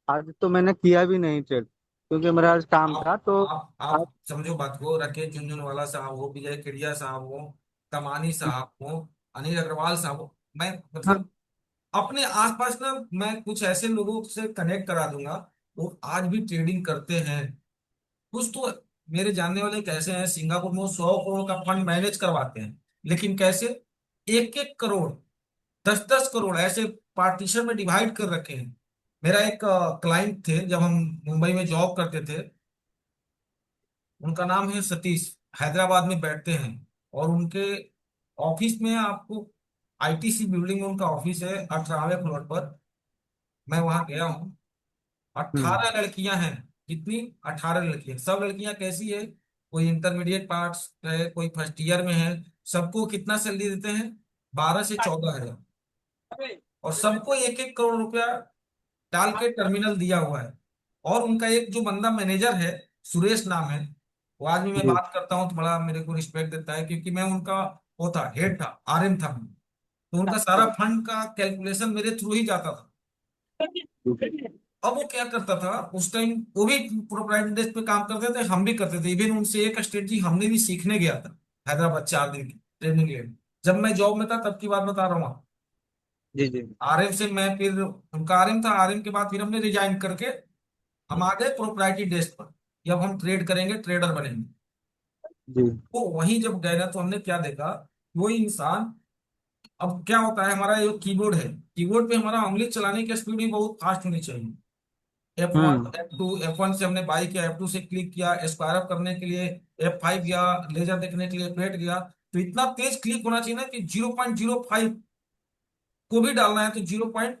आज तो मैंने किया भी नहीं ट्रेड, क्योंकि मेरा आज काम आप था तो। आज। आप समझो बात को, राकेश झुनझुनवाला साहब हो, विजय केडिया साहब हो, कमानी साहब हो, अनिल अग्रवाल साहब हो, मैं हाँ। मतलब अपने आसपास ना, मैं कुछ ऐसे लोगों से कनेक्ट करा दूंगा, वो आज भी ट्रेडिंग करते हैं। कुछ तो मेरे जानने वाले कैसे हैं, सिंगापुर में वो 100 करोड़ का फंड मैनेज करवाते हैं। लेकिन कैसे? 1-1 करोड़, 10-10 करोड़ ऐसे पार्टीशन में डिवाइड कर रखे हैं। मेरा एक क्लाइंट थे, जब हम मुंबई में जॉब करते थे, उनका नाम है सतीश, हैदराबाद में बैठते हैं। और उनके ऑफिस में आपको, आईटीसी बिल्डिंग में उनका ऑफिस है, 18वें फ्लोर पर। मैं वहां गया हूँ। हम्म। 18 लड़कियां हैं। कितनी? 18 लड़कियां। सब लड़कियां कैसी है? कोई इंटरमीडिएट पास है, कोई फर्स्ट ईयर में है। सबको कितना सैलरी देते हैं? 12 से 14 हजार। और सबको 1-1 करोड़ रुपया डाल के टर्मिनल दिया हुआ है। और उनका एक जो बंदा मैनेजर है, सुरेश नाम है, वो आज भी मैं जी बात करता हूँ तो बड़ा मेरे को रिस्पेक्ट देता है, क्योंकि मैं उनका वो था, हेड था, आरएम था मैं। तो उनका सारा फंड का कैलकुलेशन मेरे थ्रू ही जाता था। अब वो क्या करता था उस टाइम, वो भी प्रोप्राइटरी डेस्क पे काम करते थे, हम भी करते थे। इवन उनसे एक स्ट्रेटजी हमने भी सीखने गया था, हैदराबाद 4 दिन की ट्रेनिंग लिए। जब मैं जॉब में था तब की बात बता रहा हूँ। जी। जी आरएम से मैं फिर, उनका आरएम था, आरएम के बाद फिर हमने रिजाइन करके हम आ गए प्रोप्राइटरी डेस्क पर। कि अब हम ट्रेड करेंगे, ट्रेडर बनेंगे। जी। तो वहीं जब गए ना, तो हमने क्या देखा, वही इंसान, अब क्या होता है, हमारा जो कीबोर्ड है, कीबोर्ड पे हमारा उंगली चलाने की स्पीड भी बहुत फास्ट होनी चाहिए। F1 हम्म। F2, F1 से हमने बाई किया, F2 से क्लिक किया, स्क्वायर अप करने के लिए F5 गया, लेजर देखने के लिए F8 गया। तो इतना तेज क्लिक होना चाहिए ना कि 0.05 को भी डालना है तो 0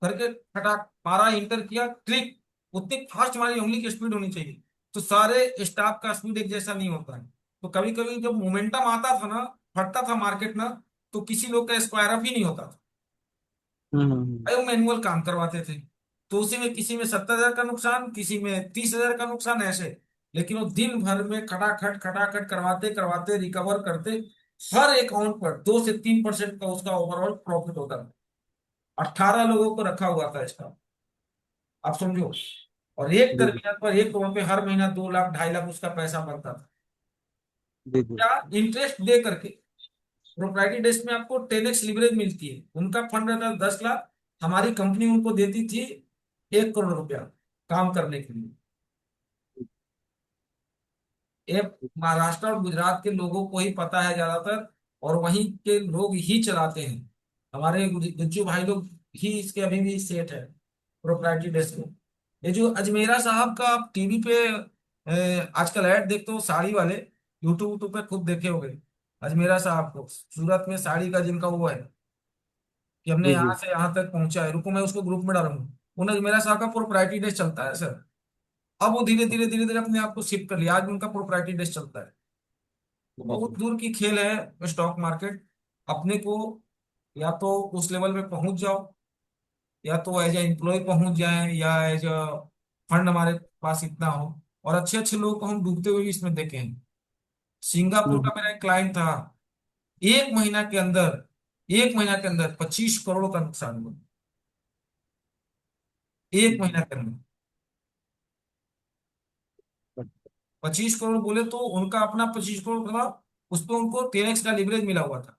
करके फटाक मारा, इंटर किया, क्लिक। उतनी फास्ट हमारी उंगली की स्पीड होनी चाहिए। तो सारे स्टाफ का स्पीड एक जैसा नहीं होता है। तो कभी कभी जब मोमेंटम आता था ना, फटता था मार्केट ना, तो किसी लोग का स्क्वायर अप ही नहीं होता था। भाई वो मैनुअल काम करवाते थे। तो उसी में किसी में 70 हजार का नुकसान, किसी में 30 हजार का नुकसान, ऐसे। लेकिन वो दिन भर में खटाखट खटाखट करवाते करवाते रिकवर करते, हर अकाउंट पर 2 से 3% का उसका ओवरऑल प्रॉफिट होता था। 18 लोगों को रखा हुआ था इसका, आप समझो। और एक जी तरबियत पर 1 करोड़ पे हर महीना 2 लाख 2.5 लाख उसका पैसा बनता था। जी। जी क्या? इंटरेस्ट दे करके। प्रोप्राइटरी डेस्क में आपको 10x लीवरेज मिलती है। उनका फंड रहता है 10 लाख, हमारी कंपनी उनको देती थी 1 करोड़ रुपया काम करने के लिए। ये महाराष्ट्र और गुजरात के लोगों को ही पता है ज्यादातर, और वहीं के लोग ही चलाते हैं। हमारे गुज्जू भाई लोग ही इसके अभी भी सेठ है प्रोप्राइटरी डेस्क में। ये जो अजमेरा साहब का आप टीवी पे आजकल ऐड देखते हो साड़ी वाले, यूट्यूब यूट्यूब पे खुद देखे होंगे। अजमेरा साहब को सूरत में साड़ी का जिनका वो है, कि हमने जी। यहाँ जी से यहाँ तक पहुंचा है, रुको मैं उसको ग्रुप में डालूंगा। उन अजमेरा साहब का प्रोप्राइटरी डेस्क चलता है सर। अब वो धीरे धीरे धीरे धीरे अपने आप को शिफ्ट कर लिया, आज भी उनका प्रोप्राइटरी डेस्क चलता है। तो बहुत दूर की खेल है स्टॉक मार्केट। अपने को या तो उस लेवल पे पहुंच जाओ, या तो एज ए एम्प्लॉय पहुंच जाए, या एज अ फंड हमारे पास इतना हो। और अच्छे अच्छे लोगों को हम डूबते हुए भी इसमें देखे हैं। सिंगापुर हम्म। का मेरा एक क्लाइंट था, एक महीना के अंदर, 1 महीना के अंदर 25 करोड़ का नुकसान हुआ। एक महीना के अंदर 25 करोड़ बोले तो उनका अपना 25 करोड़ था, उस पर उनको 10x का लिवरेज मिला हुआ था।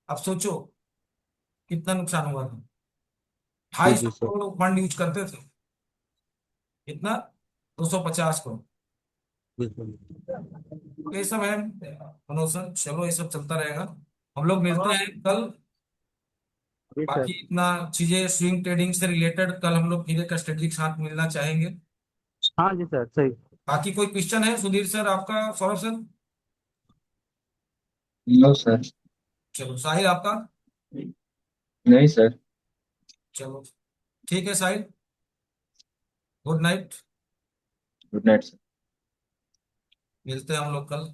अब सोचो कितना नुकसान हुआ था। जी 250 जी सर। करोड़ फंड यूज करते थे, इतना 250 करोड़। बिल्कुल। ये सब है मनोज सर, चलो ये सब चलता रहेगा। हम लोग मिलते हैं कल। जी सर। बाकी इतना चीजें स्विंग ट्रेडिंग से रिलेटेड कल हम लोग फिर एक स्ट्रेटेजी के साथ मिलना चाहेंगे। हाँ जी सर, सही। बाकी कोई क्वेश्चन है सुधीर सर आपका, सौरभ सर? No sir. चलो साहिल आपका? नहीं सर। चलो ठीक है Sahil, good night. Good night sir. मिलते हैं हम लोग कल।